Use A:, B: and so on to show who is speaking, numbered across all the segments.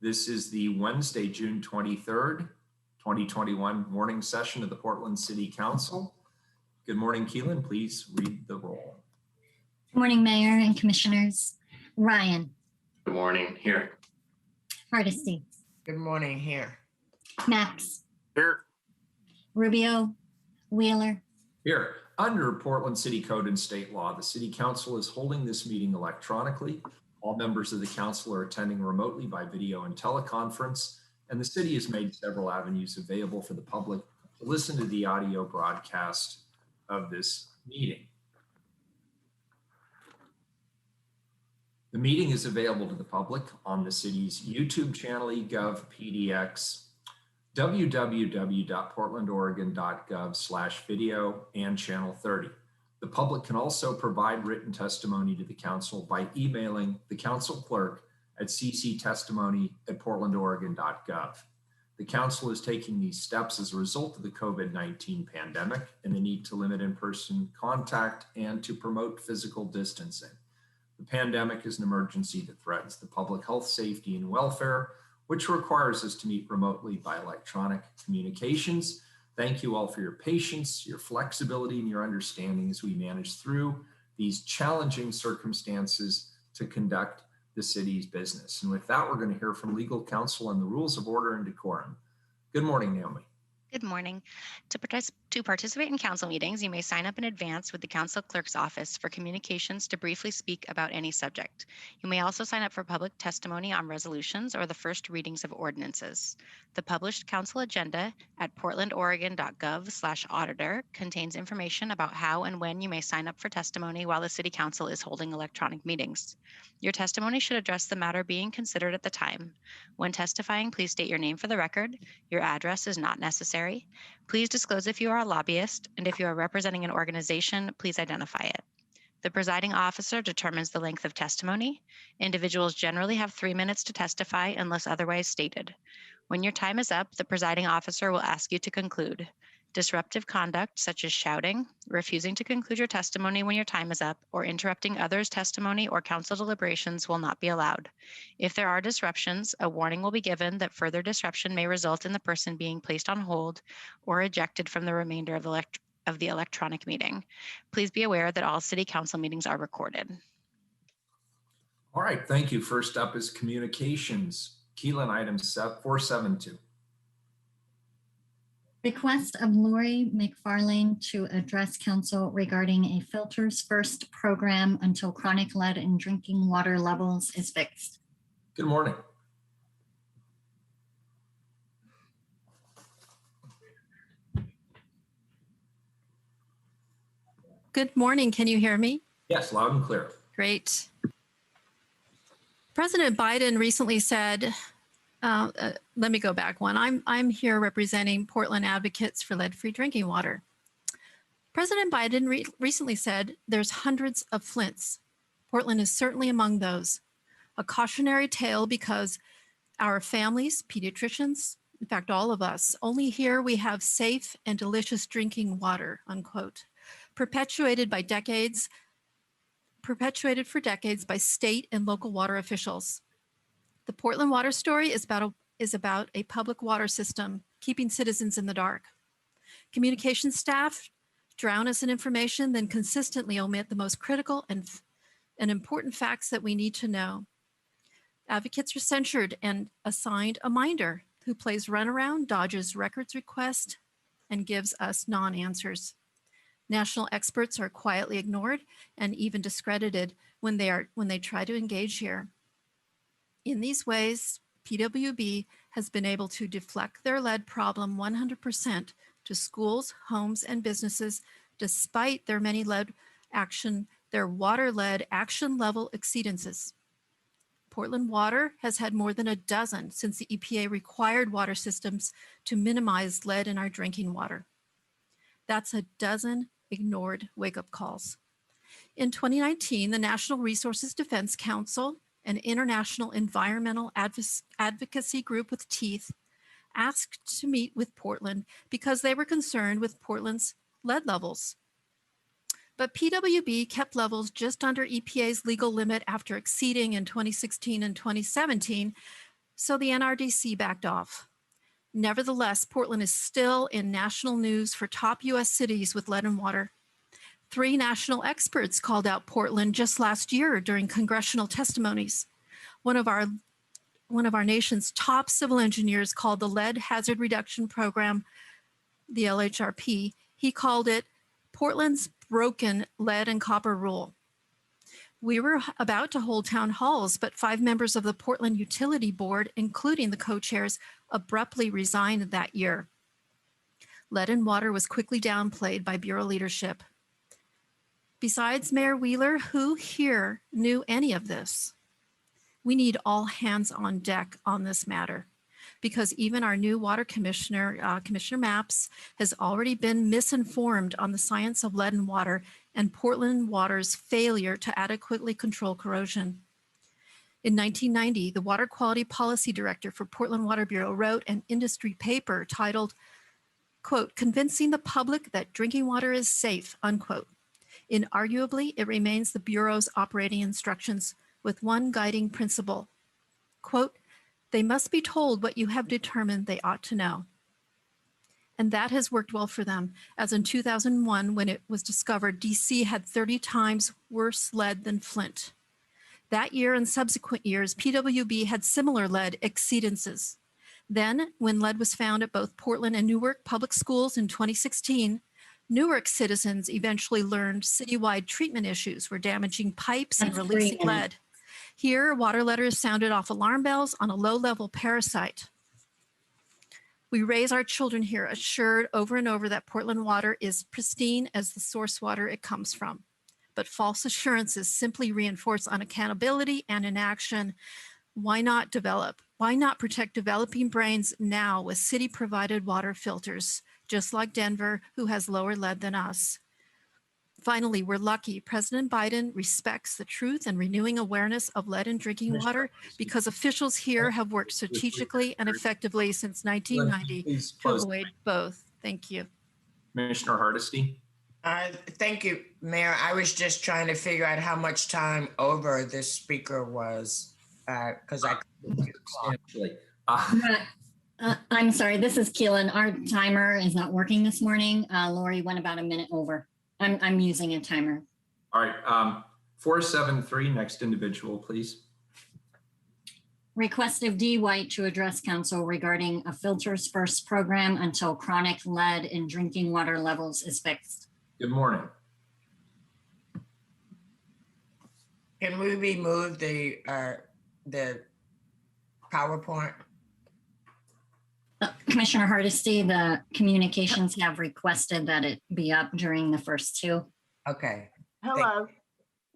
A: This is the Wednesday, June 23rd, 2021 morning session of the Portland City Council. Good morning, Keelan. Please read the roll.
B: Good morning, Mayor and Commissioners. Ryan.
C: Good morning. Here.
B: Hardesty.
D: Good morning. Here.
B: Max.
C: Here.
B: Rubio. Wheeler.
A: Here. Under Portland City Code and state law, the City Council is holding this meeting electronically. All members of the council are attending remotely by video and teleconference, and the city has made several avenues available for the public to listen to the audio broadcast of this meeting. The meeting is available to the public on the city's YouTube channel, eGov PDX, www.portlandoregon.gov/video, and channel 30. The public can also provide written testimony to the council by emailing the council clerk at cctestimony@portlandoregon.gov. The council is taking these steps as a result of the COVID-19 pandemic and the need to limit in-person contact and to promote physical distancing. The pandemic is an emergency that threatens the public health, safety, and welfare, which requires us to meet remotely by electronic communications. Thank you all for your patience, your flexibility, and your understanding as we manage through these challenging circumstances to conduct the city's business. And with that, we're going to hear from legal counsel on the rules of order and decorum. Good morning, Naomi.
E: Good morning. To participate in council meetings, you may sign up in advance with the council clerk's office for communications to briefly speak about any subject. You may also sign up for public testimony on resolutions or the first readings of ordinances. The published council agenda at portlandoregon.gov/auditor contains information about how and when you may sign up for testimony while the city council is holding electronic meetings. Your testimony should address the matter being considered at the time. When testifying, please state your name for the record. Your address is not necessary. Please disclose if you are a lobbyist, and if you are representing an organization, please identify it. The presiding officer determines the length of testimony. Individuals generally have 3 minutes to testify unless otherwise stated. When your time is up, the presiding officer will ask you to conclude. Disruptive conduct, such as shouting, refusing to conclude your testimony when your time is up, or interrupting others' testimony or council deliberations will not be allowed. If there are disruptions, a warning will be given that further disruption may result in the person being placed on hold or ejected from the remainder of the electronic meeting. Please be aware that all city council meetings are recorded.
A: All right, thank you. First up is communications. Keelan, item 472.
B: Request of Lori McFarlane to address council regarding a Filters First program until chronic lead in drinking water levels is fixed.
A: Good morning.
F: Good morning. Can you hear me?
A: Yes, loud and clear.
F: Great. President Biden recently said, let me go back one. I'm here representing Portland Advocates for Lead-Free Drinking Water. President Biden recently said there's hundreds of Flints. Portland is certainly among those. A cautionary tale because our families, pediatricians, in fact, all of us, only here we have safe and delicious drinking water, unquote, perpetuated for decades by state and local water officials. The Portland water story is about a public water system keeping citizens in the dark. Communication staff drown us in information, then consistently omit the most critical and important facts that we need to know. Advocates are censured and assigned a minder who plays runaround, dodges records request, and gives us non-answers. National experts are quietly ignored and even discredited when they try to engage here. In these ways, PWB has been able to deflect their lead problem 100% to schools, homes, and businesses, despite their many their water lead action level exceedances. Portland Water has had more than a dozen since the EPA required water systems to minimize lead in our drinking water. That's a dozen ignored wake-up calls. In 2019, the National Resources Defense Council, an international environmental advocacy group with teeth, asked to meet with Portland because they were concerned with Portland's lead levels. But PWB kept levels just under EPA's legal limit after exceeding in 2016 and 2017, so the NRDC backed off. Nevertheless, Portland is still in national news for top US cities with lead and water. 3 national experts called out Portland just last year during congressional testimonies. One of our nation's top civil engineers called the Lead Hazard Reduction Program, the LHRP, he called it Portland's broken lead and copper rule. We were about to hold town halls, but 5 members of the Portland Utility Board, including the co-chairs, abruptly resigned that year. Lead and water was quickly downplayed by Bureau leadership. Besides Mayor Wheeler, who here knew any of this? We need all hands on deck on this matter, because even our new water commissioner, Commissioner Mapps, has already been misinformed on the science of lead and water and Portland Water's failure to adequately control corrosion. In 1990, the Water Quality Policy Director for Portland Water Bureau wrote an industry paper titled, quote, "Convincing the Public That Drinking Water is Safe," unquote. Inarguably, it remains the Bureau's operating instructions with one guiding principle, quote, "They must be told what you have determined they ought to know." And that has worked well for them, as in 2001, when it was discovered DC had 30 times worse lead than Flint. That year and subsequent years, PWB had similar lead exceedances. Then, when lead was found at both Portland and Newark public schools in 2016, Newark citizens eventually learned citywide treatment issues were damaging pipes and releasing lead. Here, water letters sounded off alarm bells on a low-level parasite. We raise our children here assured over and over that Portland water is pristine as the source water it comes from. But false assurances simply reinforce unaccountability and inaction. Why not protect developing brains now with city-provided water filters, just like Denver, who has lower lead than us? Finally, we're lucky President Biden respects the truth and renewing awareness of lead in drinking water, because officials here have worked strategically and effectively since 1990 to avoid both. Thank you.
A: Commissioner Hardesty.
C: Thank you, Mayor. I was just trying to figure out how much time over this speaker was, because I
A: Substantially.
B: I'm sorry, this is Keelan. Our timer is not working this morning. Lori went about a minute over. I'm using a timer.
A: All right, 473, next individual, please.
B: Request of D. White to address council regarding a filters first program until chronic lead in drinking water levels is fixed.
A: Good morning.
C: Can we remove the PowerPoint?
B: Commissioner Hardesty, the communications have requested that it be up during the first 2.
C: Okay.
D: Hello,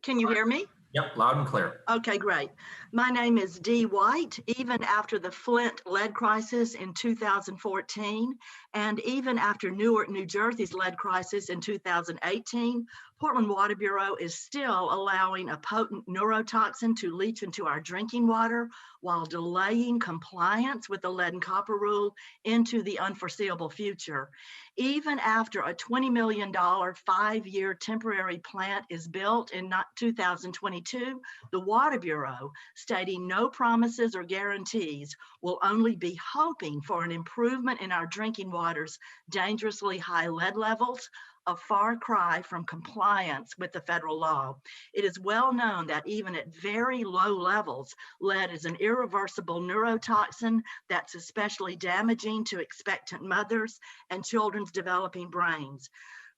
D: can you hear me?
A: Yep, loud and clear.
D: Okay, great. My name is Dee White. Even after the Flint lead crisis in 2014, and even after Newark, New Jersey's lead crisis in 2018, Portland Water Bureau is still allowing a potent neurotoxin to leach into our drinking water while delaying compliance with the lead and copper rule into the unforeseeable future. Even after a $20 million 5-year temporary plant is built in 2022, the Water Bureau, stating no promises or guarantees, will only be hoping for an improvement in our drinking water's dangerously high lead levels, a far cry from compliance with the federal law. It is well known that even at very low levels, lead is an irreversible neurotoxin that's especially damaging to expectant mothers and children's developing brains.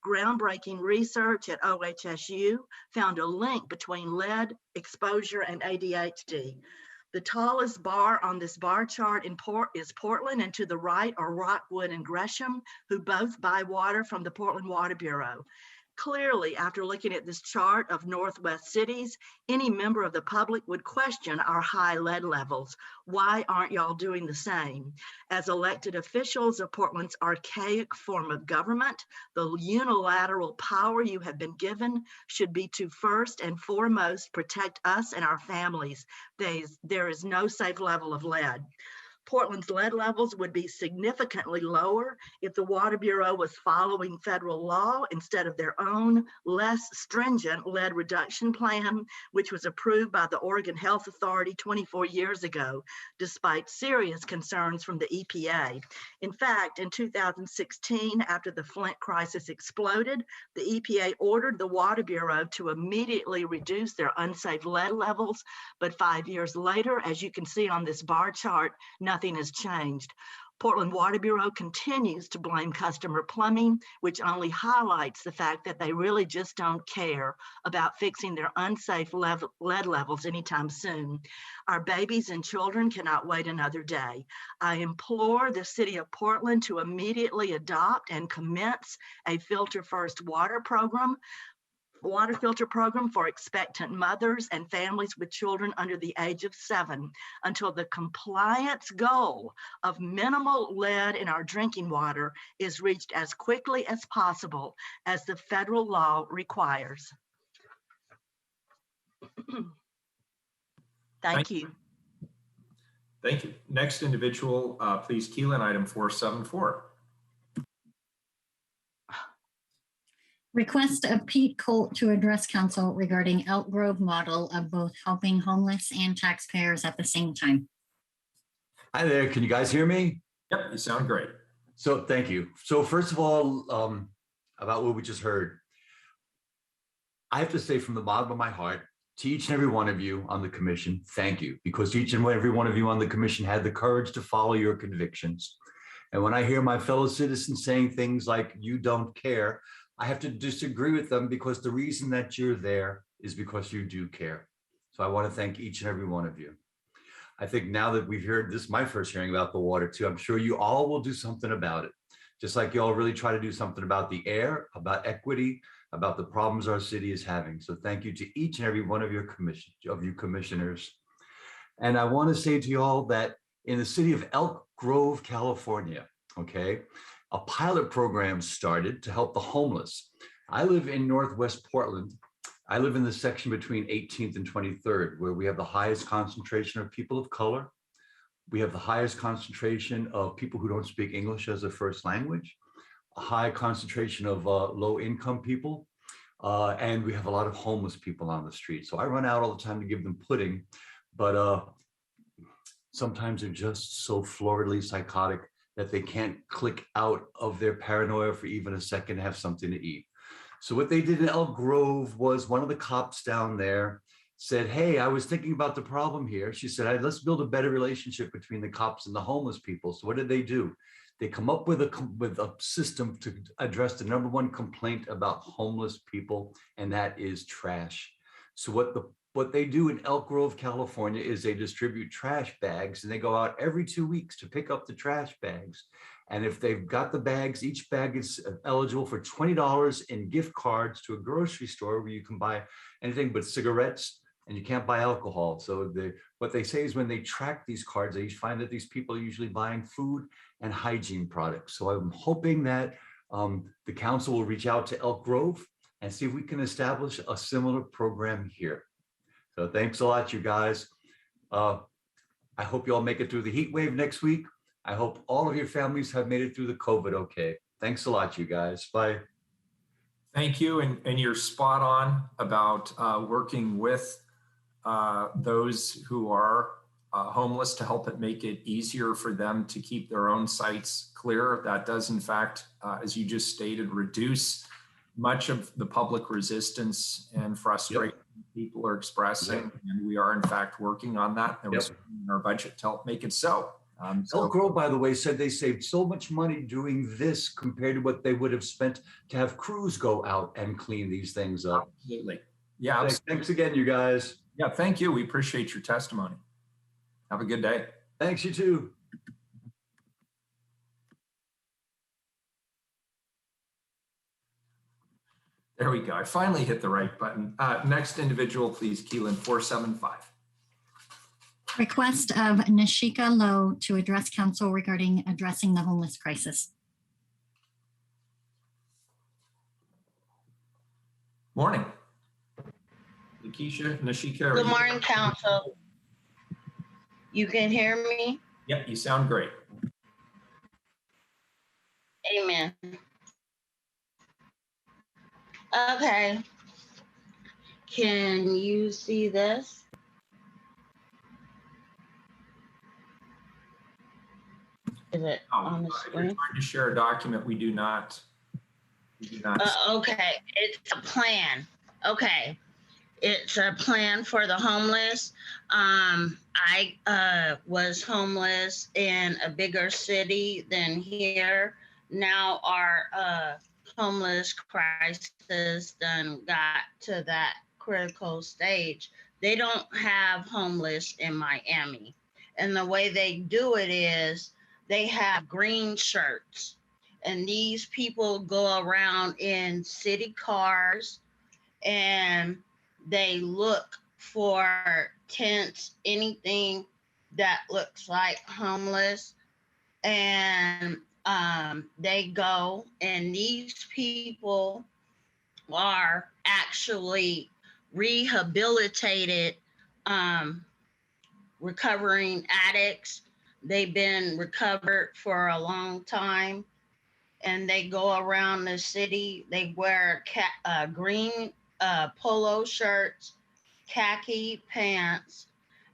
D: Groundbreaking research at OHSU found a link between lead exposure and ADHD. The tallest bar on this bar chart is Portland, and to the right are Rockwood and Gresham, who both buy water from the Portland Water Bureau. Clearly, after looking at this chart of Northwest cities, any member of the public would question our high lead levels. Why aren't y'all doing the same? As elected officials of Portland's archaic form of government, the unilateral power you have been given should be to first and foremost protect us and our families. There is no safe level of lead. Portland's lead levels would be significantly lower if the Water Bureau was following federal law instead of their own less stringent lead reduction plan, which was approved by the Oregon Health Authority 24 years ago, despite serious concerns from the EPA. In fact, in 2016, after the Flint crisis exploded, the EPA ordered the Water Bureau to immediately reduce their unsafe lead levels. But 5 years later, as you can see on this bar chart, nothing has changed. Portland Water Bureau continues to blame customer plumbing, which only highlights the fact that they really just don't care about fixing their unsafe lead levels anytime soon. Our babies and children cannot wait another day. I implore the city of Portland to immediately adopt and commence a filter first water filter program for expectant mothers and families with children under the age of 7 until the compliance goal of minimal lead in our drinking water is reached as quickly as possible as the federal law requires. Thank you.
A: Thank you. Next individual, please, Keelan, item 474.
B: Request of Pete Colt to address council regarding Elk Grove model of both helping homeless and taxpayers at the same time.
G: Hi there, can you guys hear me?
A: Yep, you sound great.
G: So thank you. So first of all, about what we just heard, I have to say from the bottom of my heart to each and every one of you on the commission, thank you, because each and every one of you on the commission had the courage to follow your convictions. And when I hear my fellow citizens saying things like, you don't care, I have to disagree with them, because the reason that you're there is because you do care. So I want to thank each and every one of you. I think now that we've heard this, my first hearing about the water too, I'm sure you all will do something about it. Just like you all really try to do something about the air, about equity, about the problems our city is having. So thank you to each and every one of you commissioners. And I want to say to you all that in the city of Elk Grove, California, okay, a pilot program started to help the homeless. I live in Northwest Portland. I live in the section between 18th and 23rd, where we have the highest concentration of people of color. We have the highest concentration of people who don't speak English as a first language, a high concentration of low-income people, and we have a lot of homeless people on the street. So I run out all the time to give them pudding, but sometimes they're just so floridly psychotic that they can't click out of their paranoia for even a second to have something to eat. So what they did in Elk Grove was, one of the cops down there said, hey, I was thinking about the problem here. She said, let's build a better relationship between the cops and the homeless people. So what did they do? They come up with a system to address the #1 complaint about homeless people, and that is trash. So what they do in Elk Grove, California, is they distribute trash bags, and they go out every 2 weeks to pick up the trash bags. And if they've got the bags, each bag is eligible for $20 in gift cards to a grocery store where you can buy anything but cigarettes, and you can't buy alcohol. So what they say is, when they track these cards, they find that these people are usually buying food and hygiene products. So I'm hoping that the council will reach out to Elk Grove and see if we can establish a similar program here. So thanks a lot, you guys. I hope you all make it through the heat wave next week. I hope all of your families have made it through the COVID okay. Thanks a lot, you guys. Bye.
A: Thank you. And you're spot on about working with those who are homeless to help it make it easier for them to keep their own sites clear. That does, in fact, as you just stated, reduce much of the public resistance and frustration people are expressing. And we are, in fact, working on that. There was in our budget to help make it so.
G: Elk Grove, by the way, said they saved so much money doing this compared to what they would have spent to have crews go out and clean these things up.
A: Absolutely. Yeah.
G: Thanks again, you guys.
A: Yeah, thank you. We appreciate your testimony. Have a good day.
G: Thanks, you too.
A: There we go. I finally hit the right button. Next individual, please, Keelan 475.
B: Request of Nishika Lowe to address council regarding addressing the homeless crisis.
A: Morning. Nishika.
H: Good morning, council. You can hear me?
A: Yep, you sound great.
H: Amen. Okay. Can you see this? Is it on the
A: If
H: screen?
A: you're trying to share a document, we do not.
H: Okay, it's a plan. Okay, it's a plan for the homeless. I was homeless in a bigger city than here. Now our homeless crisis done got to that critical stage. They don't have homeless in Miami. And the way they do it is they have green shirts. And these people go around in city cars and they look for tents, anything that looks like homeless. And they go, and these people are actually rehabilitated recovering addicts. They've been recovered for a long time. And they go around the city. They wear green polo shirts, khaki pants.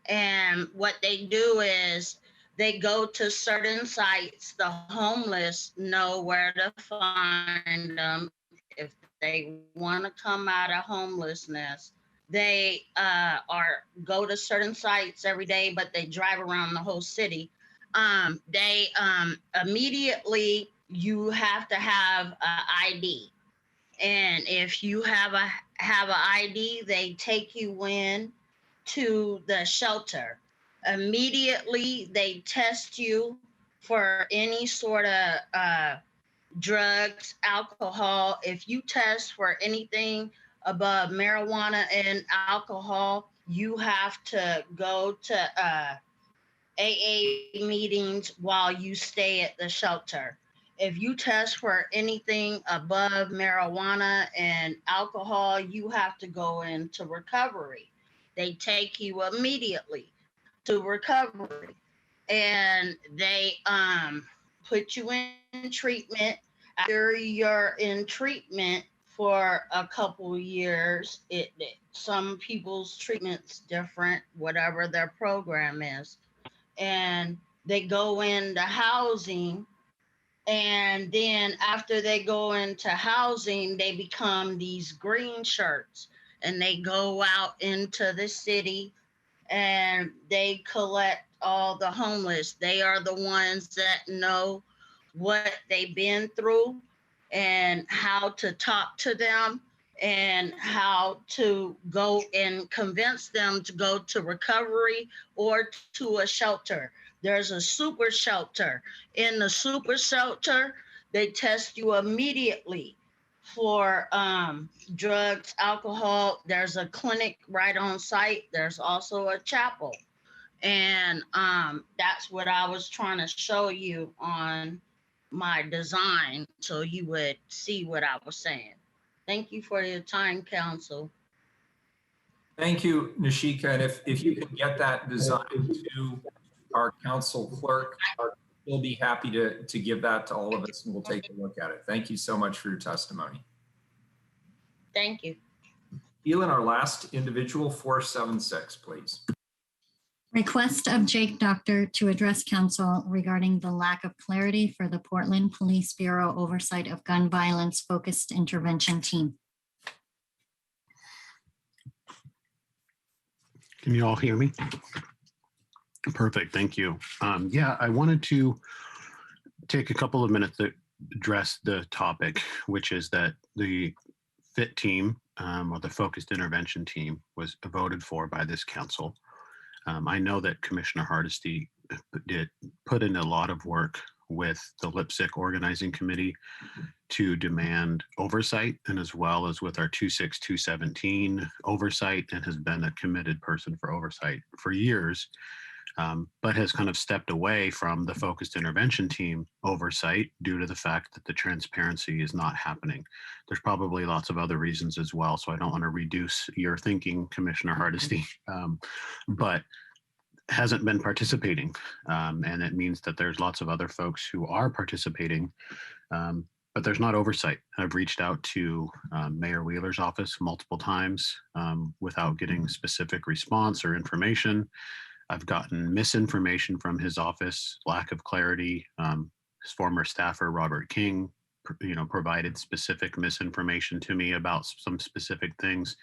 H: And what they do is they go to certain sites. The homeless know where to find them if they want to come out of homelessness. They go to certain sites every day, but they drive around the whole city. They immediately, you have to have an ID. And if you have an ID, they take you in to the shelter. Immediately, they test you for any sort of drugs, alcohol. If you test for anything above marijuana and alcohol, you have to go to AA meetings while you stay at the shelter. If you test for anything above marijuana and alcohol, you have to go into recovery. They take you immediately to recovery, and they put you in treatment. After you're in treatment for a couple years, some people's treatment's different, whatever their program is. And they go into housing, and then after they go into housing, they become these green shirts, and they go out into the city and they collect all the homeless. They are the ones that know what they've been through and how to talk to them and how to go and convince them to go to recovery or to a shelter. There's a super shelter. In the super shelter, they test you immediately for drugs, alcohol. There's a clinic right on site. There's also a chapel. And that's what I was trying to show you on my design so you would see what I was saying. Thank you for your time, council.
A: Thank you, Nishika. And if you can get that designed to our council clerk, we'll be happy to give that to all of us and we'll take a look at it. Thank you so much for your testimony.
H: Thank you.
A: Elin, our last individual, 476, please.
B: Request of Jake Doctor to address council regarding the lack of clarity for the Portland Police Bureau oversight of gun violence focused intervention team.
I: Can you all hear me? Perfect, thank you. Yeah, I wanted to take a couple of minutes to address the topic, which is that the FIT team, or the focused intervention team, was voted for by this council. I know that Commissioner Hardesty put in a lot of work with the LIPSIC organizing committee to demand oversight, and as well as with our 26217 oversight, and has been a committed person for oversight for years, but has kind of stepped away from the focused intervention team oversight due to the fact that the transparency is not happening. There's probably lots of other reasons as well, so I don't want to reduce your thinking, Commissioner Hardesty, but hasn't been participating. And it means that there's lots of other folks who are participating, but there's not oversight. I've reached out to Mayor Wheeler's office multiple times without getting specific response or information. I've gotten misinformation from his office, lack of clarity. His former staffer, Robert King, provided specific misinformation to me about some specific things.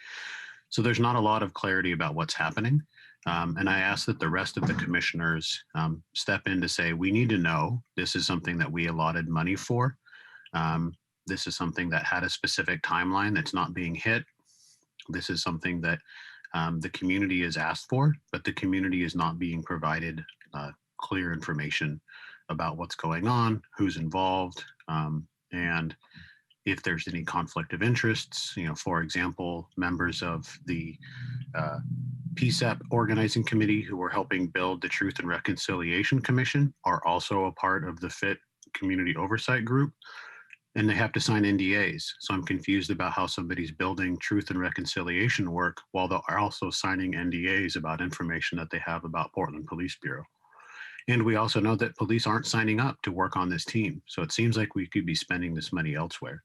I: So there's not a lot of clarity about what's happening. And I ask that the rest of the commissioners step in to say, we need to know, this is something that we allotted money for. This is something that had a specific timeline that's not being hit. This is something that the community has asked for, but the community is not being provided clear information about what's going on, who's involved, and if there's any conflict of interests. For example, members of the PSEP organizing committee who were helping build the Truth and Reconciliation Commission are also a part of the FIT community oversight group, and they have to sign NDAs. So I'm confused about how somebody's building truth and reconciliation work while they're also signing NDAs about information that they have about Portland Police Bureau. And we also know that police aren't signing up to work on this team. So it seems like we could be spending this money elsewhere.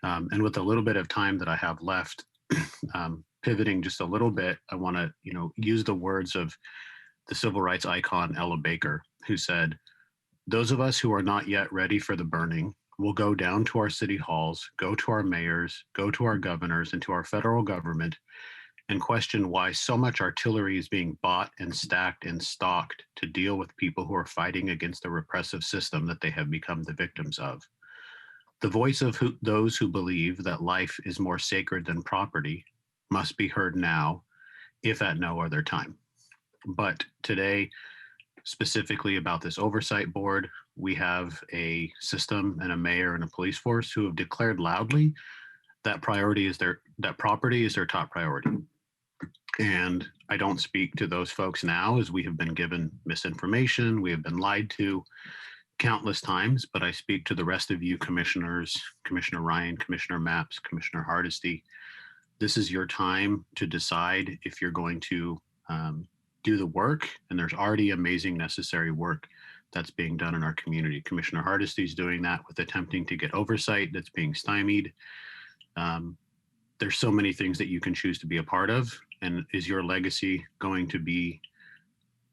I: And with a little bit of time that I have left, pivoting just a little bit, I want to, use the words of the civil rights icon Ella Baker, who said, "Those of us who are not yet ready for the burning will go down to our city halls, go to our mayors, go to our governors, and to our federal government and question why so much artillery is being bought and stacked and stocked to deal with people who are fighting against a repressive system that they have become the victims of. The voice of those who believe that life is more sacred than property must be heard now, if at no other time." But today, specifically about this oversight board, we have a system and a mayor and a police force who have declared loudly that property is their top priority. And I don't speak to those folks now, as we have been given misinformation, we have been lied to countless times, but I speak to the rest of you commissioners, Commissioner Ryan, Commissioner Mapps, Commissioner Hardesty. This is your time to decide if you're going to do the work, and there's already amazing necessary work that's being done in our community. Commissioner Hardesty is doing that with attempting to get oversight that's being stymied. There's so many things that you can choose to be a part of. And is your legacy going to be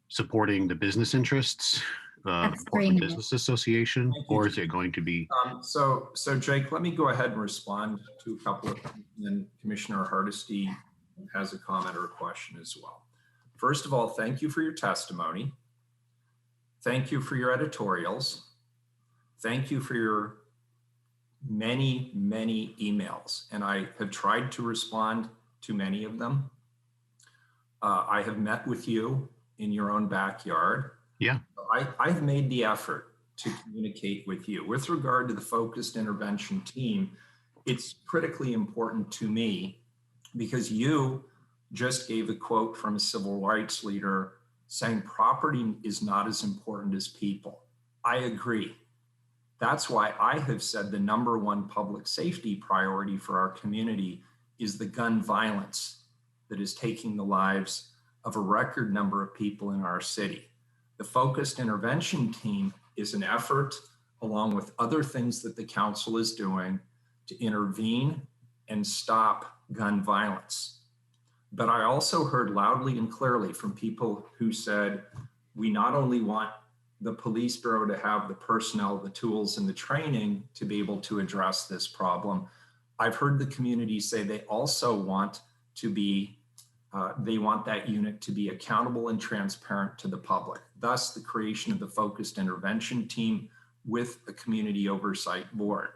I: supporting the business interests of Portland Business Association, or is it going to be?
A: So Jake, let me go ahead and respond to a couple of things, and then Commissioner Hardesty has a comment or a question as well. First of all, thank you for your testimony. Thank you for your editorials. Thank you for your many, many emails. And I have tried to respond to many of them. I have met with you in your own backyard.
I: Yeah.
A: I've made the effort to communicate with you. With regard to the focused intervention team, it's critically important to me because you just gave a quote from a civil rights leader saying property is not as important as people. I agree. That's why I have said the number one public safety priority for our community is the gun violence that is taking the lives of a record number of people in our city. The focused intervention team is an effort, along with other things that the council is doing, to intervene and stop gun violence. But I also heard loudly and clearly from people who said, we not only want the police bureau to have the personnel, the tools, and the training to be able to address this problem. I've heard the community say they also want to be, they want that unit to be accountable and transparent to the public. Thus, the creation of the focused intervention team with a community oversight board.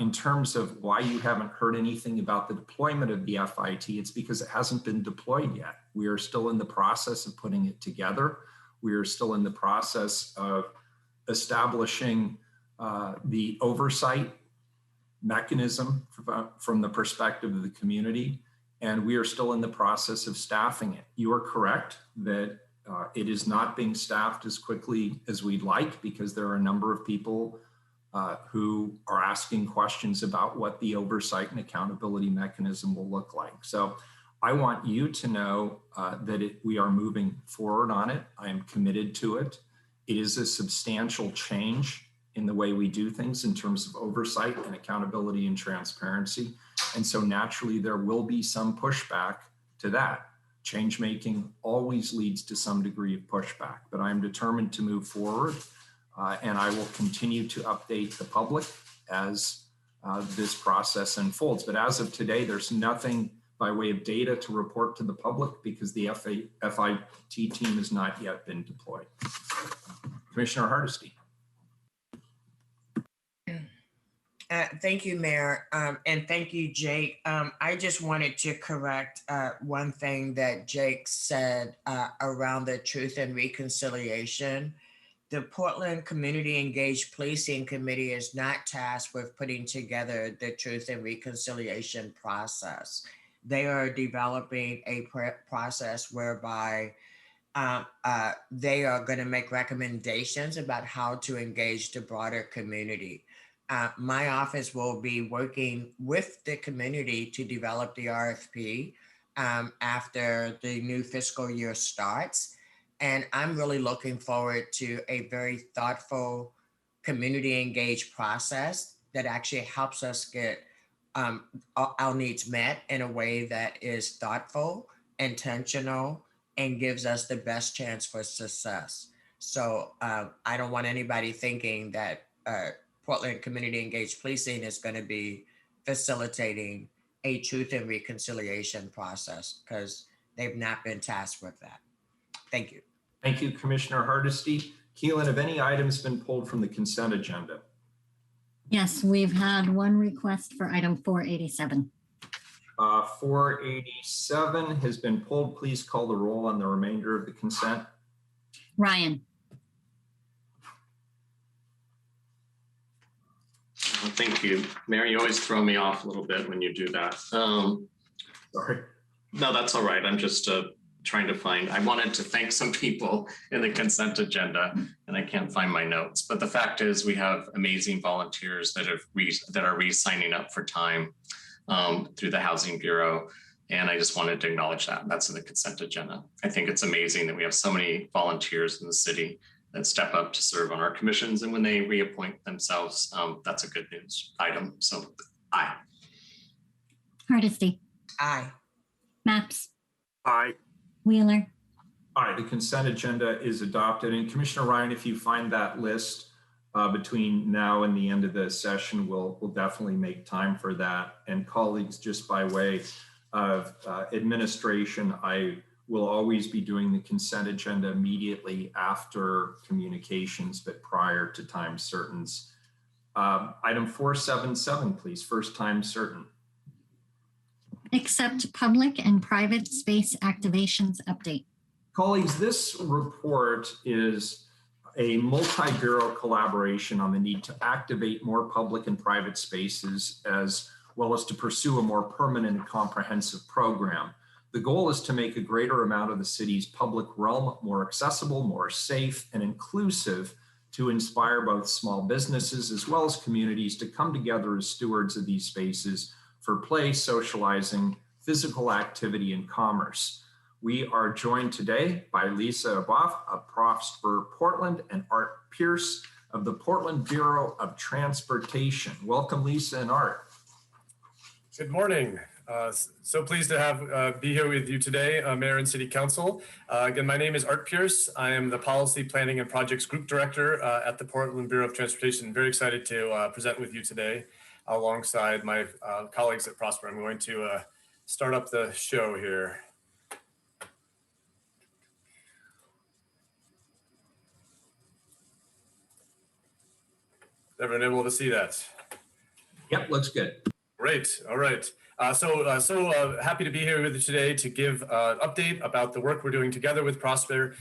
A: In terms of why you haven't heard anything about the deployment of the FIT, it's because it hasn't been deployed yet. We are still in the process of putting it together. We are still in the process of establishing the oversight mechanism from the perspective of the community, and we are still in the process of staffing it. You are correct that it is not being staffed as quickly as we'd like, because there are a number of people who are asking questions about what the oversight and accountability mechanism will look like. So I want you to know that we are moving forward on it. I am committed to it. It is a substantial change in the way we do things in terms of oversight and accountability and transparency. And so naturally there will be some pushback to that. Change making always leads to some degree of pushback, but I'm determined to move forward and I will continue to update the public as this process unfolds. But as of today, there's nothing by way of data to report to the public because the FIT team has not yet been deployed. Commissioner Hardesty.
C: Thank you, Mayor, and thank you, Jake. I just wanted to correct one thing that Jake said around the Truth and Reconciliation. The Portland Community Engaged Policing Committee is not tasked with putting together the Truth and Reconciliation process. They are developing a process whereby they are going to make recommendations about how to engage the broader community. My office will be working with the community to develop the RFP after the new fiscal year starts. And I'm really looking forward to a very thoughtful, community engaged process that actually helps us get our needs met in a way that is thoughtful, intentional, and gives us the best chance for success. So I don't want anybody thinking that Portland Community Engaged Policing is going to be facilitating a Truth and Reconciliation process, because they've not been tasked with that. Thank you.
A: Thank you, Commissioner Hardesty. Keelan, have any items been pulled from the consent agenda?
B: Yes, we've had one request for item 487.
A: 487 has been pulled. Please call the roll on the remainder of the consent.
B: Ryan.
J: Thank you. Mayor, you always throw me off a little bit when you do that.
A: Sorry.
J: No, that's all right. I'm just trying to find, I wanted to thank some people in the consent agenda and I can't find my notes. But the fact is we have amazing volunteers that are re-signing up for time through the Housing Bureau. And I just wanted to acknowledge that. That's in the consent agenda. I think it's amazing that we have so many volunteers in the city that step up to serve on our commissions. And when they reappoint themselves, that's a good news item. So aye.
B: Hardesty.
C: Aye.
B: Maps.
A: Aye.
B: Wheeler.
A: Aye, the consent agenda is adopted. And Commissioner Ryan, if you find that list between now and the end of the session, we'll definitely make time for that. And colleagues, just by way of administration, I will always be doing the consent agenda immediately after communications, but prior to time certains. Item 477, please, first time certain.
B: Accept public and private space activations update.
A: Colleagues, this report is a multi-bureau collaboration on the need to activate more public and private spaces, as well as to pursue a more permanent and comprehensive program. The goal is to make a greater amount of the city's public realm more accessible, more safe, and inclusive to inspire both small businesses as well as communities to come together as stewards of these spaces for play, socializing, physical activity, and commerce. We are joined today by Lisa Aboff of Prosper Portland and Art Pierce of the Portland Bureau of Transportation. Welcome, Lisa and Art.
K: Good morning. So pleased to be here with you today, Mayor and City Council. Again, my name is Art Pierce. I am the Policy Planning and Projects Group Director at the Portland Bureau of Transportation. Very excited to present with you today alongside my colleagues at Prosper. I'm going to start up the show here. Everyone able to see that?
A: Yep, looks good.
K: Great. All right. So happy to be here with you today to give an update about the work we're doing together with Prosper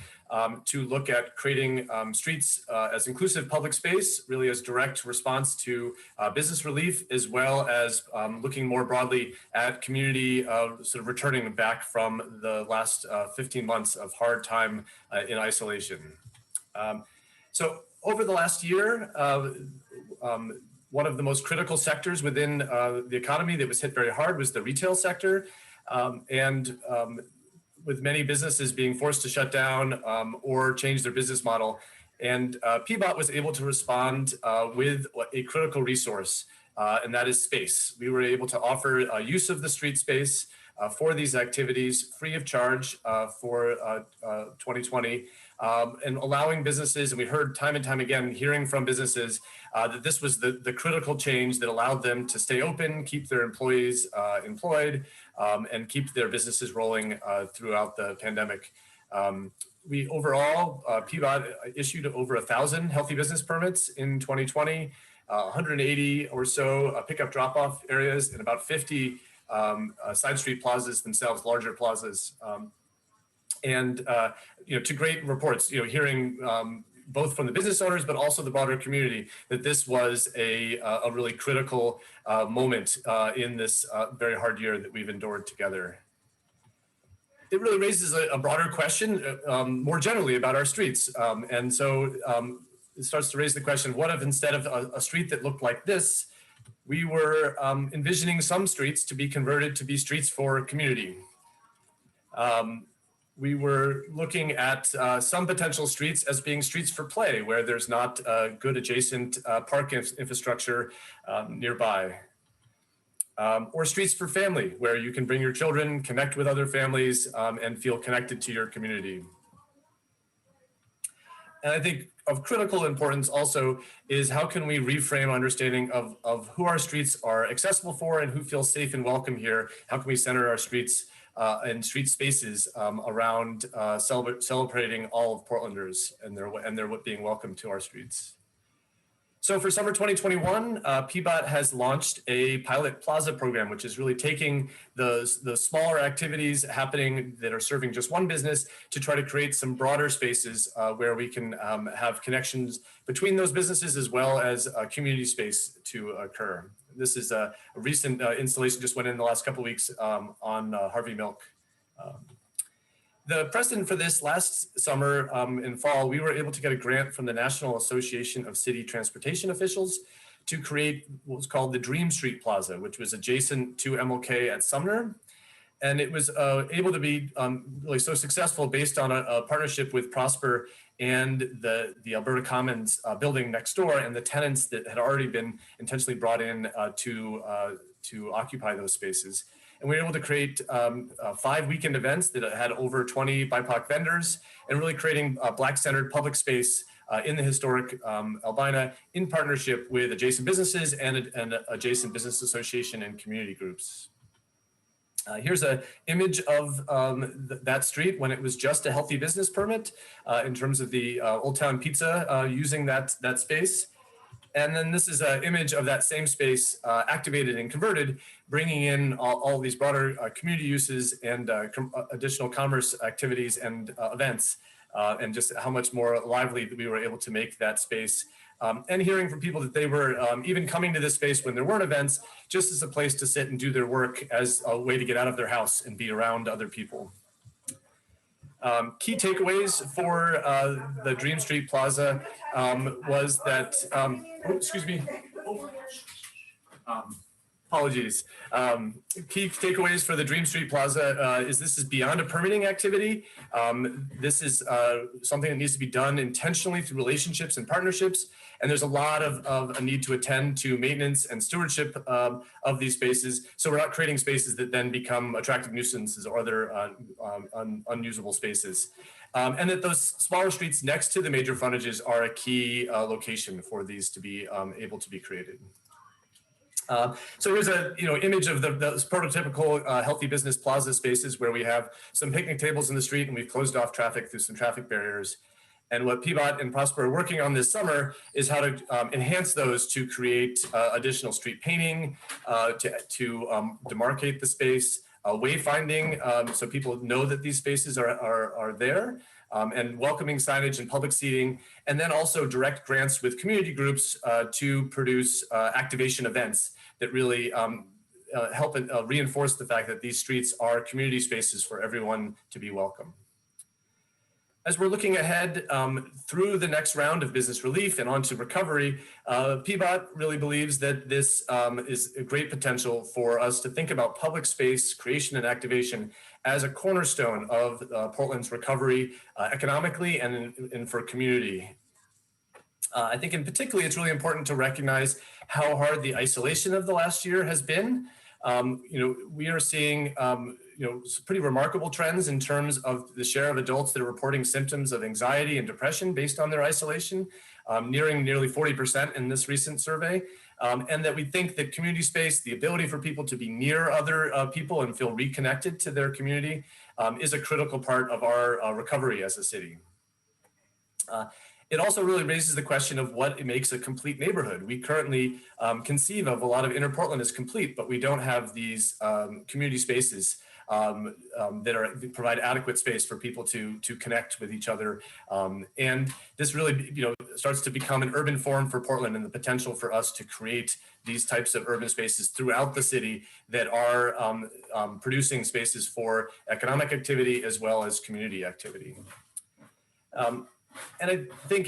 K: to look at creating streets as inclusive public space, really as direct response to business relief, as well as looking more broadly at community sort of returning back from the last 15 months of hard time in isolation. So over the last year, one of the most critical sectors within the economy that was hit very hard was the retail sector. With many businesses being forced to shut down or change their business model. And PBOT was able to respond with a critical resource, and that is space. We were able to offer use of the street space for these activities free of charge for 2020. And allowing businesses, and we heard time and time again, hearing from businesses that this was the critical change that allowed them to stay open, keep their employees employed, and keep their businesses rolling throughout the pandemic. We overall, PBOT issued over 1,000 healthy business permits in 2020, 180 or so pickup drop-off areas, and about 50 side street plazas themselves, larger plazas. To great reports, hearing both from the business owners, but also the broader community, that this was a really critical moment in this very hard year that we've endured together. It really raises a broader question more generally about our streets. It starts to raise the question, what if instead of a street that looked like this, we were envisioning some streets to be converted to be streets for community? We were looking at some potential streets as being streets for play, where there's not good adjacent park infrastructure nearby. Or streets for family, where you can bring your children, connect with other families, and feel connected to your community. And I think of critical importance also is how can we reframe understanding of who our streets are accessible for and who feels safe and welcome here? How can we center our streets and street spaces around celebrating all of Portlanders and their being welcome to our streets. So for summer 2021, PBOT has launched a pilot plaza program, which is really taking the smaller activities happening that are serving just one business to try to create some broader spaces where we can have connections between those businesses as well as community space to occur. This is a recent installation, just went in the last couple of weeks on Harvey Milk. The precedent for this last summer in fall, we were able to get a grant from the National Association of City Transportation Officials to create what was called the Dream Street Plaza, which was adjacent to MLK at Sumner. And it was able to be really so successful based on a partnership with Prosper and the Alberta Commons building next door and the tenants that had already been intentionally brought in to occupy those spaces. And we were able to create 5 weekend events that had over 20 BIPOC vendors and really creating a Black-centered public space in the historic Albina in partnership with adjacent businesses and adjacent business association and community groups. Here's an image of that street when it was just a healthy business permit in terms of the Old Town Pizza using that space. And then this is an image of that same space activated and converted, bringing in all these broader community uses and additional commerce activities and events, and just how much more lively we were able to make that space. And hearing from people that they were even coming to this space when there weren't events, just as a place to sit and do their work as a way to get out of their house and be around other people. Key takeaways for the Dream Street Plaza was that, excuse me. Apologies. Key takeaways for the Dream Street Plaza is this is beyond a permitting activity. This is something that needs to be done intentionally through relationships and partnerships. And there's a lot of a need to attend to maintenance and stewardship of these spaces. So we're not creating spaces that then become attractive nuisances or other unusable spaces. And that those smaller streets next to the major frontages are a key location for these to be able to be created. So here's a image of the prototypical healthy business plaza spaces where we have some picnic tables in the street and we've closed off traffic through some traffic barriers. And what PBOT and Prosper are working on this summer is how to enhance those to create additional street painting, to demarcate the space, wayfinding, so people know that these spaces are there, and welcoming signage and public seating, and then also direct grants with community groups to produce activation events that really help reinforce the fact that these streets are community spaces for everyone to be welcome. As we're looking ahead through the next round of business relief and onto recovery, PBOT really believes that this is a great potential for us to think about public space creation and activation as a cornerstone of Portland's recovery economically and for community. I think in particular, it's really important to recognize how hard the isolation of the last year has been. We are seeing some pretty remarkable trends in terms of the share of adults that are reporting symptoms of anxiety and depression based on their isolation, nearing nearly 40% in this recent survey. And that we think that community space, the ability for people to be near other people and feel reconnected to their community is a critical part of our recovery as a city. It also really raises the question of what makes a complete neighborhood. We currently conceive of a lot of inner Portland as complete, but we don't have these community spaces that provide adequate space for people to connect with each other. And this really starts to become an urban form for Portland and the potential for us to create these types of urban spaces throughout the city that are producing spaces for economic activity as well as community activity. And I think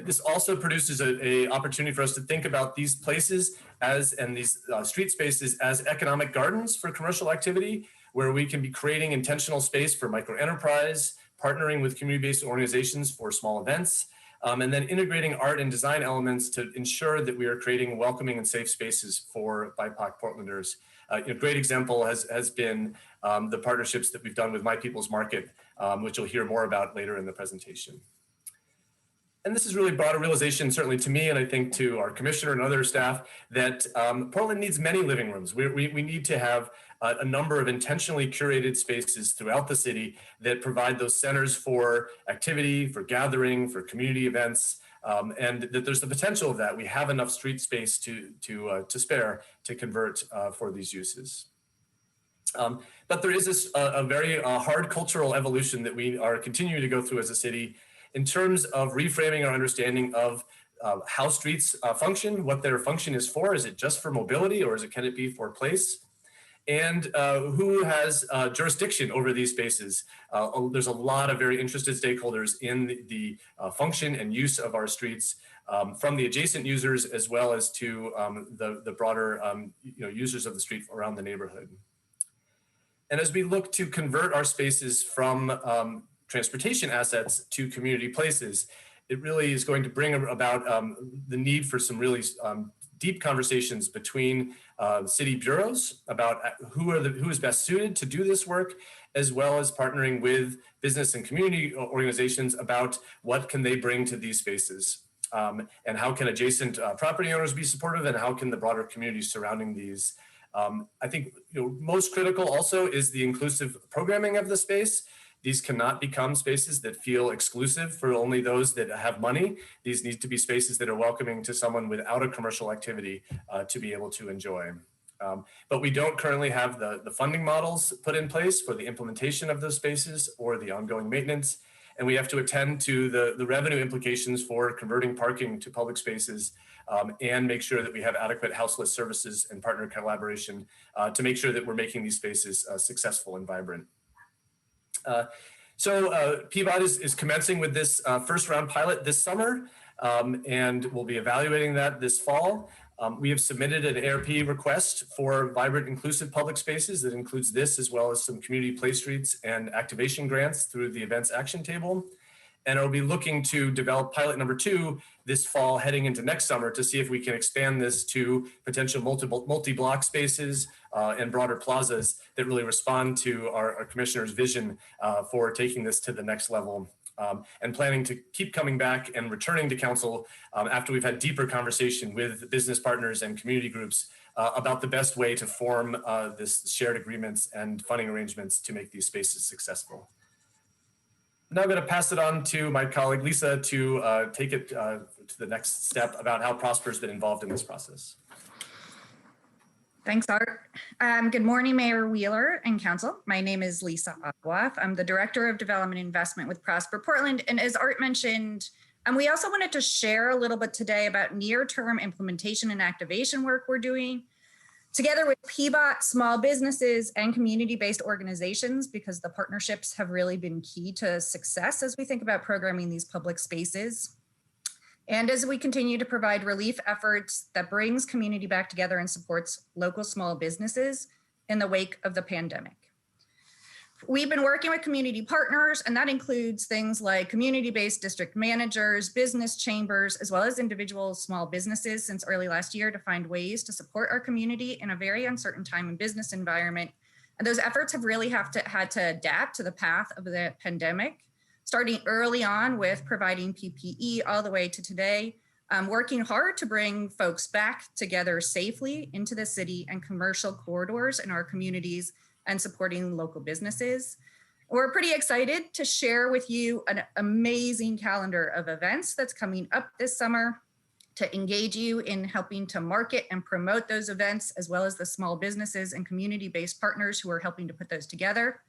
K: this also produces a opportunity for us to think about these places and these street spaces as economic gardens for commercial activity, where we can be creating intentional space for micro enterprise, partnering with community-based organizations for small events, and then integrating art and design elements to ensure that we are creating welcoming and safe spaces for BIPOC Portlanders. A great example has been the partnerships that we've done with My People's Market, which you'll hear more about later in the presentation. And this has really brought a realization, certainly to me, and I think to our commissioner and other staff, that Portland needs many living rooms. We need to have a number of intentionally curated spaces throughout the city that provide those centers for activity, for gathering, for community events, and that there's the potential of that. We have enough street space to spare to convert for these uses. But there is a very hard cultural evolution that we are continuing to go through as a city in terms of reframing our understanding of how streets function, what their function is for. Is it just for mobility, or can it be for place? And who has jurisdiction over these spaces? There's a lot of very interested stakeholders in the function and use of our streets, from the adjacent users as well as to the broader users of the street around the neighborhood. And as we look to convert our spaces from transportation assets to community places, it really is going to bring about the need for some really deep conversations between city bureaus about who is best suited to do this work, as well as partnering with business and community organizations about what can they bring to these spaces, and how can adjacent property owners be supportive, and how can the broader community surrounding these. I think most critical also is the inclusive programming of the space. These cannot become spaces that feel exclusive for only those that have money. These need to be spaces that are welcoming to someone without a commercial activity to be able to enjoy. But we don't currently have the funding models put in place for the implementation of those spaces or the ongoing maintenance. And we have to attend to the revenue implications for converting parking to public spaces, and make sure that we have adequate houseless services and partner collaboration to make sure that we're making these spaces successful and vibrant. So PBOT is commencing with this first round pilot this summer, and we'll be evaluating that this fall. We have submitted an ARP request for vibrant, inclusive public spaces that includes this, as well as some community play streets and activation grants through the events action table. And I'll be looking to develop pilot number 2 this fall, heading into next summer, to see if we can expand this to potential multi-block spaces and broader plazas that really respond to our commissioner's vision for taking this to the next level. And planning to keep coming back and returning to council after we've had deeper conversation with business partners and community groups about the best way to form this shared agreements and funding arrangements to make these spaces successful. Now I'm going to pass it on to my colleague Lisa to take it to the next step about how Prosper's been involved in this process.
L: Thanks, Art. Good morning, Mayor Wheeler and Council. My name is Lisa Agwaf. I'm the Director of Development Investment with Prosper Portland. And as Art mentioned, we also wanted to share a little bit today about near-term implementation and activation work we're doing together with PBOT, small businesses, and community-based organizations, because the partnerships have really been key to success as we think about programming these public spaces. And as we continue to provide relief efforts that brings community back together and supports local small businesses in the wake of the pandemic. We've been working with community partners, and that includes things like community-based district managers, business chambers, as well as individual small businesses since early last year to find ways to support our community in a very uncertain time and business environment. And those efforts have really had to adapt to the path of the pandemic, starting early on with providing PPE all the way to today, working hard to bring folks back together safely into the city and commercial corridors in our communities and supporting local businesses. We're pretty excited to share with you an amazing calendar of events that's coming up this summer to engage you in helping to market and promote those events, as well as the small businesses and community-based partners who are helping to put those together,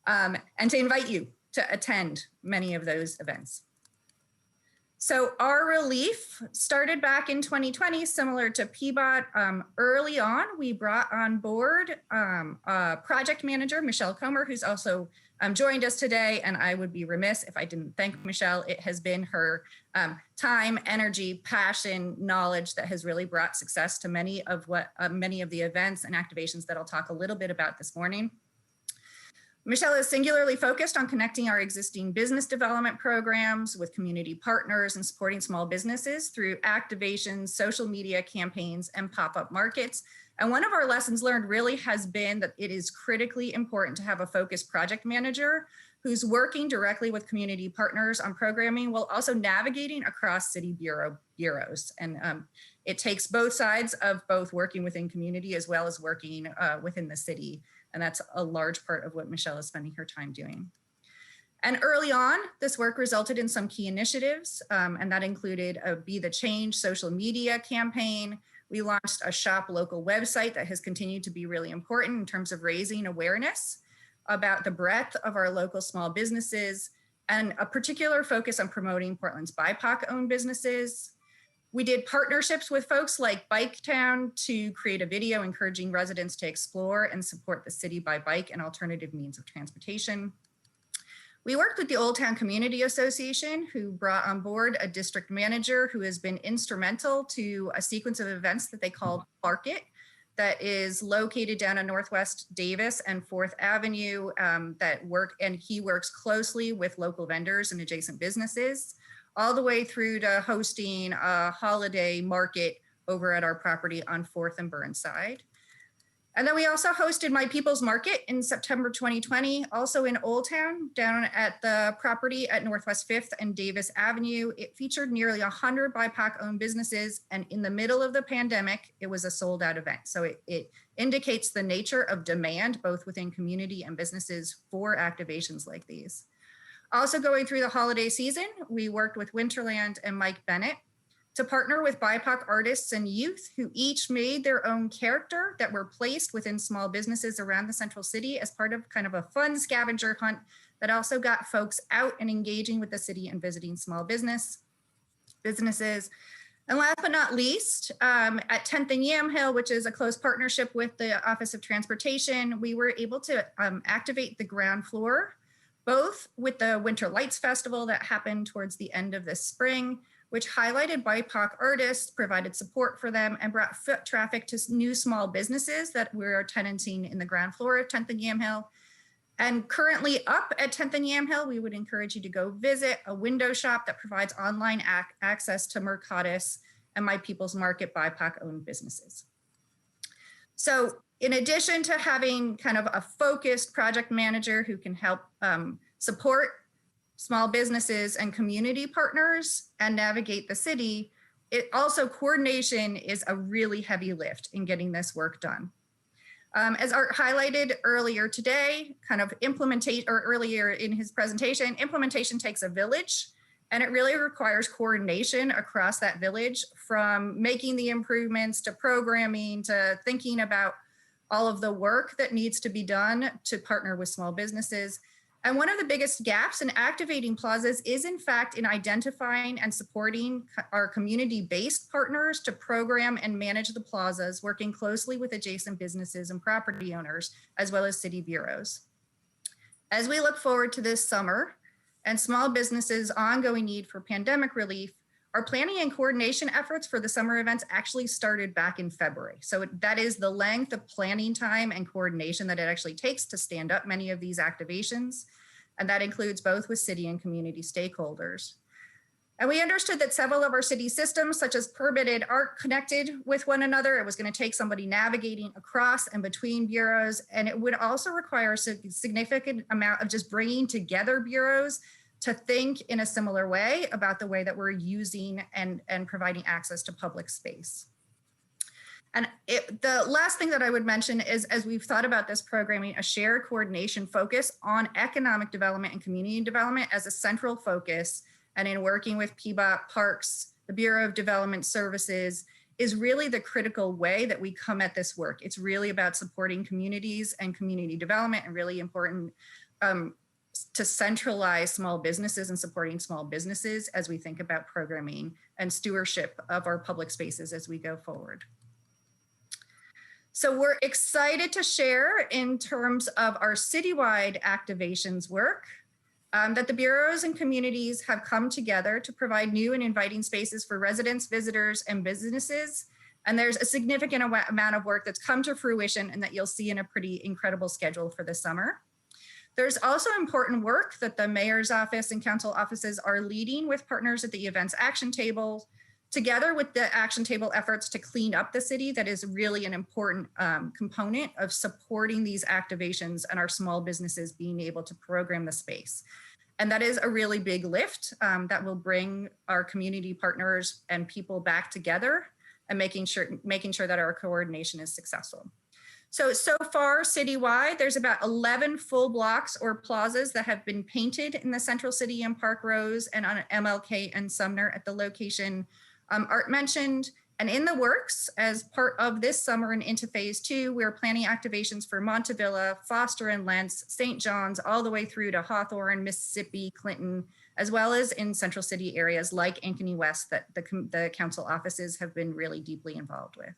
L: and to invite you to attend many of those events. So our relief started back in 2020, similar to PBOT. Early on, we brought on board a project manager, Michelle Comer, who's also joined us today. And I would be remiss if I didn't thank Michelle. It has been her time, energy, passion, knowledge that has really brought success to many of the events and activations that I'll talk a little bit about this morning. Michelle is singularly focused on connecting our existing business development programs with community partners and supporting small businesses through activations, social media campaigns, and pop-up markets. And one of our lessons learned really has been that it is critically important to have a focused project manager who's working directly with community partners on programming while also navigating across city bureaus. And it takes both sides of both working within community as well as working within the city. And that's a large part of what Michelle is spending her time doing. And early on, this work resulted in some key initiatives, and that included a Be the Change social media campaign. We launched a Shop Local website that has continued to be really important in terms of raising awareness about the breadth of our local small businesses and a particular focus on promoting Portland's BIPOC-owned businesses. We did partnerships with folks like Bike Town to create a video encouraging residents to explore and support the city by bike and alternative means of transportation. We worked with the Old Town Community Association, who brought on board a district manager who has been instrumental to a sequence of events that they called Market, that is located down on Northwest Davis and 4th Avenue, he works closely with local vendors and adjacent businesses, all the way through to hosting a holiday market over at our property on 4th and Burnside. And then we also hosted My People's Market in September 2020, also in Old Town, down at the property at Northwest 5th and Davis Avenue. It featured nearly 100 BIPOC-owned businesses, and in the middle of the pandemic, it was a sold-out event. So it indicates the nature of demand, both within community and businesses, for activations like these. Also going through the holiday season, we worked with Winterland and Mike Bennett to partner with BIPOC artists and youth who each made their own character that were placed within small businesses around the central city as part of kind of a fun scavenger hunt that also got folks out and engaging with the city and visiting small businesses. And last but not least, at 10th and Yamhill, which is a close partnership with the Office of Transportation, we were able to activate the ground floor, both with the Winter Lights Festival that happened towards the end of this spring, which highlighted BIPOC artists, provided support for them, and brought foot traffic to new small businesses that we're tenanting in the ground floor of 10th and Yamhill. And currently up at 10th and Yamhill, we would encourage you to go visit a window shop that provides online access to Mercatus and My People's Market BIPOC-owned businesses. So in addition to having kind of a focused project manager who can help support small businesses and community partners and navigate the city, coordination is a really heavy lift in getting this work done. As Art highlighted earlier today, earlier in his presentation, implementation takes a village, and it really requires coordination across that village, from making the improvements to programming to thinking about all of the work that needs to be done to partner with small businesses. And one of the biggest gaps in activating plazas is, in fact, in identifying and supporting our community-based partners to program and manage the plazas, working closely with adjacent businesses and property owners, as well as city bureaus. As we look forward to this summer and small businesses' ongoing need for pandemic relief, our planning and coordination efforts for the summer events actually started back in February. So that is the length of planning time and coordination that it actually takes to stand up many of these activations. And that includes both with city and community stakeholders. And we understood that several of our city systems, such as permitted, aren't connected with one another. It was going to take somebody navigating across and between bureaus. And it would also require a significant amount of just bringing together bureaus to think in a similar way about the way that we're using and providing access to public space. And the last thing that I would mention is, as we've thought about this programming, a shared coordination focus on economic development and community development as a central focus, and in working with PBOT, Parks, the Bureau of Development Services, is really the critical way that we come at this work. It's really about supporting communities and community development, and really important to centralize small businesses and supporting small businesses as we think about programming and stewardship of our public spaces as we go forward. So we're excited to share, in terms of our citywide activations work, that the bureaus and communities have come together to provide new and inviting spaces for residents, visitors, and businesses. And there's a significant amount of work that's come to fruition and that you'll see in a pretty incredible schedule for the summer. There's also important work that the mayor's office and council offices are leading with partners at the events action table, together with the action table efforts to clean up the city. That is really an important component of supporting these activations and our small businesses being able to program the space. And that is a really big lift that will bring our community partners and people back together, and making sure that our coordination is successful. So far citywide, there's about 11 full blocks or plazas that have been painted in the Central City and Park Rose and on MLK and Sumner at the location Art mentioned. And in the works, as part of this summer and into phase 2, we're planning activations for Montevilla, Foster and Lentz, St. John's, all the way through to Hawthorne, Mississippi, Clinton, as well as in Central City areas like Ankeny West that the council offices have been really deeply involved with.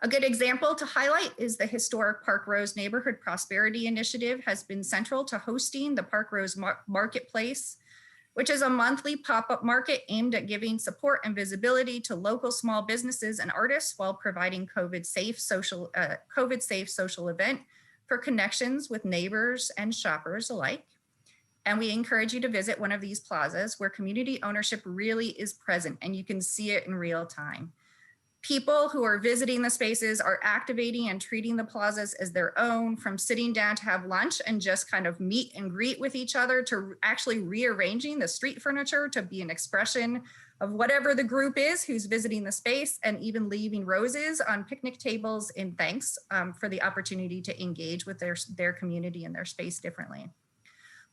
L: A good example to highlight is the historic Park Rose Neighborhood Prosperity Initiative has been central to hosting the Park Rose Marketplace, which is a monthly pop-up market aimed at giving support and visibility to local small businesses and artists while providing COVID-safe social event for connections with neighbors and shoppers alike. And we encourage you to visit one of these plazas where community ownership really is present and you can see it in real time. People who are visiting the spaces are activating and treating the plazas as their own, from sitting down to have lunch and just kind of meet and greet with each other, to actually rearranging the street furniture to be an expression of whatever the group is who's visiting the space, and even leaving roses on picnic tables in thanks for the opportunity to engage with their community and their space differently.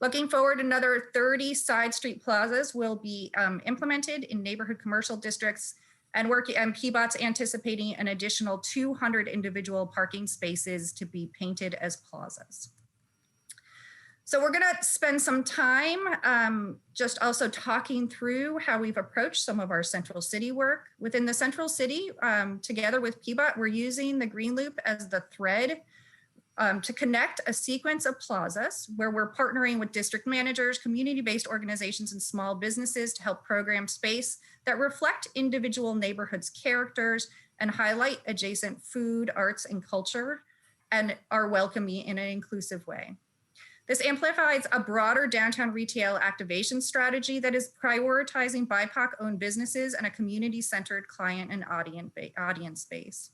L: Looking forward, another 30 side street plazas will be implemented in neighborhood commercial districts, and PBOT's anticipating an additional 200 individual parking spaces to be painted as plazas. So we're gonna spend some time just also talking through how we've approached some of our Central City work. Within the Central City, together with PBOT, we're using the Green Loop as the thread to connect a sequence of plazas where we're partnering with district managers, community-based organizations, and small businesses to help program space that reflect individual neighborhoods' characters and highlight adjacent food, arts, and culture, and are welcoming in an inclusive way. This amplifies a broader downtown retail activation strategy that is prioritizing BIPOC-owned businesses and a community-centered client and audience base.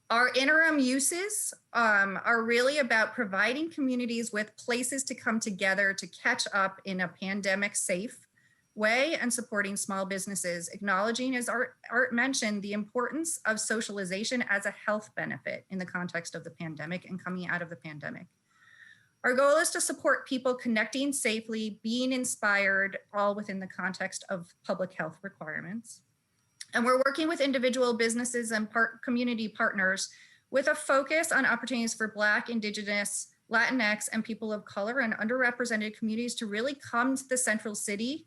L: Our interim uses are really about providing communities with places to come together to catch up in a pandemic-safe way and supporting small businesses, acknowledging, as Art mentioned, the importance of socialization as a health benefit in the context of the pandemic and coming out of the pandemic. Our goal is to support people connecting safely, being inspired, all within the context of public health requirements. And we're working with individual businesses and community partners with a focus on opportunities for Black, Indigenous, Latinx, and people of color and underrepresented communities to really come to the central city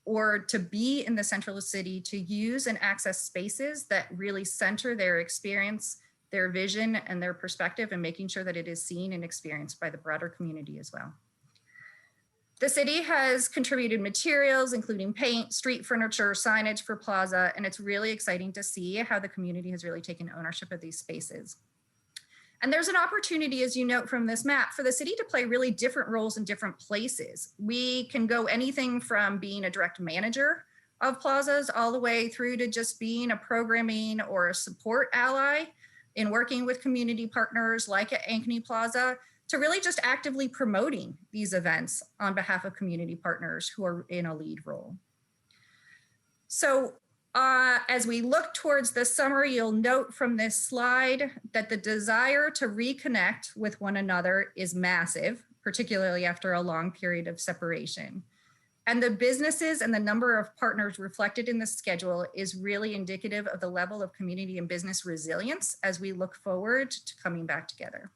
L: or to be in the central city to use and access spaces that really center their experience, their vision, and their perspective, and making sure that it is seen and experienced by the broader community as well. The city has contributed materials, including paint, street furniture, signage for Plaza, and it's really exciting to see how the community has really taken ownership of these spaces. And there's an opportunity, as you note from this map, for the city to play really different roles in different places. We can go anything from being a direct manager of plazas all the way through to just being a programming or a support ally in working with community partners like at Ankeny Plaza, to really just actively promoting these events on behalf of community partners who are in a lead role. So as we look towards the summer, you'll note from this slide that the desire to reconnect with one another is massive, particularly after a long period of separation. And the businesses and the number of partners reflected in the schedule is really indicative of the level of community and business resilience as we look forward to coming back together.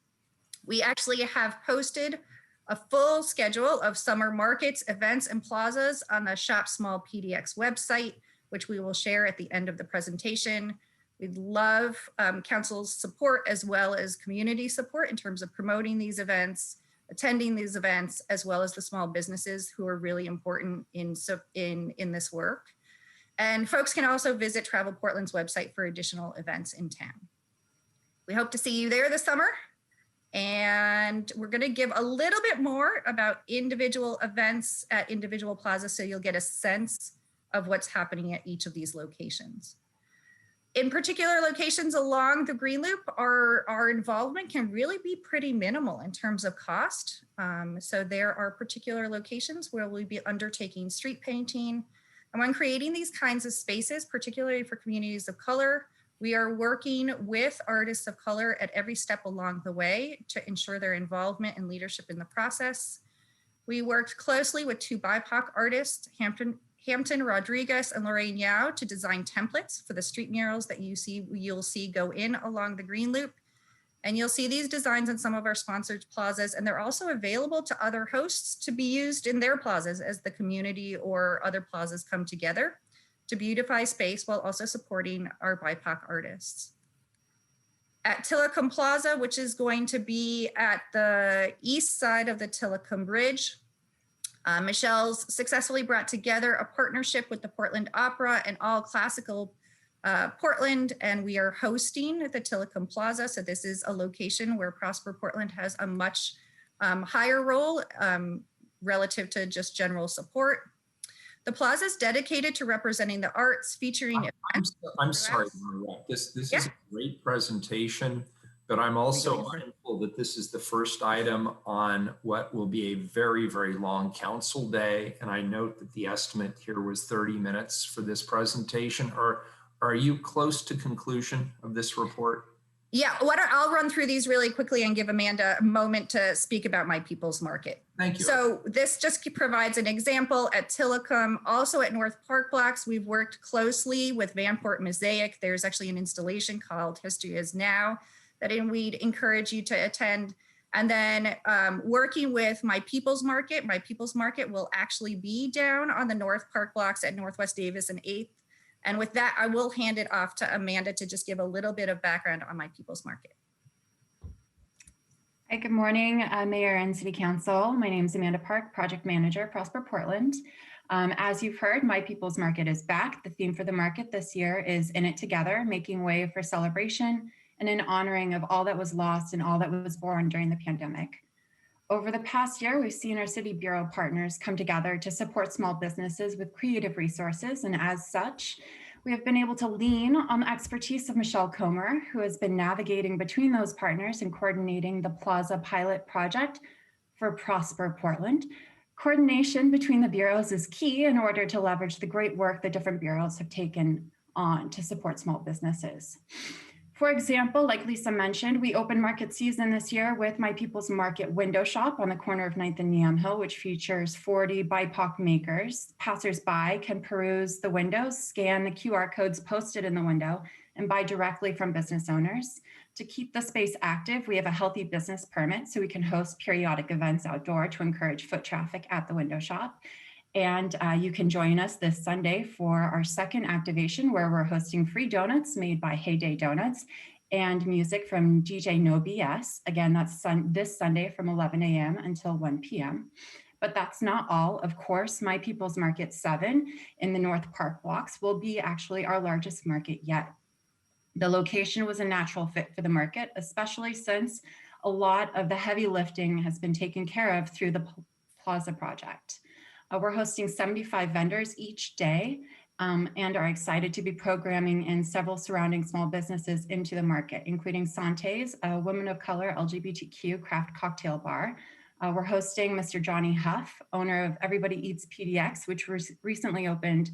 L: We actually have posted a full schedule of summer markets, events, and plazas on the Shop Small PDX website, which we will share at the end of the presentation. We'd love council's support as well as community support in terms of promoting these events, attending these events, as well as the small businesses who are really important in this work. And folks can also visit Travel Portland's website for additional events in town. We hope to see you there this summer. And we're going to give a little bit more about individual events at individual plazas so you'll get a sense of what's happening at each of these locations. In particular locations along the Green Loop, our involvement can really be pretty minimal in terms of cost. So there are particular locations where we'll be undertaking street painting. And when creating these kinds of spaces, particularly for communities of color, we are working with artists of color at every step along the way to ensure their involvement and leadership in the process. We worked closely with two BIPOC artists, Hampton Rodriguez and Lorraine Yao, to design templates for the street murals that you'll see go in along the Green Loop. And you'll see these designs in some of our sponsored plazas, and they're also available to other hosts to be used in their plazas as the community or other plazas come together to beautify space while also supporting our BIPOC artists. At Tillicum Plaza, which is going to be at the east side of the Tillicum Bridge, Michelle's successfully brought together a partnership with the Portland Opera and All Classical Portland, and we are hosting the Tillicum Plaza. So this is a location where Prosper Portland has a much higher role relative to just general support. The plaza is dedicated to representing the arts, featuring events.
A: I'm sorry, Maria. This is a great presentation, but I'm also mindful that this is the first item on what will be a very, very long council day. And I note that the estimate here was 30 minutes for this presentation. Are you close to conclusion of this report?
L: Yeah, I'll run through these really quickly and give Amanda a moment to speak about My People's Market.
A: Thank you.
L: So this just provides an example at Tillicum. Also at North Park Blocks, we've worked closely with Vanport Mosaic. There's actually an installation called History Is Now that we'd encourage you to attend. And then working with My People's Market will actually be down on the North Park Blocks at Northwest Davis and 8th. And with that, I will hand it off to Amanda to just give a little bit of background on My People's Market.
M: Hi, good morning, Mayor and City Council. My name is Amanda Park, Project Manager, Prosper Portland. As you've heard, My People's Market is back. The theme for the market this year is In It Together, making way for celebration and in honoring of all that was lost and all that was born during the pandemic. Over the past year, we've seen our City Bureau partners come together to support small businesses with creative resources. And as such, we have been able to lean on the expertise of Michelle Comer, who has been navigating between those partners and coordinating the Plaza pilot project for Prosper Portland. Coordination between the bureaus is key in order to leverage the great work that different bureaus have taken on to support small businesses. For example, like Lisa mentioned, we opened market season this year with My People's Market window shop on the corner of 9th and Yamhill, which features 40 BIPOC makers. Passersby can peruse the windows, scan the QR codes posted in the window, and buy directly from business owners. To keep the space active, we have a healthy business permit so we can host periodic events outdoor to encourage foot traffic at the window shop. And you can join us this Sunday for our second activation where we're hosting free donuts made by Heyday Donuts and music from DJ No BS. Again, that's this Sunday from 11 a.m. until 1 p.m. But that's not all. Of course, My People's Market 7 in the North Park blocks will be actually our largest market yet. The location was a natural fit for the market, especially since a lot of the heavy lifting has been taken care of through the Plaza project. We're hosting 75 vendors each day and are excited to be programming in several surrounding small businesses into the market, including Sante's, a women of color LGBTQ craft cocktail bar. We're hosting Mr. Johnny Huff, owner of Everybody Eats PDX, which recently opened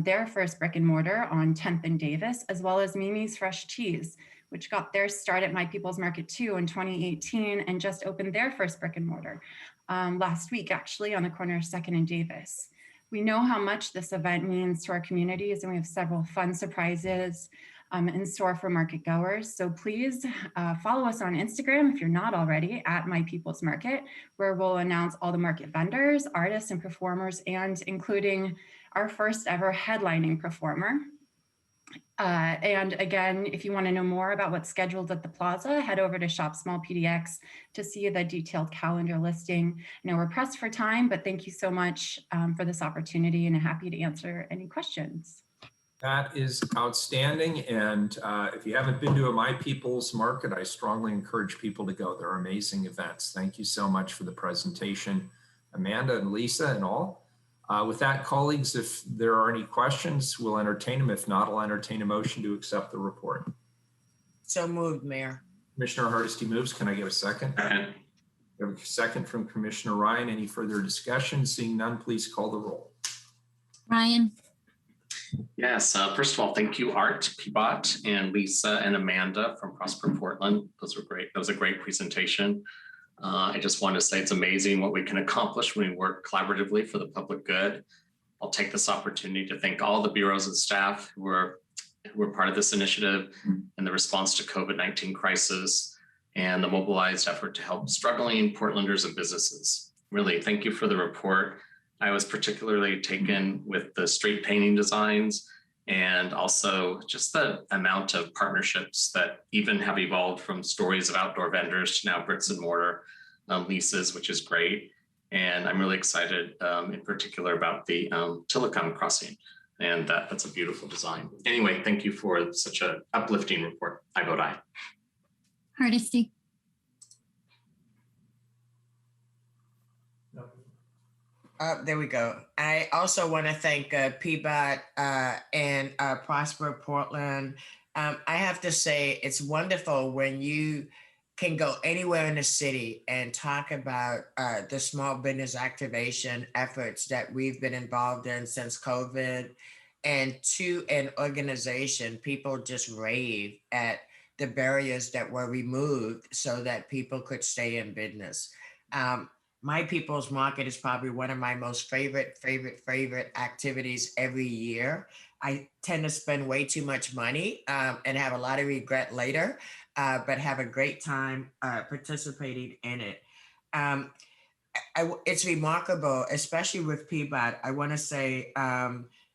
M: their first brick and mortar on 10th and Davis, as well as Mimi's Fresh Cheese, which got their start at My People's Market 2 in 2018 and just opened their first brick and mortar last week, actually, on the corner of 2nd and Davis. We know how much this event means to our communities, and we have several fun surprises in store for market goers. So please follow us on Instagram if you're not already at My People's Market, where we'll announce all the market vendors, artists, and performers, and including our first ever headlining performer. And again, if you want to know more about what's scheduled at the Plaza, head over to Shop Small PDX to see the detailed calendar listing. I know we're pressed for time, but thank you so much for this opportunity and I'm happy to answer any questions.
A: That is outstanding. And if you haven't been to a My People's Market, I strongly encourage people to go. They're amazing events. Thank you so much for the presentation, Amanda and Lisa and all. With that, colleagues, if there are any questions, we'll entertain them. If not, I'll entertain a motion to accept the report.
C: So moved, Mayor.
A: Commissioner Hardesty moves. Can I get a second?
J: Second.
A: We have a second from Commissioner Ryan. Any further discussion? Seeing none, please call the roll.
B: Ryan.
J: Yes, first of all, thank you, Art, Peabot, and Lisa and Amanda from Prosper Portland. Those were great. That was a great presentation. I just want to say it's amazing what we can accomplish when we work collaboratively for the public good. I'll take this opportunity to thank all the bureaus and staff who were part of this initiative in the response to COVID-19 crisis and the mobilized effort to help struggling Portlanders and businesses. Really, thank you for the report. I was particularly taken with the street painting designs and also just the amount of partnerships that even have evolved from stories of outdoor vendors to now bricks and mortar leases, which is great. And I'm really excited in particular about the Telecom crossing, and that's a beautiful design. Anyway, thank you for such an uplifting report. I vote aye.
B: Hardesty.
C: There we go. I also want to thank Peabot and Prosper Portland. I have to say, it's wonderful when you can go anywhere in the city and talk about the small business activation efforts that we've been involved in since COVID. And to an organization, people just rave at the barriers that were removed so that people could stay in business. My People's Market is probably one of my most favorite activities every year. I tend to spend way too much money and have a lot of regret later, but have a great time participating in it. It's remarkable, especially with Peabot. I want to say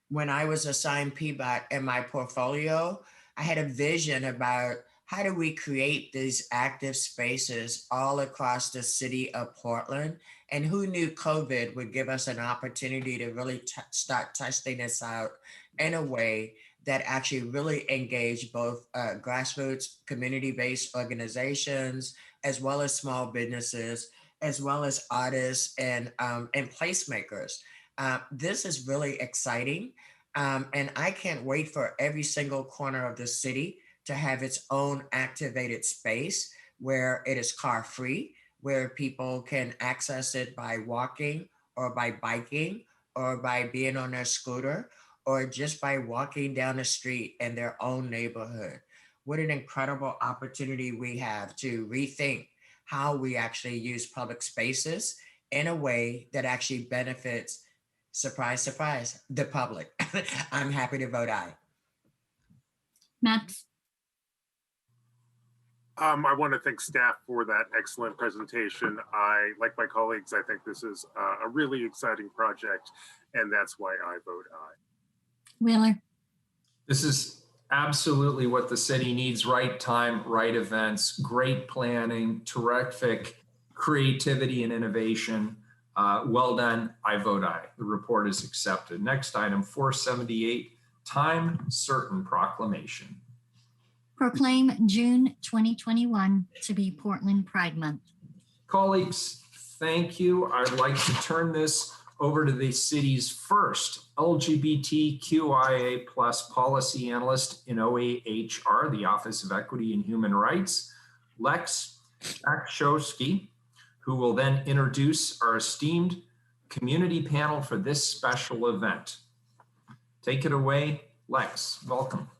C: when I was assigned Peabot in my portfolio, I had a vision about how do we create these active spaces all across the city of Portland? And who knew COVID would give us an opportunity to really start testing this out in a way that actually really engage both grassroots, community-based organizations, as well as small businesses, as well as artists and placemakers. This is really exciting. And I can't wait for every single corner of the city to have its own activated space where it is car free, where people can access it by walking or by biking or by being on their scooter or just by walking down the street in their own neighborhood. What an incredible opportunity we have to rethink how we actually use public spaces in a way that actually benefits, surprise, surprise, the public. I'm happy to vote aye.
B: Matt?
N: I want to thank staff for that excellent presentation. Like my colleagues, I think this is a really exciting project, and that's why I vote aye.
B: Wheeler?
A: This is absolutely what the city needs: right time, right events, great planning, terrific creativity and innovation. Well done. I vote aye. The report is accepted. Next item, 478, time certain proclamation.
B: Proclaim June 2021 to be Portland Pride Month.
A: Colleagues, thank you. I'd like to turn this over to the city's first LGBTQIA+ policy analyst in OAHR, the Office of Equity and Human Rights, Lex Akshowski, who will then introduce our esteemed community panel for this special event. Take it away, Lex. Welcome.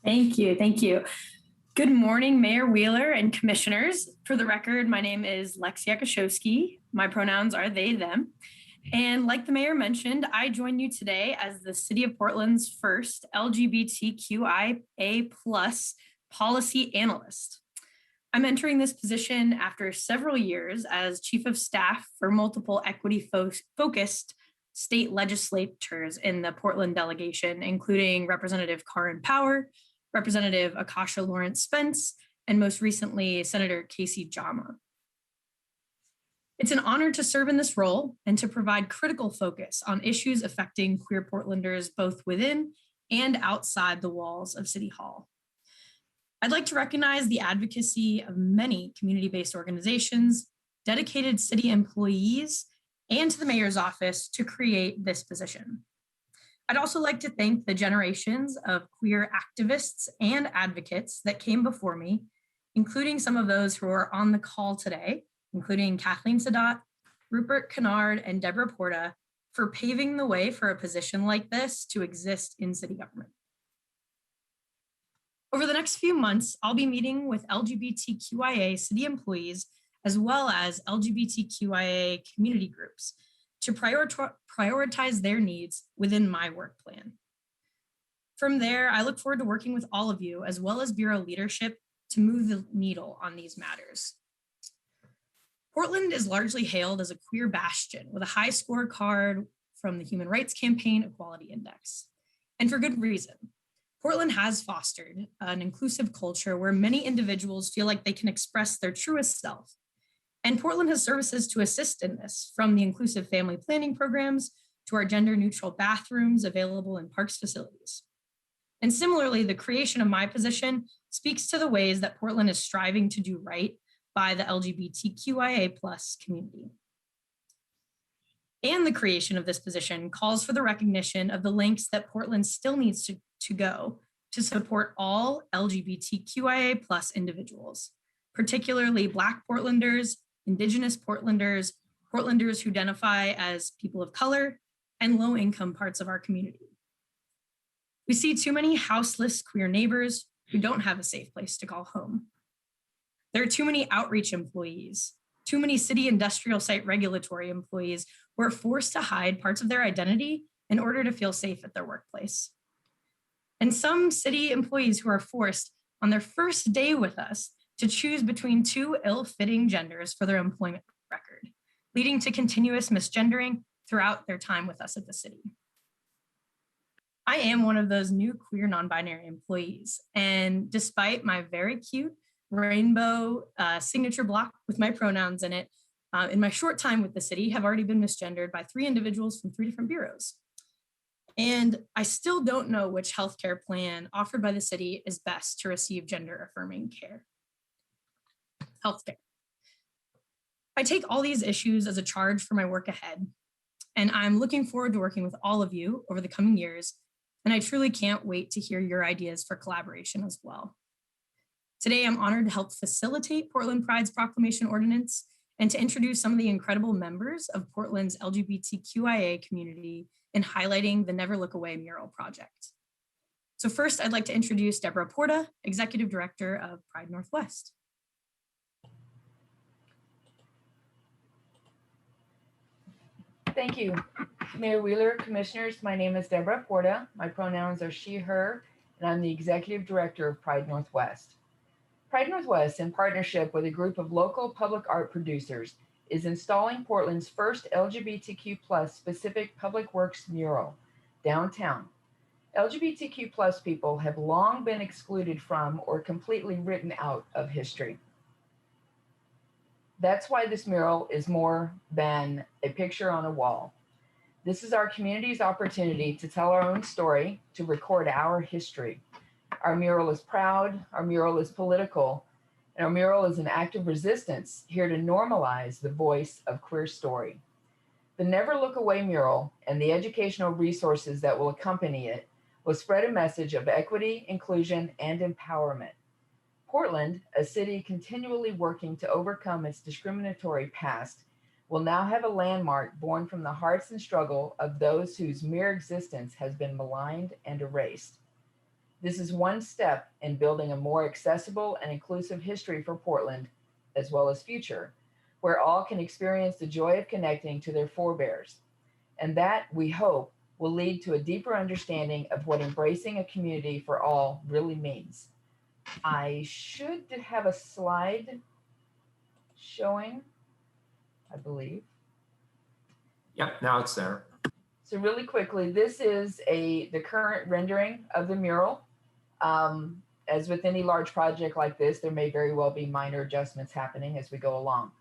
O: Thank you. Thank you. Good morning, Mayor Wheeler and commissioners. For the record, my name is Lex Akshowski. My pronouns are they, them. And like the mayor mentioned, I join you today as the City of Portland's first LGBTQIA+ policy analyst. I'm entering this position after several years as Chief of Staff for multiple equity-focused state legislatures in the Portland delegation, including Representative Karin Power, Representative Akasha Lawrence Spence, and most recently, Senator Casey Jama. It's an honor to serve in this role and to provide critical focus on issues affecting queer Portlanders both within and outside the walls of City Hall. I'd like to recognize the advocacy of many community-based organizations, dedicated city employees, and to the mayor's office to create this position. I'd also like to thank the generations of queer activists and advocates that came before me, including some of those who are on the call today, including Kathleen Sadat, Rupert Kennard, and Deborah Porta, for paving the way for a position like this to exist in city government. Over the next few months, I'll be meeting with LGBTQIA city employees as well as LGBTQIA community groups to prioritize their needs within my work plan. From there, I look forward to working with all of you as well as Bureau leadership to move the needle on these matters. Portland is largely hailed as a queer bastion with a high scorecard from the Human Rights Campaign Equality Index, and for good reason. Portland has fostered an inclusive culture where many individuals feel like they can express their truest self. And Portland has services to assist in this, from the inclusive family planning programs to our gender neutral bathrooms available in parks facilities. And similarly, the creation of my position speaks to the ways that Portland is striving to do right by the LGBTQIA+ community. And the creation of this position calls for the recognition of the lengths that Portland still needs to go to support all LGBTQIA+ individuals, particularly Black Portlanders, Indigenous Portlanders, Portlanders who identify as people of color, and low-income parts of our community. We see too many houseless queer neighbors who don't have a safe place to call home. There are too many outreach employees, too many city industrial site regulatory employees who are forced to hide parts of their identity in order to feel safe at their workplace. And some city employees who are forced on their first day with us to choose between two ill-fitting genders for their employment record, leading to continuous misgendering throughout their time with us at the city. I am one of those new queer non-binary employees. And despite my very cute rainbow signature block with my pronouns in it, in my short time with the city, have already been misgendered by 3 individuals from 3 different bureaus. And I still don't know which healthcare plan offered by the city is best to receive gender affirming care. Healthcare. I take all these issues as a charge for my work ahead, and I'm looking forward to working with all of you over the coming years, and I truly can't wait to hear your ideas for collaboration as well. Today, I'm honored to help facilitate Portland Pride's proclamation ordinance and to introduce some of the incredible members of Portland's LGBTQIA community in highlighting the Never Look Away mural project. So first, I'd like to introduce Deborah Porta, Executive Director of Pride Northwest.
P: Thank you, Mayor Wheeler, Commissioners. My name is Deborah Porta. My pronouns are she, her, and I'm the Executive Director of Pride Northwest. Pride Northwest, in partnership with a group of local public art producers, is installing Portland's first LGBTQ+ specific public works mural downtown. LGBTQ+ people have long been excluded from or completely written out of history. That's why this mural is more than a picture on a wall. This is our community's opportunity to tell our own story, to record our history. Our mural is proud, our mural is political, and our mural is an act of resistance here to normalize the voice of queer story. The Never Look Away mural and the educational resources that will accompany it will spread a message of equity, inclusion, and empowerment. Portland, a city continually working to overcome its discriminatory past, will now have a landmark born from the hearts and struggle of those whose mere existence has been maligned and erased. This is one step in building a more accessible and inclusive history for Portland, as well as future, where all can experience the joy of connecting to their forebears. And that, we hope, will lead to a deeper understanding of what embracing a community for all really means. I should have a slide showing, I believe.
A: Yep, now it's there.
P: So really quickly, this is the current rendering of the mural. As with any large project like this, there may very well be minor adjustments happening as we go along.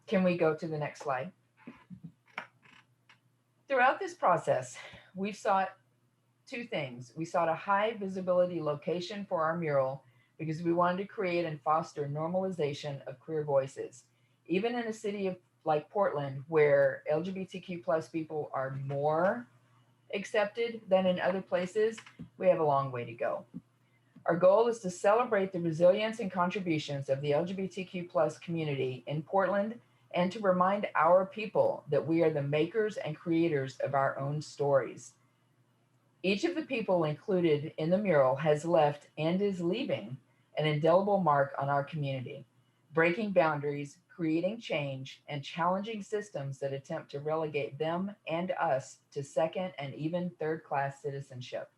P: Can we go to the next slide? Throughout this process, we've sought 2 things. We sought a high visibility location for our mural because we wanted to create and foster normalization of queer voices. Even in a city like Portland, where LGBTQ+ people are more accepted than in other places, we have a long way to go. Our goal is to celebrate the resilience and contributions of the LGBTQ+ community in Portland and to remind our people that we are the makers and creators of our own stories. Each of the people included in the mural has left and is leaving an indelible mark on our community, breaking boundaries, creating change, and challenging systems that attempt to relegate them and us to second and even third-class citizenship.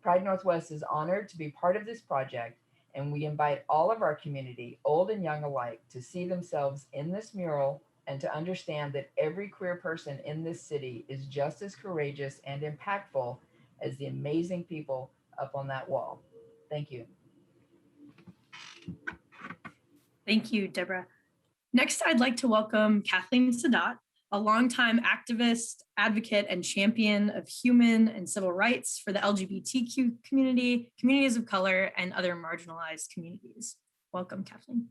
P: Pride Northwest is honored to be part of this project, and we invite all of our community, old and young alike, to see themselves in this mural and to understand that every queer person in this city is just as courageous and impactful as the amazing people up on that wall. Thank you.
O: Thank you, Deborah. Next, I'd like to welcome Kathleen Sadat, a longtime activist, advocate, and champion of human and civil rights for the LGBTQ community, communities of color, and other marginalized communities. Welcome, Kathleen.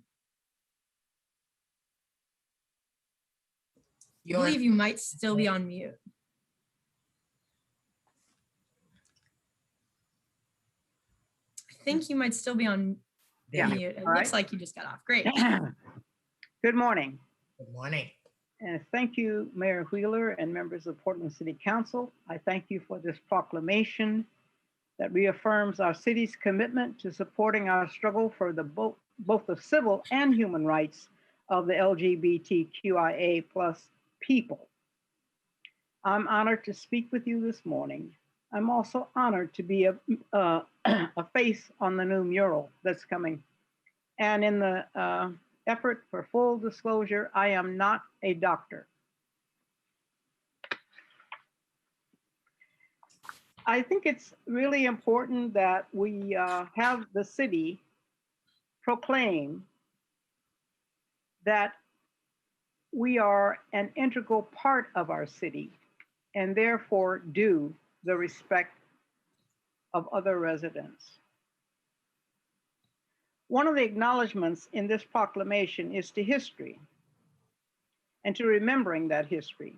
O: I believe you might still be on mute. I think you might still be on mute. It looks like you just got off. Great.
Q: Good morning.
C: Good morning.
Q: And thank you, Mayor Wheeler and members of Portland City Council. I thank you for this proclamation that reaffirms our city's commitment to supporting our struggle for both the civil and human rights of the LGBTQIA+ people. I'm honored to speak with you this morning. I'm also honored to be a face on the new mural that's coming. And in the effort for full disclosure, I am not a doctor. I think it's really important that we have the city proclaim that we are an integral part of our city and therefore due the respect of other residents. One of the acknowledgments in this proclamation is to history and to remembering that history.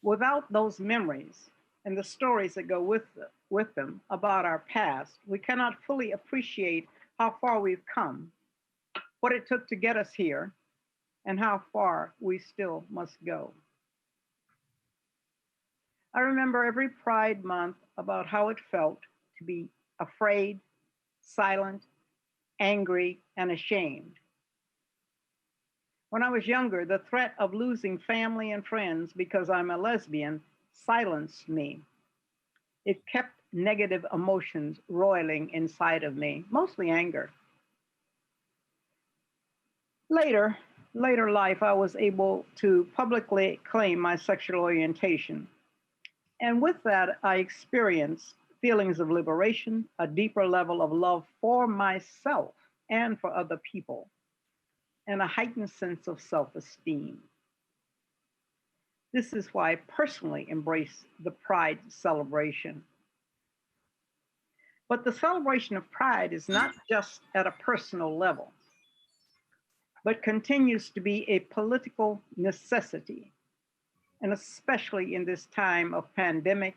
Q: Without those memories and the stories that go with them about our past, we cannot fully appreciate how far we've come, what it took to get us here, and how far we still must go. I remember every Pride Month about how it felt to be afraid, silent, angry, and ashamed. When I was younger, the threat of losing family and friends because I'm a lesbian silenced me. It kept negative emotions roiling inside of me, mostly anger. Later life, I was able to publicly claim my sexual orientation. And with that, I experienced feelings of liberation, a deeper level of love for myself and for other people, and a heightened sense of self-esteem. This is why I personally embrace the Pride celebration. But the celebration of Pride is not just at a personal level, but continues to be a political necessity, and especially in this time of pandemic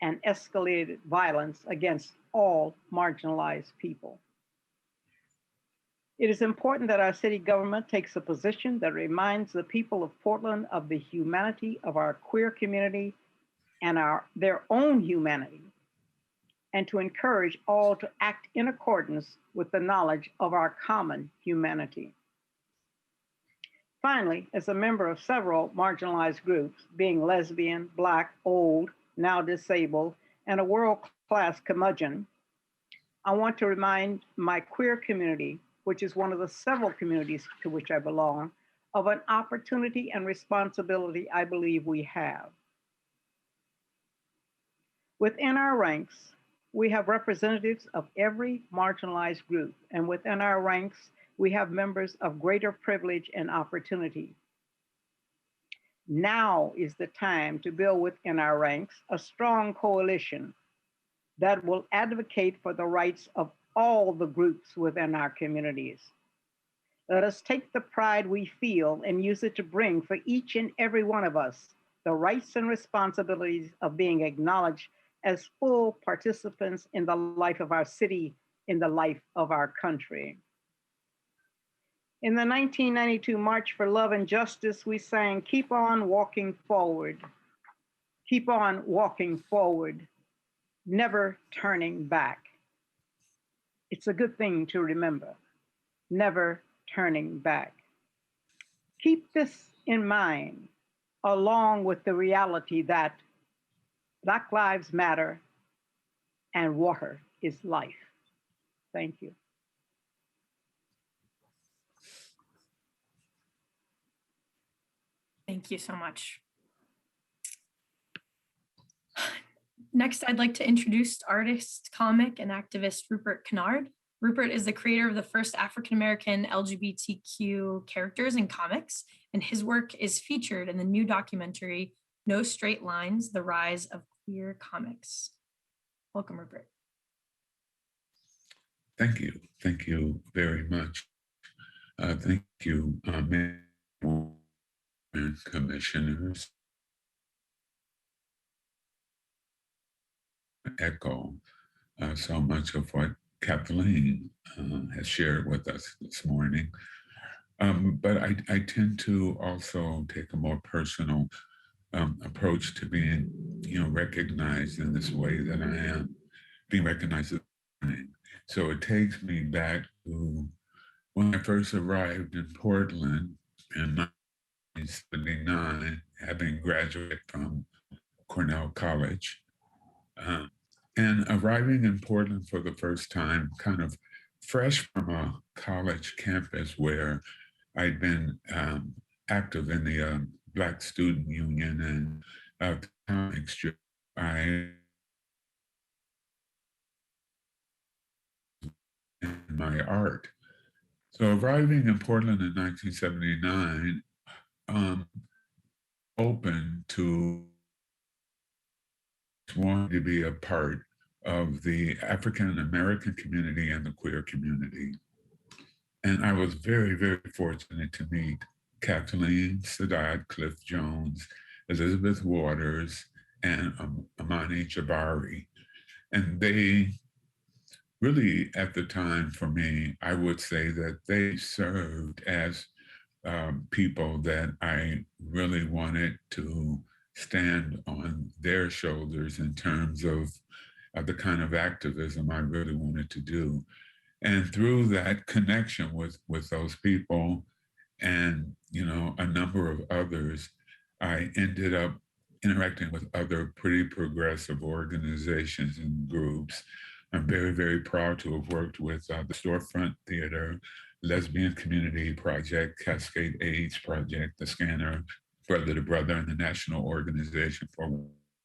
Q: and escalated violence against all marginalized people. It is important that our city government takes a position that reminds the people of Portland of the humanity of our queer community and their own humanity, and to encourage all to act in accordance with the knowledge of our common humanity. Finally, as a member of several marginalized groups, being lesbian, Black, old, now disabled, and a world-class curmudgeon, I want to remind my queer community, which is one of the several communities to which I belong, of an opportunity and responsibility I believe we have. Within our ranks, we have representatives of every marginalized group, and within our ranks, we have members of greater privilege and opportunity. Now is the time to build within our ranks a strong coalition that will advocate for the rights of all the groups within our communities. Let us take the pride we feel and use it to bring for each and every one of us the rights and responsibilities of being acknowledged as full participants in the life of our city, in the life of our country. In the 1992 March for Love and Justice, we sang, "Keep on walking forward, keep on walking forward, never turning back." It's a good thing to remember, never turning back. Keep this in mind, along with the reality that Black lives matter and water is life. Thank you.
O: Thank you so much. Next, I'd like to introduce artist, comic, and activist Rupert Kennard. Rupert is the creator of the first African-American LGBTQ characters in comics, and his work is featured in the new documentary, No Straight Lines, The Rise of Queer Comics. Welcome, Rupert.
R: Thank you. Thank you very much. Thank you, Mayor and commissioners. Echo so much of what Kathleen has shared with us this morning. But I tend to also take a more personal approach to being, recognized in this way that I am, being recognized as a name. So it takes me back to when I first arrived in Portland in 1979, having graduated from Cornell College. And arriving in Portland for the first time, kind of fresh from a college campus where I'd been active in the Black Student Union and comic strip, I my art. So arriving in Portland in 1979, open to wanting to be a part of the African American community and the queer community. And I was very, very fortunate to meet Kathleen Sadat, Cliff Jones, Elizabeth Waters, and Amani Jabari. And they really, at the time for me, I would say that they served as people that I really wanted to stand on their shoulders in terms of the kind of activism I really wanted to do. And through that connection with those people and, you know, a number of others, I ended up interacting with other pretty progressive organizations and groups. I'm very, very proud to have worked with the Storefront Theater, Lesbian Community Project, Cascade AIDS Project, the Scanner, Brother to Brother, and the National Organization for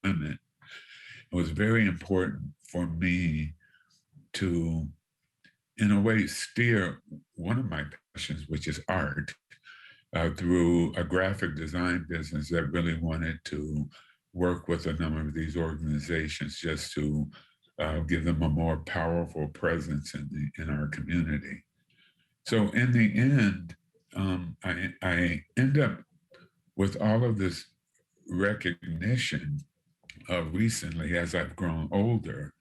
R: Women. It was very important for me to, in a way, steer one of my passions, which is art, through a graphic design business that really wanted to work with a number of these organizations just to give them a more powerful presence in our community. So in the end, I end up with all of this recognition recently as I've grown older.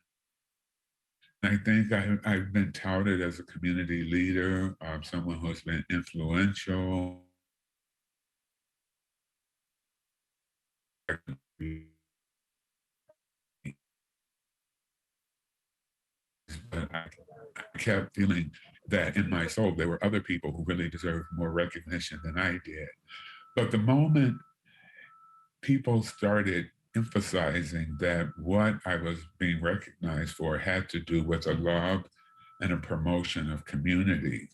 R: I think I've been touted as a community leader, someone who's been influential. But I kept feeling that in my soul, there were other people who really deserved more recognition than I did. But the moment people started emphasizing that what I was being recognized for had to do with a love and a promotion of community,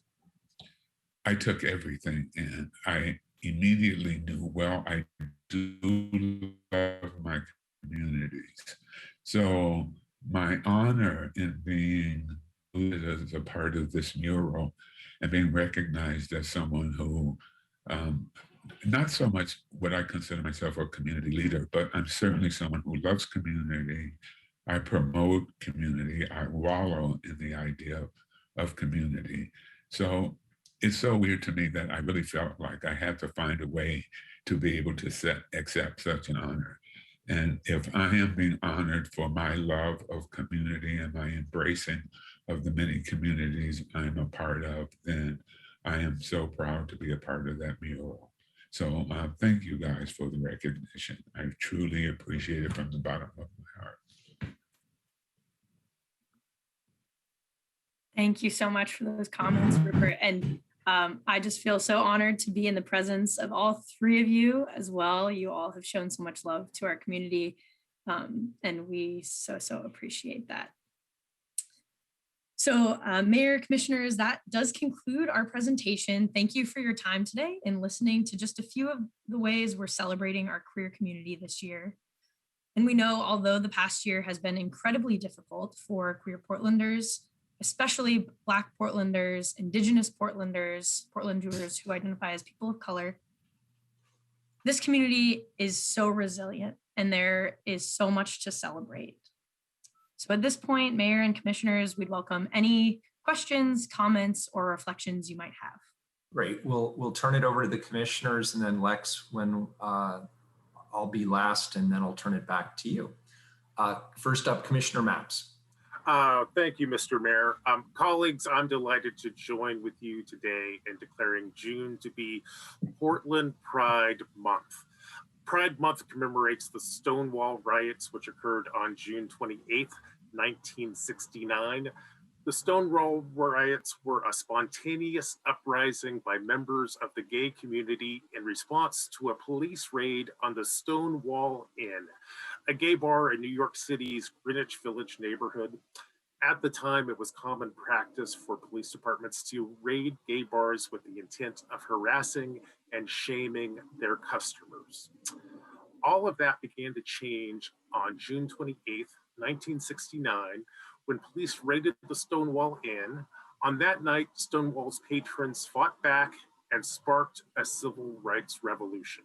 R: I took everything in. I immediately knew, well, I do love my communities. So my honor in being included as a part of this mural and being recognized as someone who, not so much what I consider myself a community leader, but I'm certainly someone who loves community. I promote community. I wallow in the idea of community. So it's so weird to me that I really felt like I had to find a way to be able to accept such an honor. And if I am being honored for my love of community and my embracing of the many communities I'm a part of, then I am so proud to be a part of that mural. So thank you guys for the recognition. I truly appreciate it from the bottom of my heart.
O: Thank you so much for those comments, Rupert. And I just feel so honored to be in the presence of all three of you as well. You all have shown so much love to our community, and we so appreciate that. So Mayor, Commissioners, that does conclude our presentation. Thank you for your time today and listening to just a few of the ways we're celebrating our queer community this year. And we know, although the past year has been incredibly difficult for queer Portlanders, especially Black Portlanders, Indigenous Portlanders, Portlanders who identify as people of color, this community is so resilient and there is so much to celebrate. So at this point, Mayor and Commissioners, we'd welcome any questions, comments, or reflections you might have.
A: Great. We'll turn it over to the commissioners, and then Lex, when I'll be last, and then I'll turn it back to you. First up, Commissioner Mapps.
N: Thank you, Mr. Mayor. Colleagues, I'm delighted to join with you today in declaring June to be Portland Pride Month. Pride Month commemorates the Stonewall riots, which occurred on June 28th, 1969. The Stonewall riots were a spontaneous uprising by members of the gay community in response to a police raid on the Stonewall Inn, a gay bar in New York City's Greenwich Village neighborhood. At the time, it was common practice for police departments to raid gay bars with the intent of harassing and shaming their customers. All of that began to change on June 28th, 1969, when police raided the Stonewall Inn On that night, Stonewall's patrons fought back and sparked a civil rights revolution.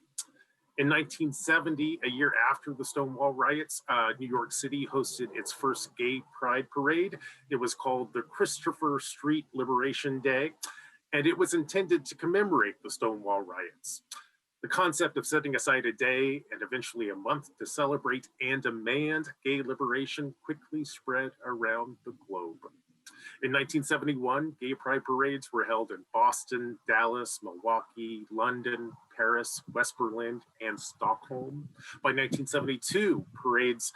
N: In 1970, a year after the Stonewall riots, New York City hosted its first gay pride parade. It was called the Christopher Street Liberation Day, and it was intended to commemorate the Stonewall riots. The concept of setting aside a day and eventually a month to celebrate and demand gay liberation quickly spread around the globe. In 1971, gay pride parades were held in Boston, Dallas, Milwaukee, London, Paris, West Berlin, and Stockholm. By 1972, parades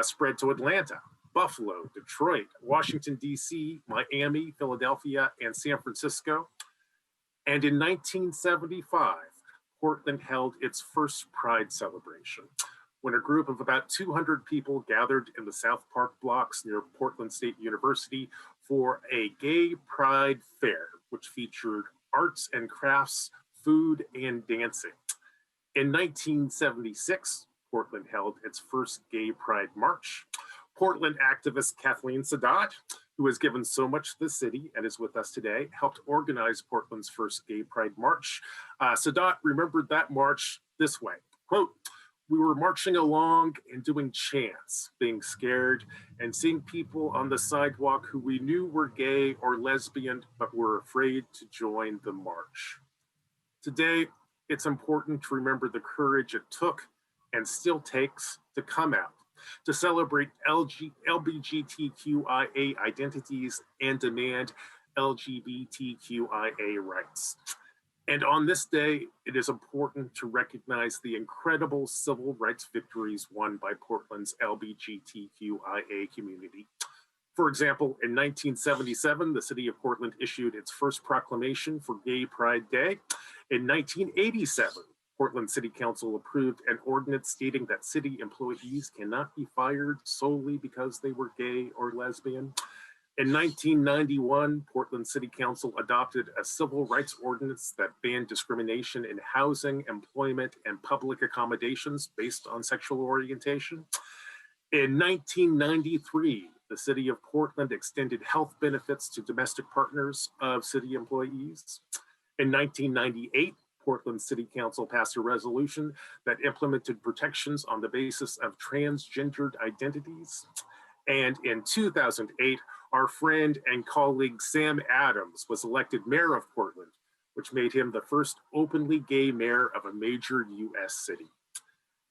N: spread to Atlanta, Buffalo, Detroit, Washington, D.C., Miami, Philadelphia, and San Francisco. And in 1975, Portland held its first Pride celebration, when a group of about 200 people gathered in the South Park blocks near Portland State University for a gay pride fair, which featured arts and crafts, food, and dancing. In 1976, Portland held its first gay pride march. Portland activist Kathleen Sadat, who has given so much to the city and is with us today, helped organize Portland's first gay pride march. Sadat remembered that march this way, quote, "We were marching along and doing chants, being scared and seeing people on the sidewalk who we knew were gay or lesbian, but were afraid to join the march." Today, it's important to remember the courage it took and still takes to come out, to celebrate LGBTQIA identities and demand LGBTQIA rights. And on this day, it is important to recognize the incredible civil rights victories won by Portland's LGBTQIA community. For example, in 1977, the city of Portland issued its first proclamation for Gay Pride Day. In 1987, Portland City Council approved an ordinance stating that city employees cannot be fired solely because they were gay or lesbian. In 1991, Portland City Council adopted a civil rights ordinance that banned discrimination in housing, employment, and public accommodations based on sexual orientation. In 1993, the city of Portland extended health benefits to domestic partners of city employees. In 1998, Portland City Council passed a resolution that implemented protections on the basis of transgendered identities. And in 2008, our friend and colleague Sam Adams was elected mayor of Portland, which made him the first openly gay mayor of a major US city.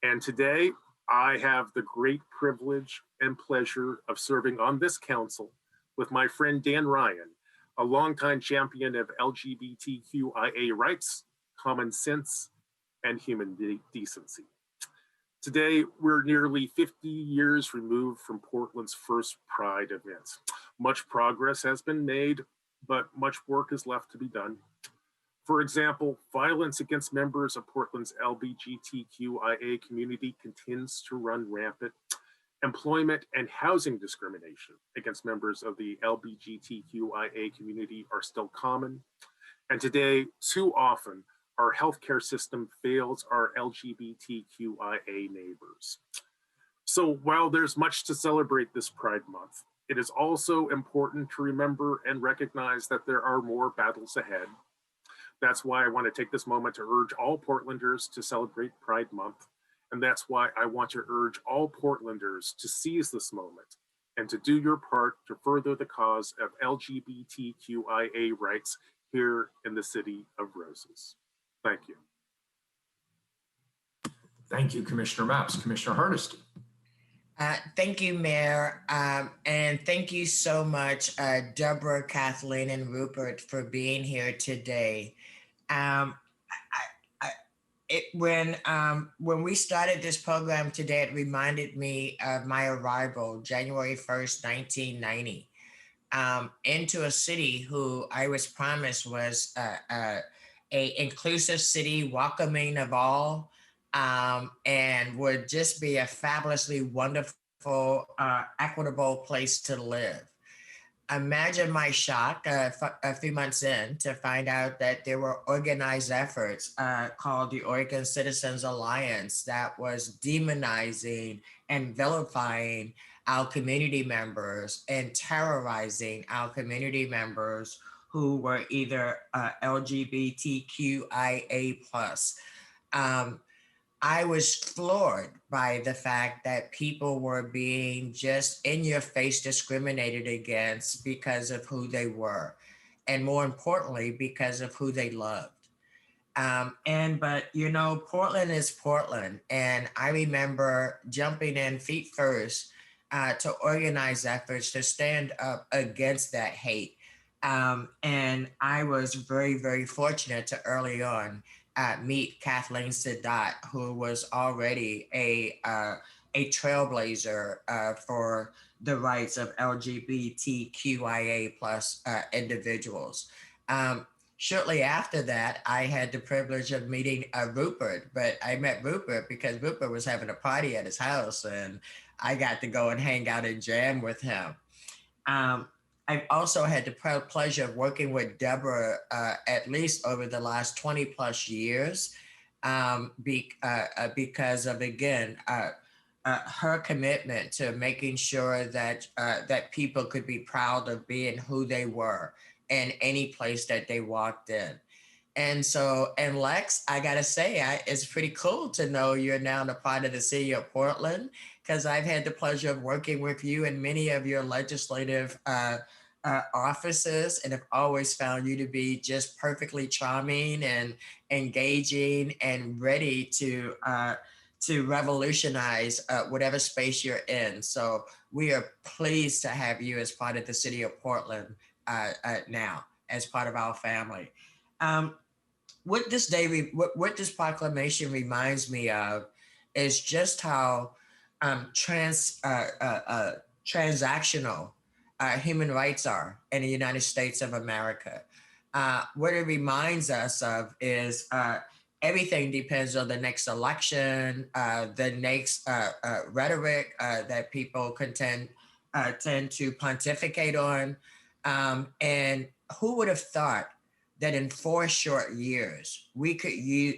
N: And today, I have the great privilege and pleasure of serving on this council with my friend Dan Ryan, a longtime champion of LGBTQIA rights, common sense, and human decency. Today, we're nearly 50 years removed from Portland's first Pride event. Much progress has been made, but much work is left to be done. For example, violence against members of Portland's LGBTQIA community continues to run rampant. Employment and housing discrimination against members of the LGBTQIA community are still common. And today, too often, our healthcare system fails our LGBTQIA neighbors. So while there's much to celebrate this Pride Month, it is also important to remember and recognize that there are more battles ahead. That's why I want to take this moment to urge all Portlanders to celebrate Pride Month. And that's why I want to urge all Portlanders to seize this moment and to do your part to further the cause of LGBTQIA rights here in the City of Roses. Thank you.
A: Thank you, Commissioner Mapps. Commissioner Hardesty.
C: Thank you, Mayor. And thank you so much, Deborah, Kathleen, and Rupert for being here today. When we started this program today, it reminded me of my arrival, January 1st, 1990, into a city who I was promised was a inclusive city, welcoming of all, and would just be a fabulously wonderful, equitable place to live. Imagine my shock a few months in to find out that there were organized efforts called the Oregon Citizens Alliance that was demonizing and vilifying our community members and terrorizing our community members who were either LGBTQIA plus. I was floored by the fact that people were being just in your face discriminated against because of who they were, and more importantly, because of who they loved. But you know, Portland is Portland, and I remember jumping in feet first to organize efforts to stand up against that hate. And I was very, very fortunate to early on meet Kathleen Sadat, who was already a trailblazer for the rights of LGBTQIA plus individuals. Shortly after that, I had the privilege of meeting Rupert, but I met Rupert because Rupert was having a party at his house, and I got to go and hang out and jam with him. I've also had the pleasure of working with Deborah at least over the last 20 plus years because of, again, her commitment to making sure that that people could be proud of being who they were in any place that they walked in. And so, and Lex, I gotta say, it's pretty cool to know you're now a part of the city of Portland, because I've had the pleasure of working with you in many of your legislative offices, and have always found you to be just perfectly charming and engaging and ready to revolutionize whatever space you're in. So we are pleased to have you as part of the city of Portland now, as part of our family. What this day, what this proclamation reminds me of is just how transactional human rights are in the United States of America. What it reminds us of is everything depends on the next election, the next rhetoric that people tend to pontificate on. And who would have thought that in 4 short years, we could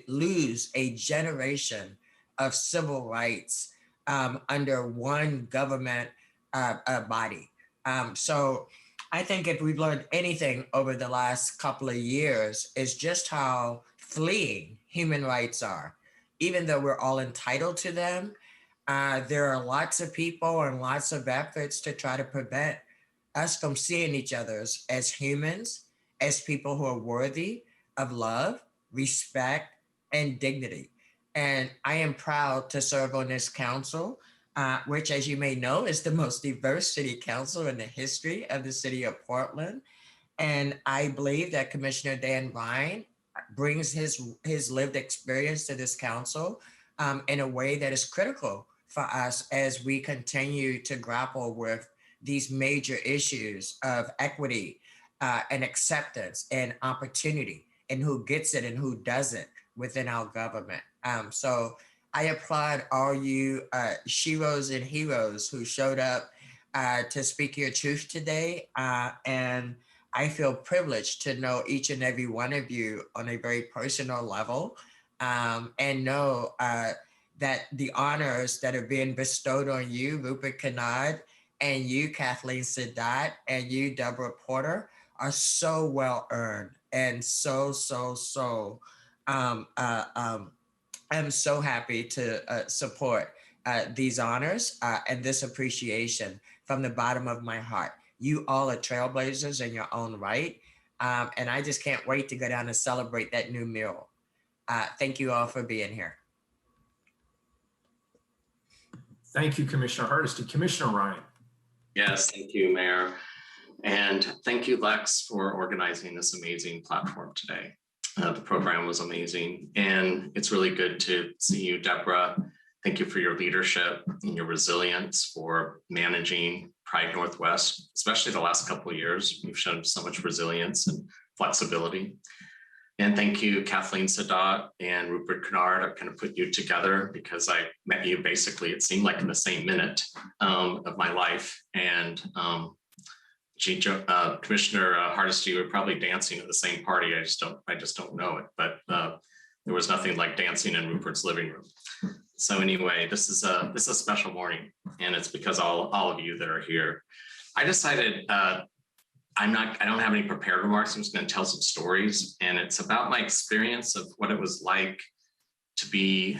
C: lose a generation of civil rights under one government body. So I think if we've learned anything over the last couple of years is just how fleeting human rights are. Even though we're all entitled to them, there are lots of people and lots of efforts to try to prevent us from seeing each other as humans, as people who are worthy of love, respect, and dignity. And I am proud to serve on this council, which, as you may know, is the most diverse city council in the history of the city of Portland. And I believe that Commissioner Dan Ryan brings his lived experience to this council in a way that is critical for us as we continue to grapple with these major issues of equity and acceptance and opportunity, and who gets it and who doesn't within our government. So I applaud all you sheroes and heroes who showed up to speak your truth today. And I feel privileged to know each and every one of you on a very personal level, and know that the honors that are being bestowed on you, Rupert Kennard, and you, Kathleen Sadat, and you, Deborah Porter, are so well earned and so I'm so happy to support these honors and this appreciation from the bottom of my heart. You all are trailblazers in your own right. And I just can't wait to go down and celebrate that new mural. Thank you all for being here.
A: Thank you, Commissioner Hardesty. Commissioner Ryan.
J: Yes, thank you, Mayor. And thank you, Lex, for organizing this amazing platform today. The program was amazing, and it's really good to see you, Deborah. Thank you for your leadership and your resilience for managing Pride Northwest, especially the last couple of years. You've shown so much resilience and flexibility. And thank you, Kathleen Sadat and Rupert Kennard. I've kind of put you together because I met you basically, it seemed like in the same minute of my life. And Commissioner Hardesty, were probably dancing at the same party. I just don't know it, but there was nothing like dancing in Rupert's living room. So anyway, this is a special morning, and it's because all of you that are here. I decided I don't have any prepared remarks. I'm just going to tell some stories, and it's about my experience of what it was like to be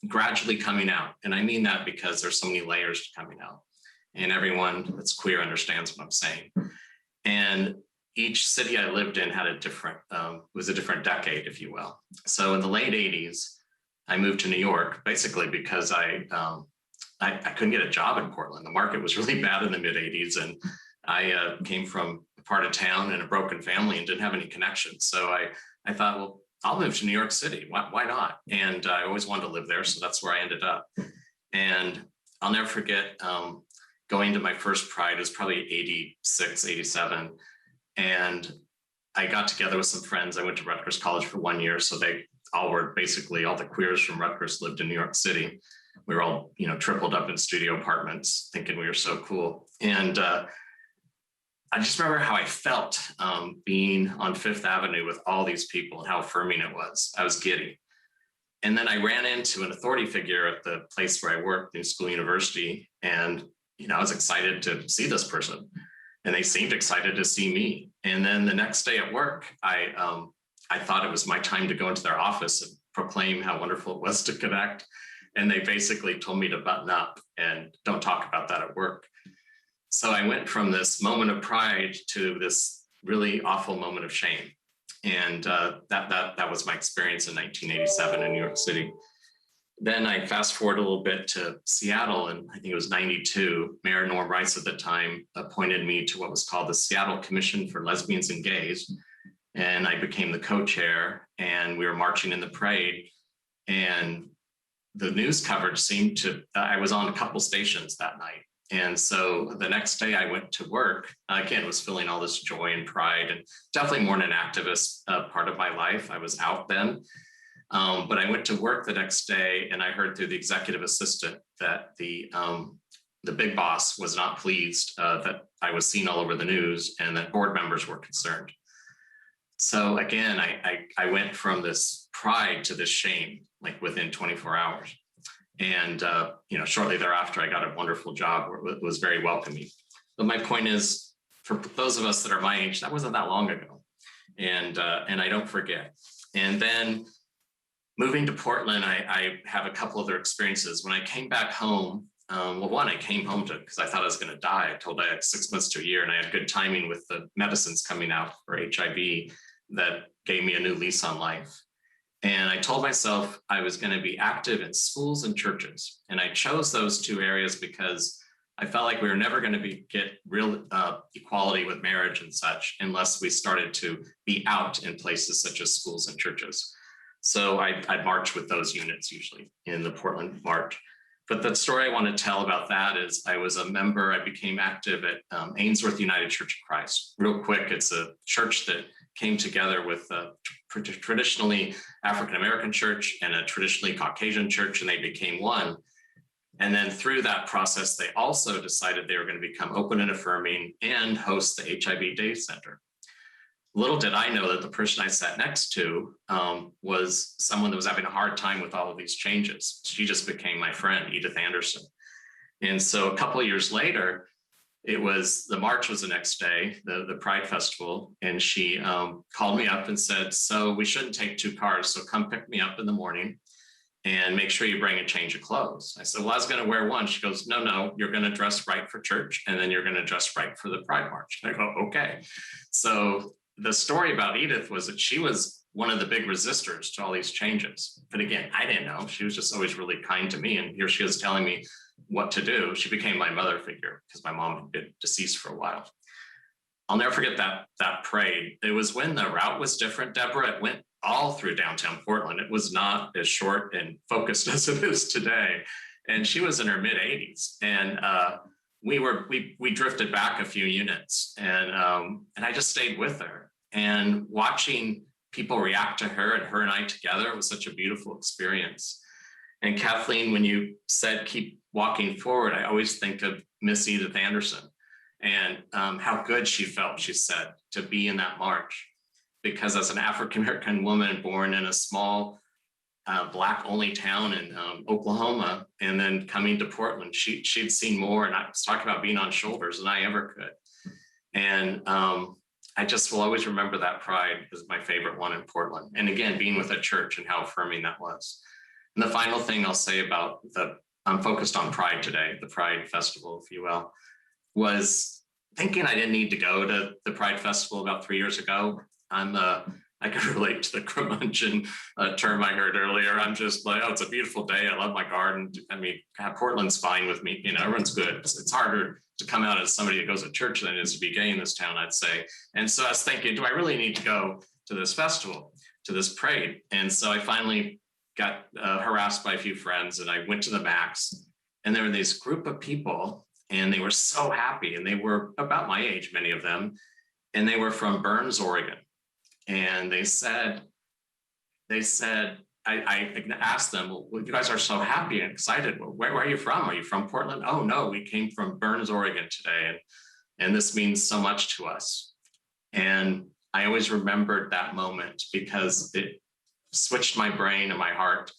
J: gradually coming out. And I mean that because there's so many layers to coming out, and everyone that's queer understands what I'm saying. And each city I lived in had a different decade, if you will. So in the late 80s, I moved to New York, basically because I couldn't get a job in Portland. The market was really bad in the mid 80s. And I came from a part of town and a broken family and didn't have any connections. So I thought, well, I'll move to New York City. Why not? And I always wanted to live there. So that's where I ended up. And I'll never forget going to my first Pride. It was probably 86, 87. And I got together with some friends. I went to Rutgers College for 1 year. So they all were basically, all the queers from Rutgers lived in New York City. We were all, tripled up in studio apartments thinking we were so cool. And I just remember how I felt being on Fifth Avenue with all these people and how affirming it was. I was giddy. And then I ran into an authority figure at the place where I worked, New School University. And, I was excited to see this person. And they seemed excited to see me. And then the next day at work, I thought it was my time to go into their office and proclaim how wonderful it was to connect. And they basically told me to button up and don't talk about that at work. So I went from this moment of pride to this really awful moment of shame. And that was my experience in 1987 in New York City. Then I fast forward a little bit to Seattle, and I think it was 92. Mayor Norm Rice at the time appointed me to what was called the Seattle Commission for Lesbians and Gays. And I became the co-chair, and we were marching in the parade. And the news coverage I was on a couple stations that night. And so the next day I went to work, again, was feeling all this joy and pride, and definitely more than an activist part of my life. I was out then. But I went to work the next day, and I heard through the executive assistant that the big boss was not pleased that I was seen all over the news and that board members were concerned. So again, I went from this pride to this shame, like within 24 hours. And, shortly thereafter, I got a wonderful job where it was very welcoming. But my point is, for those of us that are my age, that wasn't that long ago. And I don't forget. And then moving to Portland, I have a couple other experiences. When I came back home, I came home because I thought I was going to die. I told I had 6 months to a year, and I had good timing with the medicines coming out for HIV that gave me a new lease on life. And I told myself I was going to be active in schools and churches. And I chose those two areas because I felt like we were never going to get real equality with marriage and such unless we started to be out in places such as schools and churches. So I'd march with those units usually in the Portland March. But the story I want to tell about that is I was a member, I became active at Ainsworth United Church of Christ. Real quick, it's a church that came together with a traditionally African-American church and a traditionally Caucasian church, and they became one. And then through that process, they also decided they were going to become open and affirming and host the HIV Day Center. Little did I know that the person I sat next to was someone that was having a hard time with all of these changes. She just became my friend, Edith Anderson. And so a couple of years later, the march was the next day, the Pride Festival, and she called me up and said, so we shouldn't take two cars, so come pick me up in the morning and make sure you bring a change of clothes. I said, well, I was going to wear one. She goes, no, you're going to dress right for church, and then you're going to dress right for the Pride March. And I go, okay. So the story about Edith was that she was one of the big resistors to all these changes. But again, I didn't know. She was just always really kind to me. And here she is telling me what to do. She became my mother figure because my mom had been deceased for a while. I'll never forget that parade. It was when the route was different, Deborah. It went all through downtown Portland. It was not as short and focused as it is today. And she was in her mid 80s. And we drifted back a few units, and I just stayed with her. And watching people react to her and I together was such a beautiful experience. And Kathleen, when you said keep walking forward, I always think of Miss Edith Anderson and how good she felt, she said, to be in that march. Because as an African-American woman born in a small Black only town in Oklahoma, and then coming to Portland, she'd seen more, and I was talking about being on shoulders than I ever could. And I just will always remember that pride as my favorite one in Portland. And again, being with a church and how affirming that was. And the final thing I'll say about I'm focused on Pride today, the Pride Festival, if you will, was thinking I didn't need to go to the Pride Festival about 3 years ago. I can relate to the curmudgeon term I heard earlier. I'm just like, oh, it's a beautiful day. I love my garden. I mean, Portland's fine with me. You know, everyone's good. It's harder to come out as somebody that goes to church than it is to be gay in this town, I'd say. And so I was thinking, do I really need to go to this festival, to this parade? And so I finally got harassed by a few friends, and I went to the Max, and there were this group of people, and they were so happy, and they were about my age, many of them, and they were from Burns, Oregon. And they said, I asked them, well, you guys are so happy and excited. Well, where are you from? Are you from Portland? Oh, no, we came from Burns, Oregon today. And this means so much to us. And I always remembered that moment because it switched my brain and my heart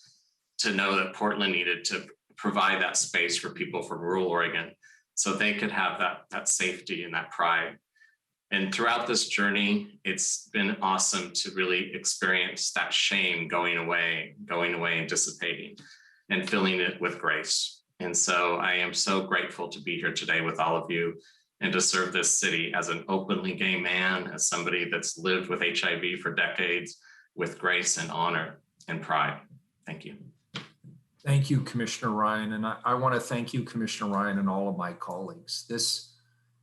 J: to know that Portland needed to provide that space for people from rural Oregon so they could have that safety and that pride. And throughout this journey, it's been awesome to really experience that shame going away and dissipating and filling it with grace. And so I am so grateful to be here today with all of you and to serve this city as an openly gay man, as somebody that's lived with HIV for decades with grace and honor and pride. Thank you.
A: Thank you, Commissioner Ryan. And I want to thank you, Commissioner Ryan, and all of my colleagues. This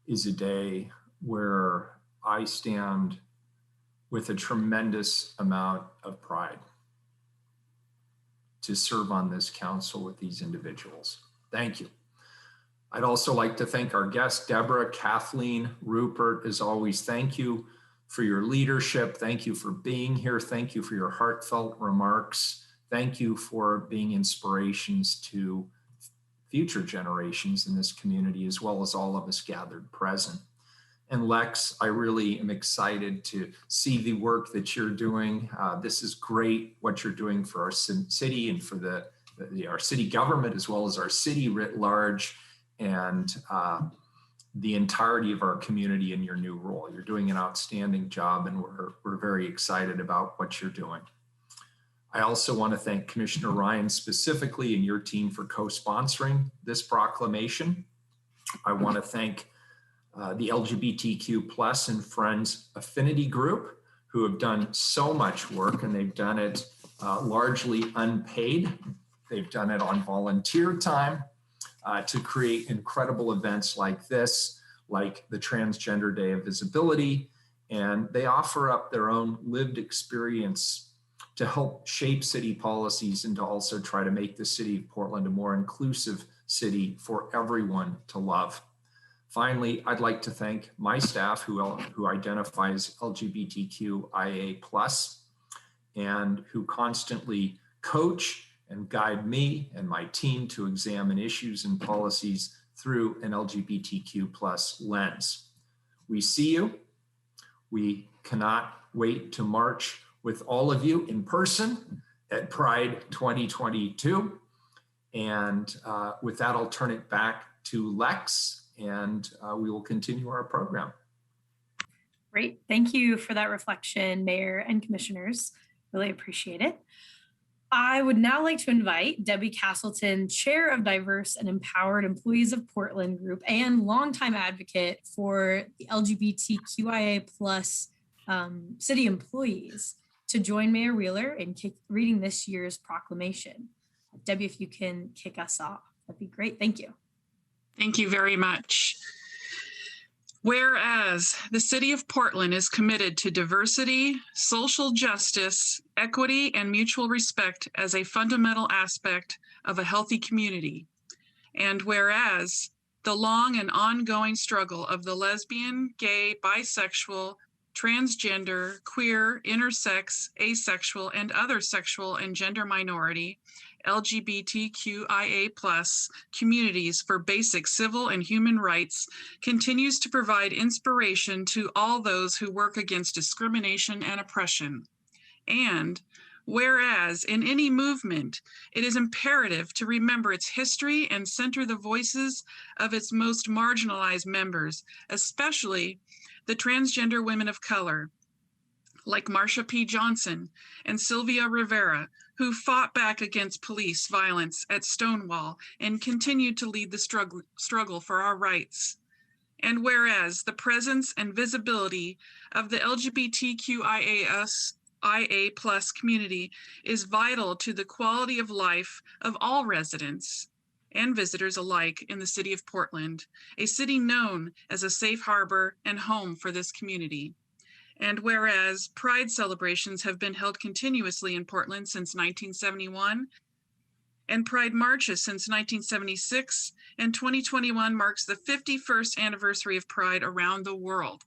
A: is a day where I stand with a tremendous amount of pride to serve on this council with these individuals. Thank you. I'd also like to thank our guests, Deborah, Kathleen, Rupert. As always, thank you for your leadership. Thank you for being here. Thank you for your heartfelt remarks. Thank you for being inspirations to future generations in this community, as well as all of us gathered present. And Lex, I really am excited to see the work that you're doing. This is great, what you're doing for our city and for our city government, as well as our city writ large, and the entirety of our community in your new role. You're doing an outstanding job, and we're very excited about what you're doing. I also want to thank Commissioner Ryan specifically and your team for co-sponsoring this proclamation. I want to thank the LGBTQ plus and Friends Affinity Group, who have done so much work, and they've done it largely unpaid. They've done it on volunteer time to create incredible events like this, like the Transgender Day of Visibility, and they offer up their own lived experience to help shape city policies and to also try to make the city of Portland a more inclusive city for everyone to love. Finally, I'd like to thank my staff who identifies LGBTQIA+, and who constantly coach and guide me and my team to examine issues and policies through an LGBTQ+ lens. We see you. We cannot wait to march with all of you in person at Pride 2022. And with that, I'll turn it back to Lex, and we will continue our program.
O: Great. Thank you for that reflection, Mayor and Commissioners. Really appreciate it. I would now like to invite Debbie Castleton, Chair of Diverse and Empowered Employees of Portland Group and longtime advocate for the LGBTQIA+ city employees, to join Mayor Wheeler in reading this year's proclamation. Debbie, if you can kick us off, that'd be great. Thank you.
S: Thank you very much. Whereas the City of Portland is committed to diversity, social justice, equity, and mutual respect as a fundamental aspect of a healthy community. And whereas the long and ongoing struggle of the lesbian, gay, bisexual, transgender, queer, intersex, asexual, and other sexual and gender minority, LGBTQIA+ communities for basic civil and human rights continues to provide inspiration to all those who work against discrimination and oppression. And Whereas in any movement, it is imperative to remember its history and center the voices of its most marginalized members, especially the transgender women of color, like Marsha P. Johnson and Sylvia Rivera, who fought back against police violence at Stonewall and continued to lead the struggle for our rights. And whereas the presence and visibility of the LGBTQIA+ community is vital to the quality of life of all residents and visitors alike in the city of Portland, a city known as a safe harbor and home for this community. And whereas Pride celebrations have been held continuously in Portland since 1971, and Pride marches since 1976, and 2021 marks the 51st anniversary of Pride around the world.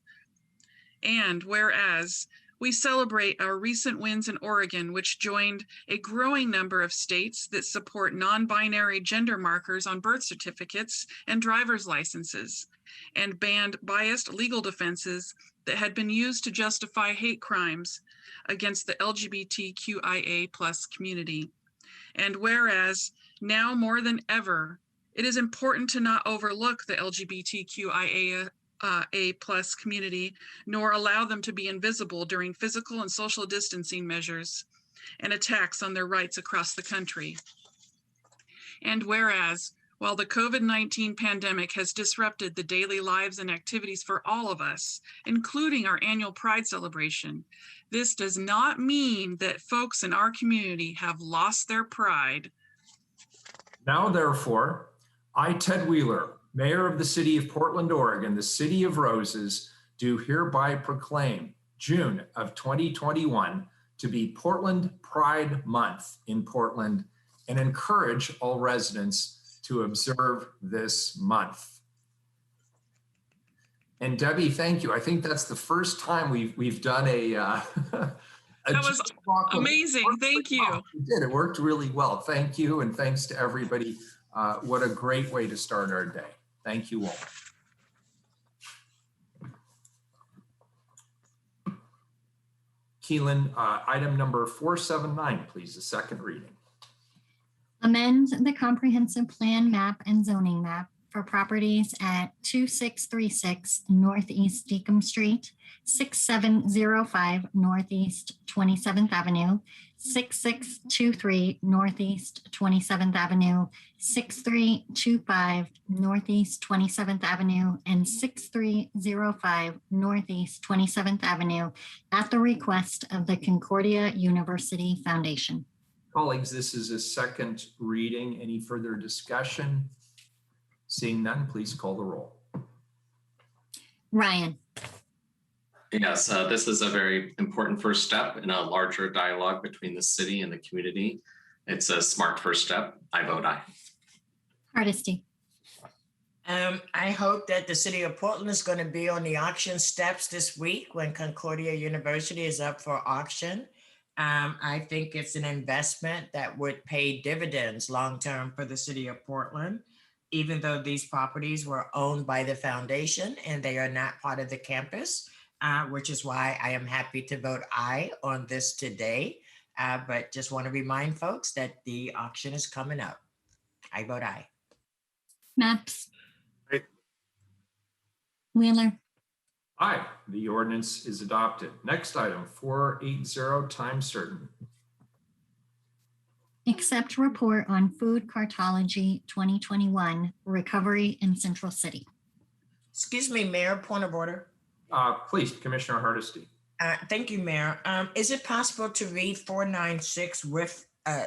S: And whereas we celebrate our recent wins in Oregon, which joined a growing number of states that support non-binary gender markers on birth certificates and driver's licenses, and banned biased legal defenses that had been used to justify hate crimes against the LGBTQIA+ community. And whereas now more than ever, it is important to not overlook the LGBTQIA+ community, nor allow them to be invisible during physical and social distancing measures and attacks on their rights across the country. And whereas, while the COVID-19 pandemic has disrupted the daily lives and activities for all of us, including our annual Pride celebration, this does not mean that folks in our community have lost their pride.
A: Now, therefore, I, Ted Wheeler, Mayor of the City of Portland, Oregon, the City of Roses, do hereby proclaim June of 2021 to be Portland Pride Month in Portland and encourage all residents to observe this month. And Debbie, thank you. I think that's the first time we've done
S: that was amazing. Thank you.
A: It did. It worked really well. Thank you, and thanks to everybody. What a great way to start our day. Thank you all. Keelan, item number 479, please, the second reading.
B: Amend the comprehensive plan map and zoning map for properties at 2636 Northeast Deacon Street, 6705 Northeast 27th Avenue, 6623 Northeast 27th Avenue, 6325 Northeast 27th Avenue, and 6305 Northeast 27th Avenue at the request of the Concordia University Foundation.
A: Colleagues, this is a second reading. Any further discussion? Seeing none, please call the roll.
B: Ryan.
J: Yes, this is a very important first step in a larger dialogue between the city and the community. It's a smart first step. I vote aye.
B: Hardesty.
C: I hope that the city of Portland is going to be on the auction steps this week when Concordia University is up for auction. I think it's an investment that would pay dividends long-term for the city of Portland, even though these properties were owned by the foundation and they are not part of the campus, which is why I am happy to vote aye on this today. But just want to remind folks that the auction is coming up. I vote aye.
B: Maps.
N: Aye.
B: Wheeler.
A: Aye, the ordinance is adopted. Next item, 480, time certain.
B: Accept report on food cartology 2021 recovery in Central City.
C: Excuse me, Mayor, point of order.
A: Please, Commissioner Hardesty.
C: Thank you, Mayor. Is it possible to read 496 with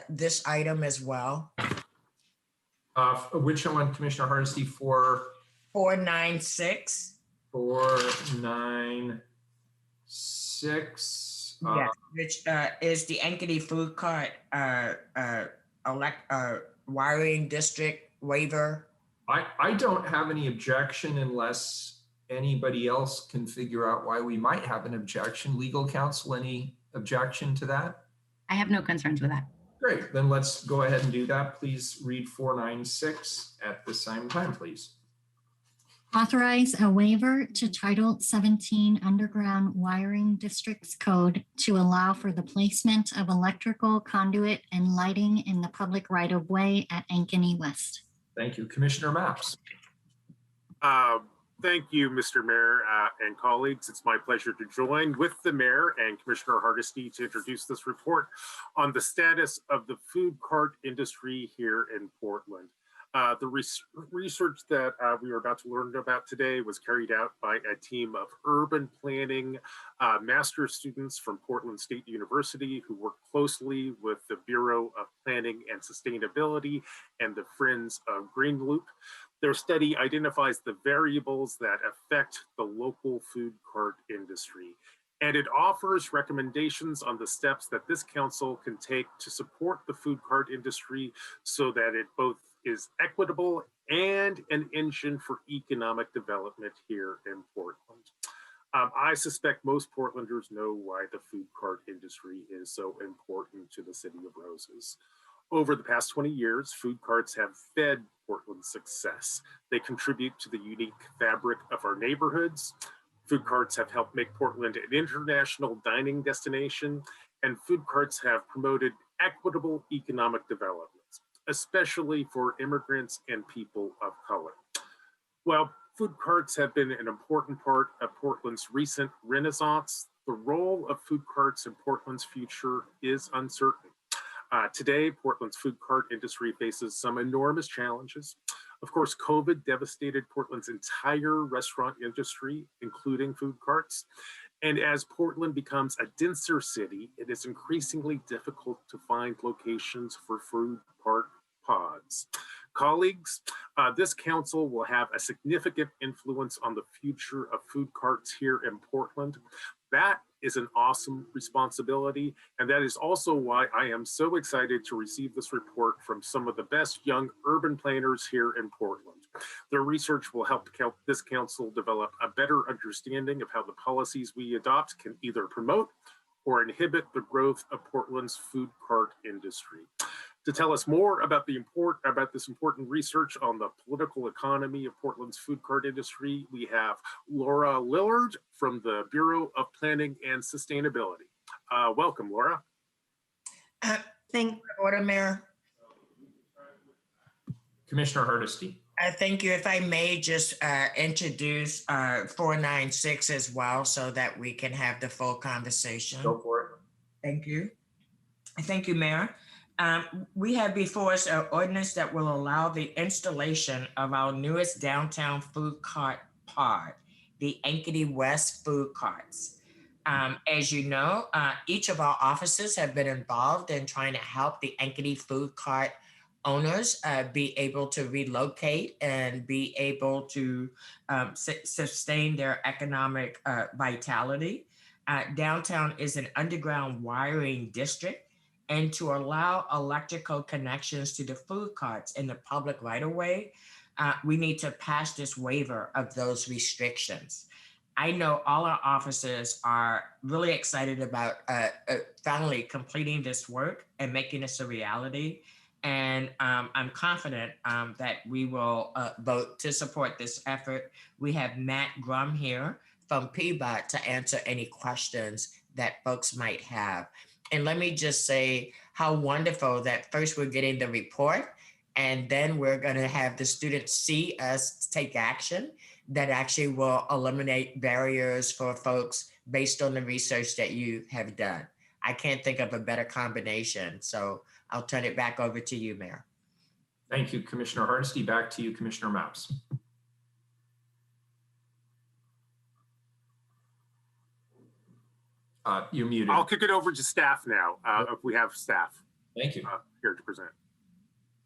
C: this item as well?
A: Which one, Commissioner Hardesty?
C: 496.
A: 496.
C: Yes, which is the Ankeny Food Cart wiring district waiver.
A: I don't have any objection unless anybody else can figure out why we might have an objection. Legal counsel, any objection to that?
T: I have no concerns with that.
A: Great, then let's go ahead and do that. Please read 496 at the same time, please.
B: Authorize a waiver to Title 17 Underground Wiring Districts Code to allow for the placement of electrical conduit and lighting in the public right-of-way at Ankeny West.
A: Thank you. Commissioner Maps.
N: Thank you, Mr. Mayor and colleagues. It's my pleasure to join with the Mayor and Commissioner Hardesty to introduce this report on the status of the food cart industry here in Portland. The research that we are about to learn about today was carried out by a team of urban planning master's students from Portland State University who work closely with the Bureau of Planning and Sustainability and the Friends of Green Loop. Their study identifies the variables that affect the local food cart industry, and it offers recommendations on the steps that this council can take to support the food cart industry so that it both is equitable and an engine for economic development here in Portland. I suspect most Portlanders know why the food cart industry is so important to the City of Roses. Over the past 20 years, food carts have fed Portland's success. They contribute to the unique fabric of our neighborhoods. Food carts have helped make Portland an international dining destination, and food carts have promoted equitable economic development, especially for immigrants and people of color. While food carts have been an important part of Portland's recent renaissance, the role of food carts in Portland's future is uncertain. Today, Portland's food cart industry faces some enormous challenges. Of course, COVID devastated Portland's entire restaurant industry, including food carts. And as Portland becomes a denser city, it is increasingly difficult to find locations for food cart pods. Colleagues, this council will have a significant influence on the future of food carts here in Portland. That is an awesome responsibility, and that is also why I am so excited to receive this report from some of the best young urban planners here in Portland. Their research will help this council develop a better understanding of how the policies we adopt can either promote or inhibit the growth of Portland's food cart industry. To tell us more about this important research on the political economy of Portland's food cart industry, we have Laura Lillard from the Bureau of Planning and Sustainability. Welcome, Laura.
C: Thank you, Order, Mayor.
A: Commissioner Hardesty.
C: Thank you. If I may just introduce 496 as well so that we can have the full conversation.
A: Go for it.
C: Thank you. Thank you, Mayor. We have before us an ordinance that will allow the installation of our newest downtown food cart pod, the Ankeny West food carts. As you know, each of our offices have been involved in trying to help the Ankeny food cart owners be able to relocate and be able to sustain their economic vitality. Downtown is an underground wiring district, and to allow electrical connections to the food carts in the public right-of-way, we need to pass this waiver of those restrictions. I know all our officers are really excited about finally completing this work and making this a reality. And I'm confident that we will vote to support this effort. We have Matt Grum here from PBOT to answer any questions that folks might have. And let me just say how wonderful that first we're getting the report, and then we're going to have the students see us take action that actually will eliminate barriers for folks based on the research that you have done. I can't think of a better combination. So I'll turn it back over to you, Mayor.
A: Thank you, Commissioner Hardesty. Back to you, Commissioner Maps. You're muted.
N: I'll kick it over to staff now, if we have staff.
A: Thank you.
N: Here to present.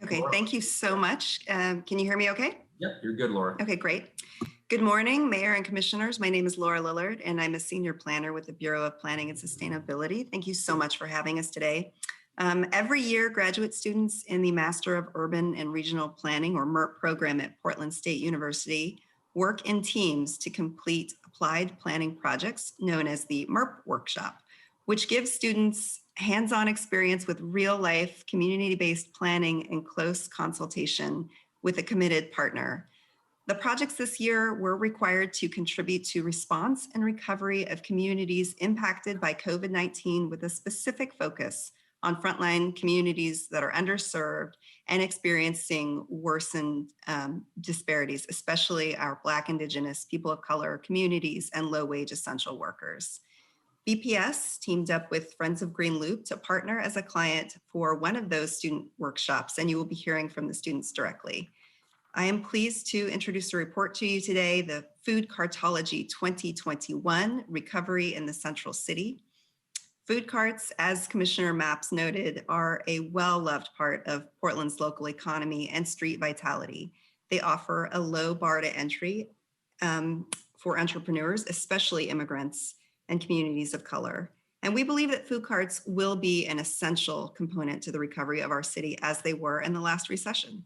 T: Okay, thank you so much. Can you hear me okay?
A: Yep, you're good, Laura.
T: Okay, great. Good morning, Mayor and Commissioners. My name is Laura Lillard, and I'm a senior planner with the Bureau of Planning and Sustainability. Thank you so much for having us today. Every year, graduate students in the Master of Urban and Regional Planning, or MERP program at Portland State University, work in teams to complete applied planning projects known as the MERP workshop, which gives students hands-on experience with real-life community-based planning and close consultation with a committed partner. The projects this year were required to contribute to response and recovery of communities impacted by COVID-19 with a specific focus on frontline communities that are underserved and experiencing worsened disparities, especially our Black, Indigenous, people of color communities and low-wage essential workers. BPS teamed up with Friends of Green Loop to partner as a client for one of those student workshops, and you will be hearing from the students directly. I am pleased to introduce a report to you today, the Food Cartology 2021, Recovery in the Central City. Food carts, as Commissioner Mapps noted, are a well-loved part of Portland's local economy and street vitality. They offer a low bar to entry for entrepreneurs, especially immigrants and communities of color. And we believe that food carts will be an essential component to the recovery of our city as they were in the last recession.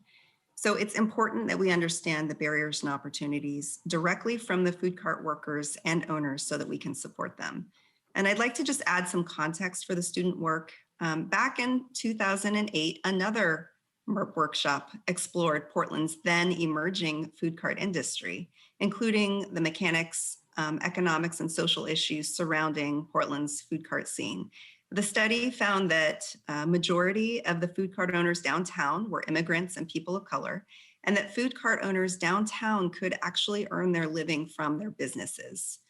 T: So it's important that we understand the barriers and opportunities directly from the food cart workers and owners so that we can support them. And I'd like to just add some context for the student work. Back in 2008, another MERP workshop explored Portland's then emerging food cart industry, including the mechanics, economics, and social issues surrounding Portland's food cart scene. The study found that a majority of the food cart owners downtown were immigrants and people of color, and that food cart owners downtown could actually earn their living from their businesses.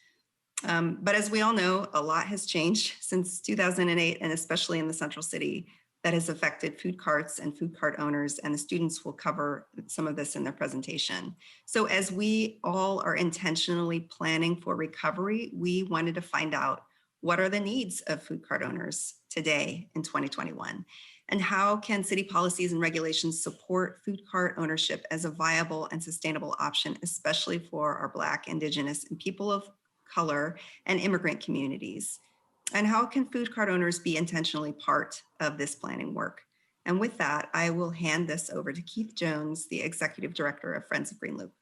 T: But as we all know, a lot has changed since 2008, and especially in the Central City, that has affected food carts and food cart owners, and the students will cover some of this in their presentation. So as we all are intentionally planning for recovery, we wanted to find out what are the needs of food cart owners today in 2021, and how can city policies and regulations support food cart ownership as a viable and sustainable option, especially for our Black, Indigenous, and people of color and immigrant communities? And how can food cart owners be intentionally part of this planning work? And with that, I will hand this over to Keith Jones, the Executive Director of Friends of Green Loop.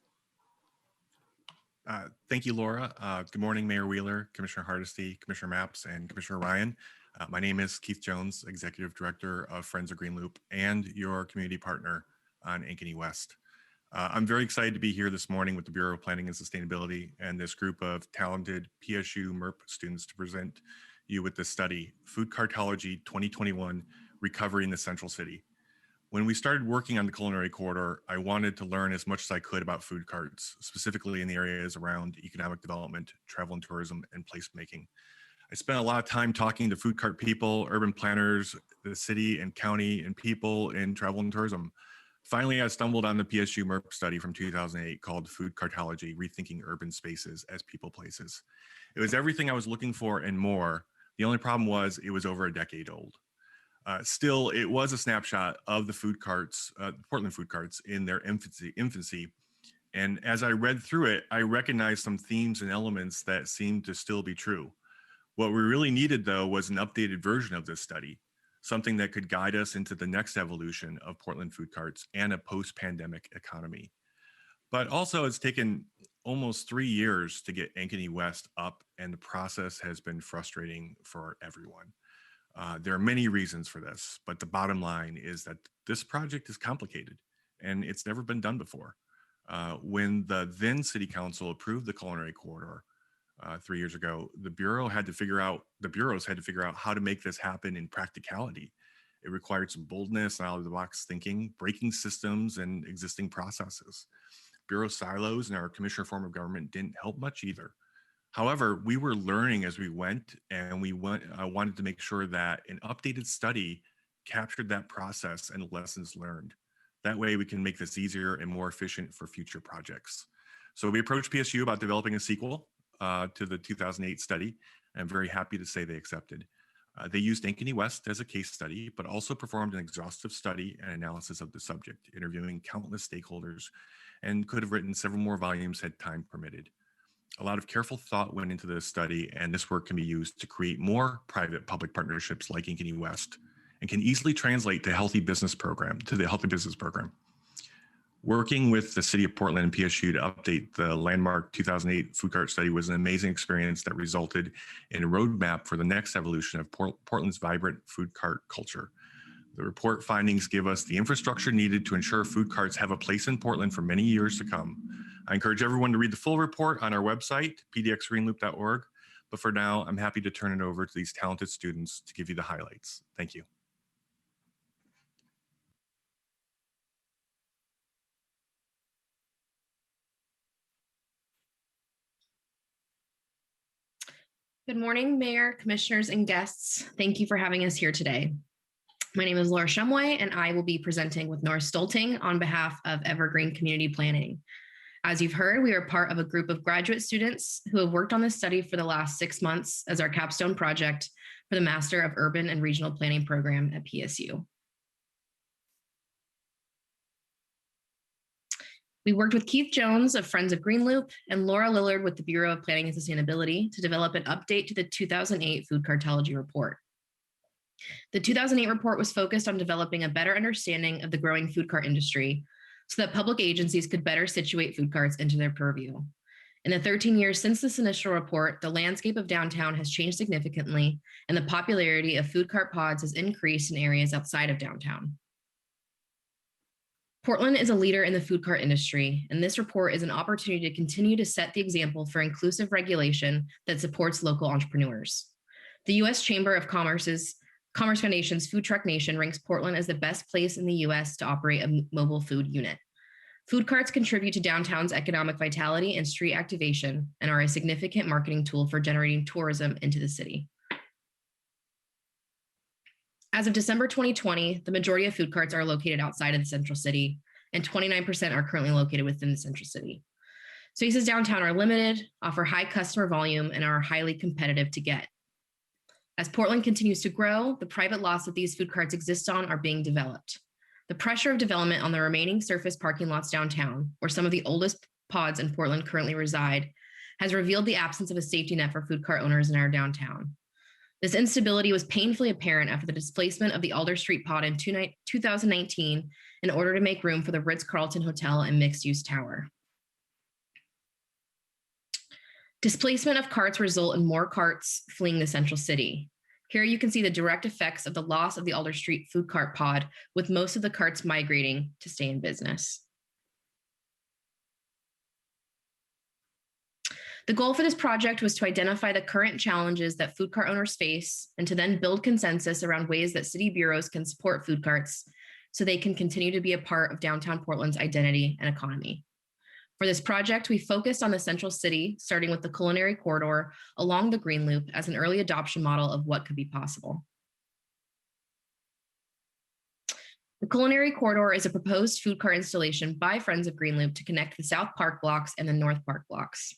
U: Thank you, Laura. Good morning, Mayor Wheeler, Commissioner Hardesty, Commissioner Mapps, and Commissioner Ryan. My name is Keith Jones, Executive Director of Friends of Green Loop and your community partner on Ankeny West. I'm very excited to be here this morning with the Bureau of Planning and Sustainability and this group of talented PSU MERP students to present you with this study, Food Cartology 2021, Recovery in the Central City. When we started working on the culinary corridor, I wanted to learn as much as I could about food carts, specifically in the areas around economic development, travel and tourism, and placemaking. I spent a lot of time talking to food cart people, urban planners, the city and county, and people in travel and tourism. Finally, I stumbled on the PSU MERP study from 2008 called Food Cartology, Rethinking Urban Spaces as People Places. It was everything I was looking for and more. The only problem was it was over a decade old. Still, it was a snapshot of the food carts, Portland food carts in their infancy. And as I read through it, I recognized some themes and elements that seemed to still be true. What we really needed, though, was an updated version of this study, something that could guide us into the next evolution of Portland food carts and a post-pandemic economy. But also, it's taken almost 3 years to get Ankeny West up, and the process has been frustrating for everyone. There are many reasons for this, but the bottom line is that this project is complicated and it's never been done before. When the then City Council approved the culinary corridor 3 years ago, the bureaus had to figure out how to make this happen in practicality. It required some boldness and out-of-the-box thinking, breaking systems and existing processes. Bureau silos in our commissioner form of government didn't help much either. However, we were learning as we went, and we wanted to make sure that an updated study captured that process and lessons learned. That way we can make this easier and more efficient for future projects. So we approached PSU about developing a sequel to the 2008 study. I'm very happy to say they accepted. They used Ankeny West as a case study, but also performed an exhaustive study and analysis of the subject, interviewing countless stakeholders, and could have written several more volumes had time permitted. A lot of careful thought went into this study, and this work can be used to create more private-public partnerships like Ankeny West, and can easily translate to the Healthy Business Program. Working with the City of Portland and PSU to update the landmark 2008 food cart study was an amazing experience that resulted in a roadmap for the next evolution of Portland's vibrant food cart culture. The report findings give us the infrastructure needed to ensure food carts have a place in Portland for many years to come. I encourage everyone to read the full report on our website, pdxgreenloop.org. But for now, I'm happy to turn it over to these talented students to give you the highlights. Thank you.
E: Good morning, Mayor, Commissioners, and guests. Thank you for having us here today. My name is Laura Shumway, and I will be presenting with Norris Stolting on behalf of Evergreen Community Planning. As you've heard, we are part of a group of graduate students who have worked on this study for the last 6 months as our capstone project for the Master of Urban and Regional Planning program at PSU. We worked with Keith Jones of Friends of Greenloop and Laura Lillard with the Bureau of Planning and Sustainability to develop an update to the 2008 Food Cartology report. The 2008 report was focused on developing a better understanding of the growing food cart industry so that public agencies could better situate food carts into their purview. In the 13 years since this initial report, the landscape of downtown has changed significantly, and the popularity of food cart pods has increased in areas outside of downtown. Portland is a leader in the food cart industry, and this report is an opportunity to continue to set the example for inclusive regulation that supports local entrepreneurs. The U.S. Chamber of Commerce Foundation's Food Truck Nation ranks Portland as the best place in the U.S. to operate a mobile food unit. Food carts contribute to downtown's economic vitality and street activation and are a significant marketing tool for generating tourism into the city. As of December 2020, the majority of food carts are located outside of the central city, and 29% are currently located within the central city. Spaces downtown are limited, offer high customer volume, and are highly competitive to get. As Portland continues to grow, the private lots that these food carts exist on are being developed. The pressure of development on the remaining surface parking lots downtown, where some of the oldest pods in Portland currently reside, has revealed the absence of a safety net for food cart owners in our downtown. This instability was painfully apparent after the displacement of the Alder Street pod in 2019 in order to make room for the Ritz-Carlton Hotel and mixed-use tower. Displacement of carts result in more carts fleeing the central city. Here you can see the direct effects of the loss of the Alder Street food cart pod, with most of the carts migrating to stay in business. The goal for this project was to identify the current challenges that food cart owners face and to then build consensus around ways that city bureaus can support food carts so they can continue to be a part of downtown Portland's identity and economy. For this project, we focused on the central city, starting with the culinary corridor along the Green Loop as an early adoption model of what could be possible. The culinary corridor is a proposed food cart installation by Friends of Green Loop to connect the South Park blocks and the North Park blocks.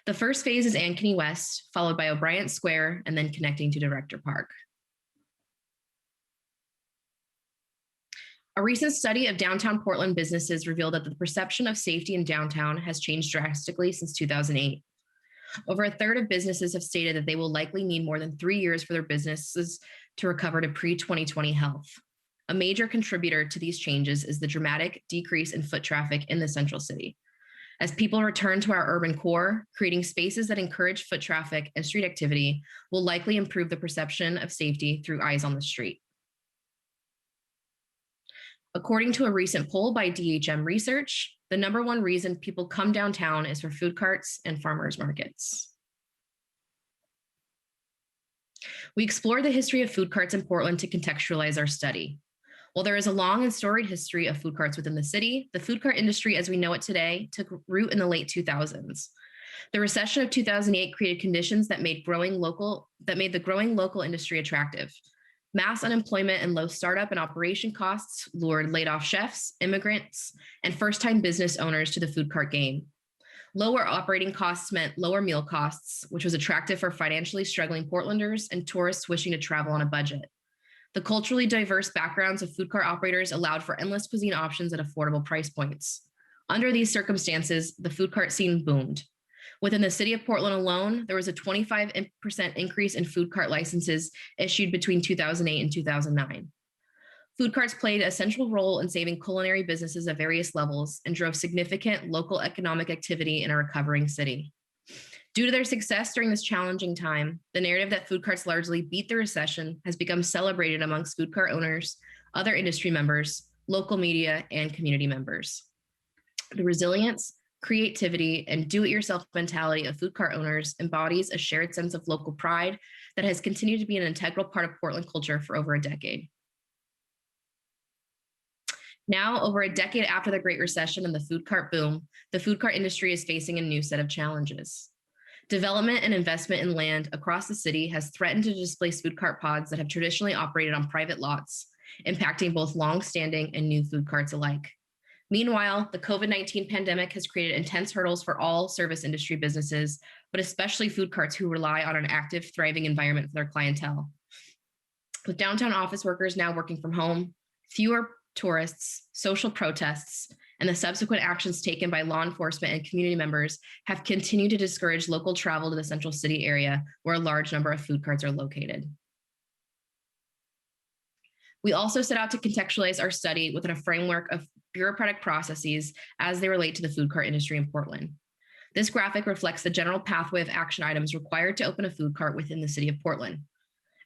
E: The first phase is Ankeny West, followed by O'Brien Square, and then connecting to Director Park. A recent study of downtown Portland businesses revealed that the perception of safety in downtown has changed drastically since 2008. Over a third of businesses have stated that they will likely need more than 3 years for their businesses to recover to pre-2020 health. A major contributor to these changes is the dramatic decrease in foot traffic in the central city. As people return to our urban core, creating spaces that encourage foot traffic and street activity will likely improve the perception of safety through eyes on the street. According to a recent poll by DHM Research, the #1 reason people come downtown is for food carts and farmers markets. We explored the history of food carts in Portland to contextualize our study. While there is a long and storied history of food carts within the city, the food cart industry as we know it today took root in the late 2000s. The recession of 2008 created conditions that made the growing local industry attractive. Mass unemployment and low startup and operation costs lured laid-off chefs, immigrants, and first-time business owners to the food cart game. Lower operating costs meant lower meal costs, which was attractive for financially struggling Portlanders and tourists wishing to travel on a budget. The culturally diverse backgrounds of food cart operators allowed for endless cuisine options at affordable price points. Under these circumstances, the food cart scene boomed. Within the city of Portland alone, there was a 25% increase in food cart licenses issued between 2008 and 2009. Food carts played a central role in saving culinary businesses at various levels and drove significant local economic activity in a recovering city. Due to their success during this challenging time, the narrative that food carts largely beat the recession has become celebrated amongst food cart owners, other industry members, local media, and community members. The resilience, creativity, and do-it-yourself mentality of food cart owners embodies a shared sense of local pride that has continued to be an integral part of Portland culture for over a decade. Now, over a decade after the Great Recession and the food cart boom, the food cart industry is facing a new set of challenges. Development and investment in land across the city has threatened to displace food cart pods that have traditionally operated on private lots, impacting both long-standing and new food carts alike. Meanwhile, the COVID-19 pandemic has created intense hurdles for all service industry businesses, but especially food carts who rely on an active, thriving environment for their clientele. With downtown office workers now working from home, fewer tourists, social protests, and the subsequent actions taken by law enforcement and community members have continued to discourage local travel to the central city area where a large number of food carts are located. We also set out to contextualize our study within a framework of bureaucratic processes as they relate to the food cart industry in Portland. This graphic reflects the general pathway of action items required to open a food cart within the city of Portland.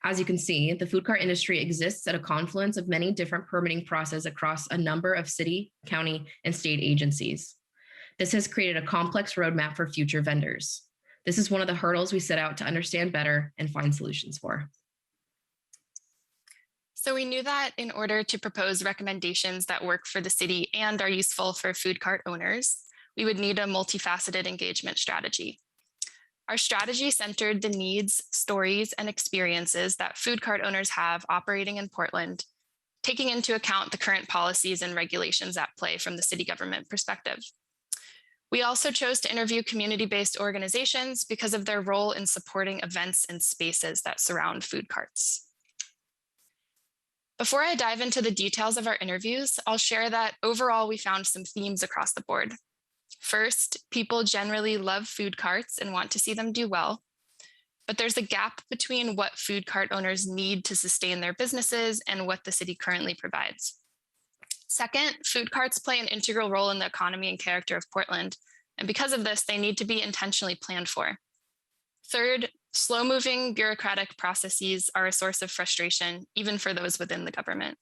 E: As you can see, the food cart industry exists at a confluence of many different permitting processes across a number of city, county, and state agencies. This has created a complex roadmap for future vendors. This is one of the hurdles we set out to understand better and find solutions for.
F: So we knew that in order to propose recommendations that work for the city and are useful for food cart owners, we would need a multifaceted engagement strategy. Our strategy centered the needs, stories, and experiences that food cart owners have operating in Portland, taking into account the current policies and regulations at play from the city government perspective. We also chose to interview community-based organizations because of their role in supporting events and spaces that surround food carts. Before I dive into the details of our interviews, I'll share that overall we found some themes across the board. First, people generally love food carts and want to see them do well, but there's a gap between what food cart owners need to sustain their businesses and what the city currently provides. Second, food carts play an integral role in the economy and character of Portland, and because of this, they need to be intentionally planned for. Third, slow-moving bureaucratic processes are a source of frustration, even for those within the government.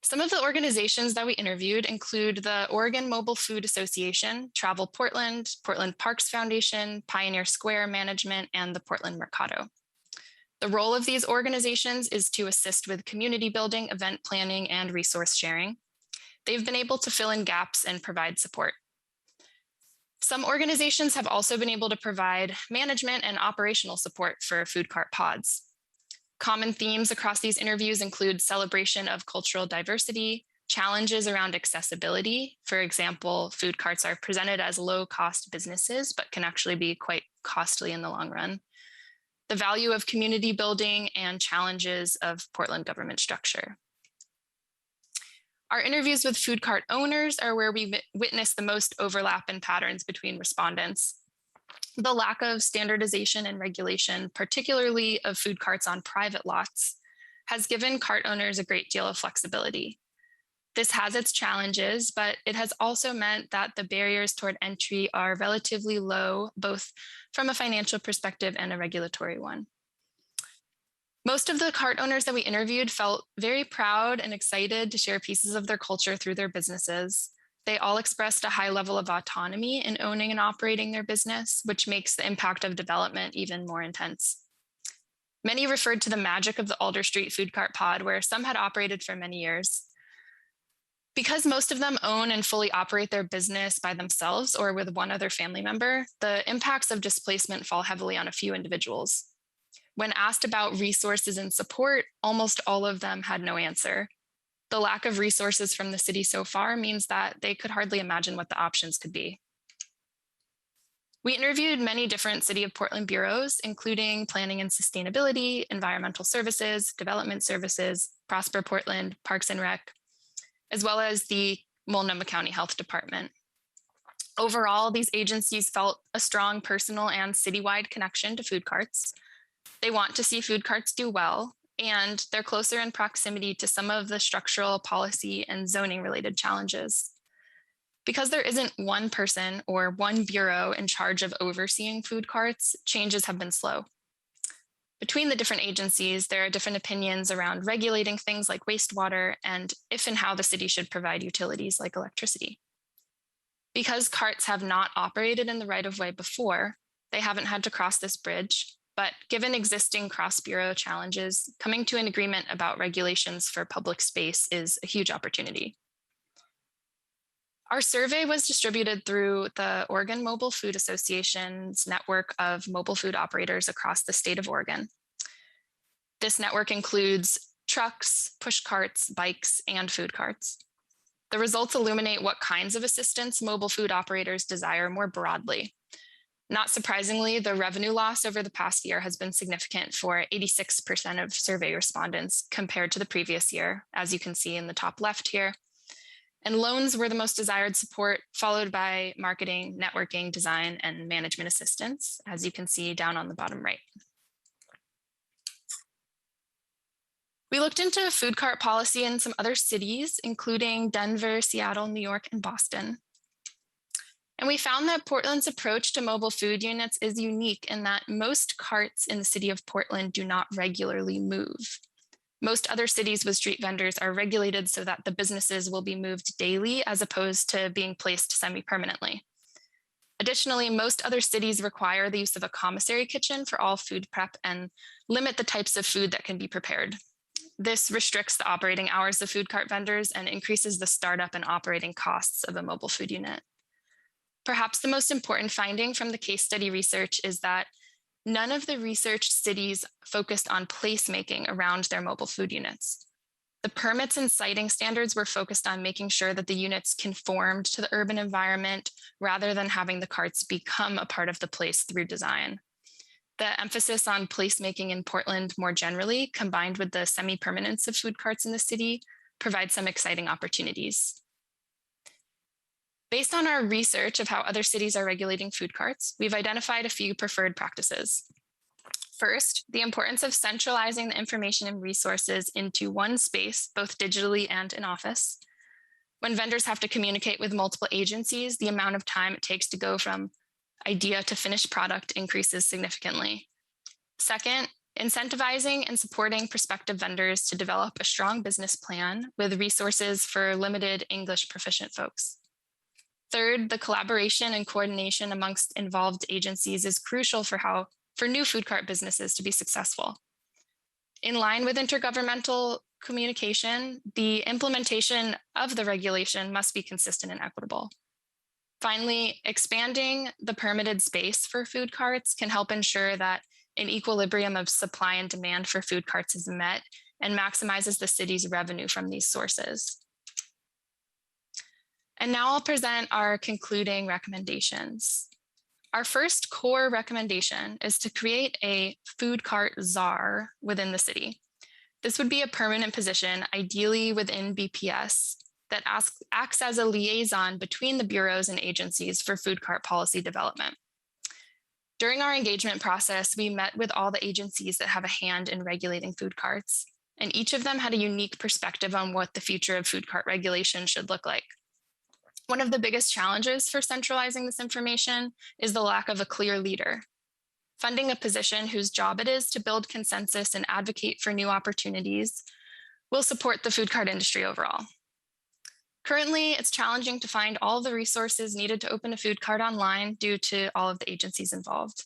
F: Some of the organizations that we interviewed include the Oregon Mobile Food Association, Travel Portland, Portland Parks Foundation, Pioneer Square Management, and the Portland Mercado. The role of these organizations is to assist with community building, event planning, and resource sharing. They've been able to fill in gaps and provide support. Some organizations have also been able to provide management and operational support for food cart pods. Common themes across these interviews include celebration of cultural diversity, challenges around accessibility. For example, food carts are presented as low-cost businesses, but can actually be quite costly in the long run. The value of community building and challenges of Portland government structure. Our interviews with food cart owners are where we witness the most overlap in patterns between respondents. The lack of standardization and regulation, particularly of food carts on private lots, has given cart owners a great deal of flexibility. This has its challenges, but it has also meant that the barriers toward entry are relatively low, both from a financial perspective and a regulatory one. Most of the cart owners that we interviewed felt very proud and excited to share pieces of their culture through their businesses. They all expressed a high level of autonomy in owning and operating their business, which makes the impact of development even more intense. Many referred to the magic of the Alder Street food cart pod, where some had operated for many years. Because most of them own and fully operate their business by themselves or with one other family member, the impacts of displacement fall heavily on a few individuals. When asked about resources and support, almost all of them had no answer. The lack of resources from the city so far means that they could hardly imagine what the options could be. We interviewed many different City of Portland bureaus, including Planning and Sustainability, Environmental Services, Development Services, Prosper Portland, Parks and Rec, as well as the Multnomah County Health Department. Overall, these agencies felt a strong personal and citywide connection to food carts. They want to see food carts do well, and they're closer in proximity to some of the structural, policy, and zoning related challenges. Because there isn't one person or one bureau in charge of overseeing food carts, changes have been slow. Between the different agencies, there are different opinions around regulating things like wastewater and if and how the city should provide utilities like electricity. Because carts have not operated in the right-of-way before, they haven't had to cross this bridge, but given existing cross-bureau challenges, coming to an agreement about regulations for public space is a huge opportunity. Our survey was distributed through the Oregon Mobile Food Association's network of mobile food operators across the state of Oregon. This network includes trucks, push carts, bikes, and food carts. The results illuminate what kinds of assistance mobile food operators desire more broadly. Not surprisingly, the revenue loss over the past year has been significant for 86% of survey respondents compared to the previous year, as you can see in the top left here. And loans were the most desired support, followed by marketing, networking, design, and management assistance, as you can see down on the bottom right. We looked into food cart policy in some other cities, including Denver, Seattle, New York, and Boston. And we found that Portland's approach to mobile food units is unique in that most carts in the city of Portland do not regularly move. Most other cities with street vendors are regulated so that the businesses will be moved daily as opposed to being placed semi-permanently. Additionally, most other cities require the use of a commissary kitchen for all food prep and limit the types of food that can be prepared. This restricts the operating hours of food cart vendors and increases the startup and operating costs of a mobile food unit. Perhaps the most important finding from the case study research is that none of the researched cities focused on placemaking around their mobile food units. The permits and siting standards were focused on making sure that the units conformed to the urban environment rather than having the carts become a part of the place through design. The emphasis on placemaking in Portland more generally, combined with the semi-permanence of food carts in the city, provides some exciting opportunities. Based on our research of how other cities are regulating food carts, we've identified a few preferred practices. First, the importance of centralizing the information and resources into one space, both digitally and in office. When vendors have to communicate with multiple agencies, the amount of time it takes to go from idea to finished product increases significantly. Second, incentivizing and supporting prospective vendors to develop a strong business plan with resources for limited English proficient folks. Third, the collaboration and coordination amongst involved agencies is crucial for new food cart businesses to be successful. In line with intergovernmental communication, the implementation of the regulation must be consistent and equitable. Finally, expanding the permitted space for food carts can help ensure that an equilibrium of supply and demand for food carts is met and maximizes the city's revenue from these sources. And now I'll present our concluding recommendations. Our first core recommendation is to create a food cart czar within the city. This would be a permanent position, ideally within BPS, that acts as a liaison between the bureaus and agencies for food cart policy development. During our engagement process, we met with all the agencies that have a hand in regulating food carts, and each of them had a unique perspective on what the future of food cart regulation should look like. One of the biggest challenges for centralizing this information is the lack of a clear leader. Funding a position whose job it is to build consensus and advocate for new opportunities will support the food cart industry overall. Currently, it's challenging to find all the resources needed to open a food cart online due to all of the agencies involved.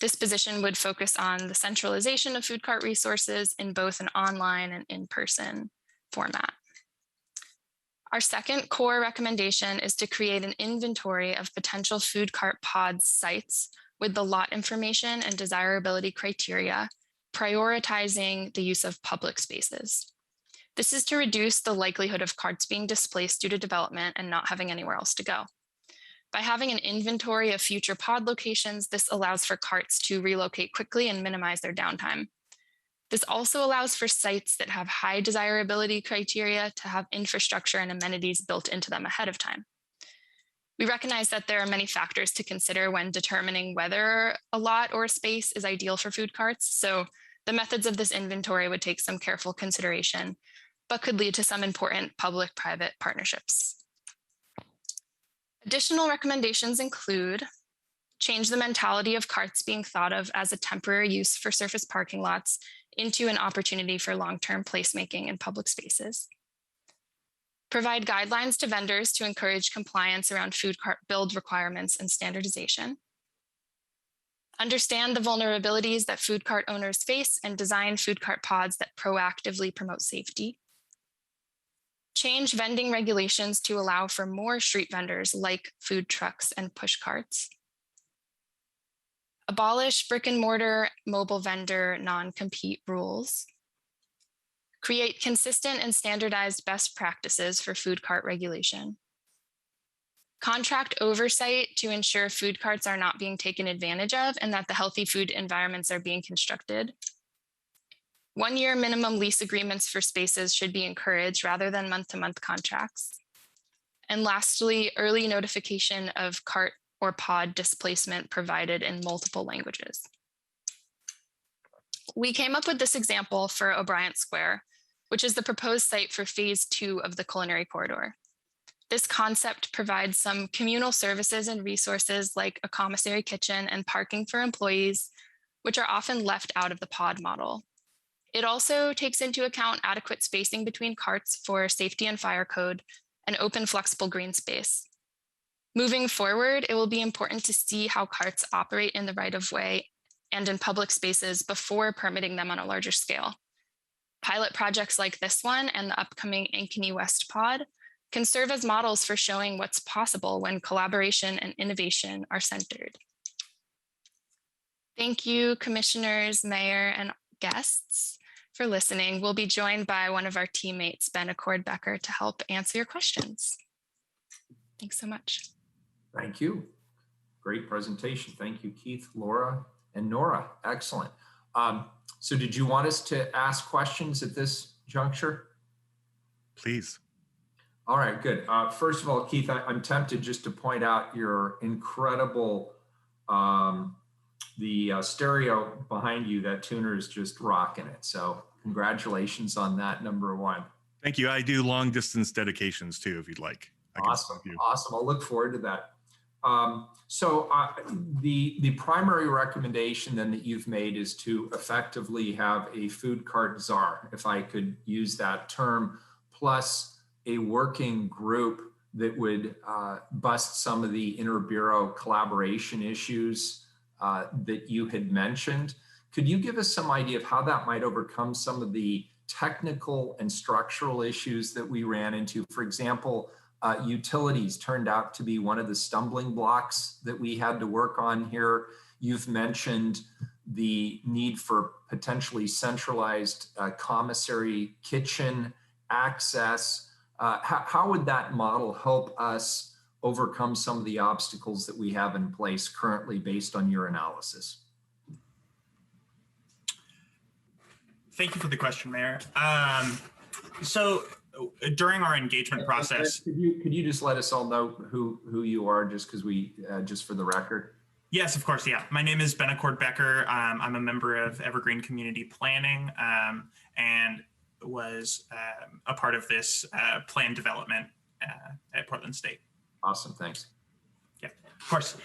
F: This position would focus on the centralization of food cart resources in both an online and in-person format. Our second core recommendation is to create an inventory of potential food cart pod sites with the lot information and desirability criteria, prioritizing the use of public spaces. This is to reduce the likelihood of carts being displaced due to development and not having anywhere else to go. By having an inventory of future pod locations, this allows for carts to relocate quickly and minimize their downtime. This also allows for sites that have high desirability criteria to have infrastructure and amenities built into them ahead of time. We recognize that there are many factors to consider when determining whether a lot or a space is ideal for food carts, so the methods of this inventory would take some careful consideration, but could lead to some important public-private partnerships. Additional recommendations include change the mentality of carts being thought of as a temporary use for surface parking lots into an opportunity for long-term placemaking in public spaces. Provide guidelines to vendors to encourage compliance around food cart build requirements and standardization. Understand the vulnerabilities that food cart owners face and design food cart pods that proactively promote safety. Change vending regulations to allow for more street vendors like food trucks and push carts. Abolish brick and mortar mobile vendor non-compete rules. Create consistent and standardized best practices for food cart regulation. Contract oversight to ensure food carts are not being taken advantage of and that the healthy food environments are being constructed. 1-year minimum lease agreements for spaces should be encouraged rather than month-to-month contracts. And lastly, early notification of cart or pod displacement provided in multiple languages. We came up with this example for O'Brien Square, which is the proposed site for phase 2 of the culinary corridor. This concept provides some communal services and resources like a commissary kitchen and parking for employees, which are often left out of the pod model. It also takes into account adequate spacing between carts for safety and fire code and open flexible green space. Moving forward, it will be important to see how carts operate in the right-of-way and in public spaces before permitting them on a larger scale. Pilot projects like this one and the upcoming Ankeny West pod can serve as models for showing what's possible when collaboration and innovation are centered. Thank you, commissioners, mayor, and guests for listening. We'll be joined by one of our teammates, Ben Accord-Becker, to help answer your questions. Thanks so much.
A: Thank you. Great presentation. Thank you, Keith, Laura, and Nora. Excellent. So did you want us to ask questions at this juncture?
U: Please.
A: All right, good. First of all, Keith, I'm tempted just to point out your incredible, the stereo behind you, that tuner is just rocking it. So congratulations on that, number one.
U: Thank you. I do long distance dedications too, if you'd like.
A: Awesome. Awesome. I'll look forward to that. The primary recommendation then that you've made is to effectively have a food cart czar, if I could use that term, plus a working group that would bust some of the inter-bureau collaboration issues that you had mentioned. Could you give us some idea of how that might overcome some of the technical and structural issues that we ran into? For example, utilities turned out to be one of the stumbling blocks that we had to work on here. You've mentioned the need for potentially centralized commissary kitchen access. How would that model help us overcome some of the obstacles that we have in place currently based on your analysis?
D: Thank you for the question, Mayor. So during our engagement process,
A: could you just let us all know who you are, just because we just for the record?
D: Yes, of course. Yeah, my name is Ben Accord-Becker. I'm a member of Evergreen Community Planning and was a part of this plan development at Portland State.
A: Awesome, thanks.
D: Yeah, of course.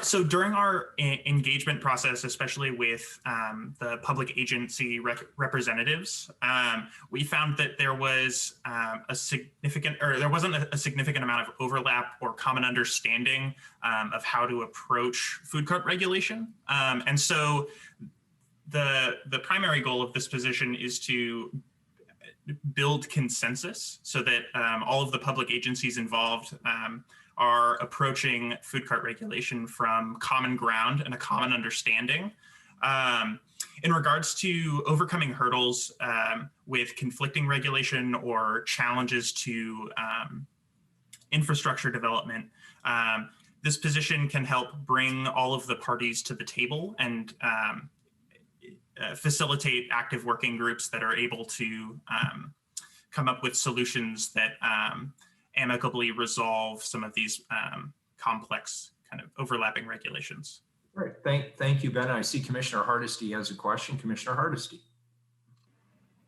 D: So during our engagement process, especially with the public agency representatives, we found that there was there wasn't a significant amount of overlap or common understanding of how to approach food cart regulation. And so the primary goal of this position is to build consensus so that all of the public agencies involved are approaching food cart regulation from common ground and a common understanding. In regards to overcoming hurdles with conflicting regulation or challenges to infrastructure development, this position can help bring all of the parties to the table and facilitate active working groups that are able to come up with solutions that amicably resolve some of these complex kind of overlapping regulations.
A: Great. Thank you, Ben. I see Commissioner Hardesty has a question. Commissioner Hardesty.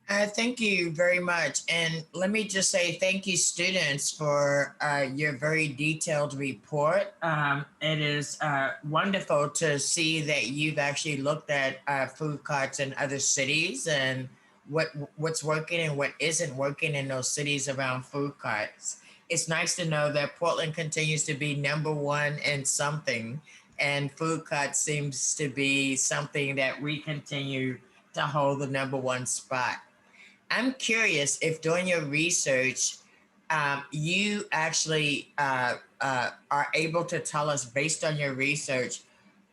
C: Thank you very much. And let me just say thank you, students, for your very detailed report. It is wonderful to see that you've actually looked at food carts in other cities and what's working and what isn't working in those cities around food carts. It's nice to know that Portland continues to be number one in something, and food carts seems to be something that we continue to hold the number one spot. I'm curious if during your research, you actually are able to tell us, based on your research,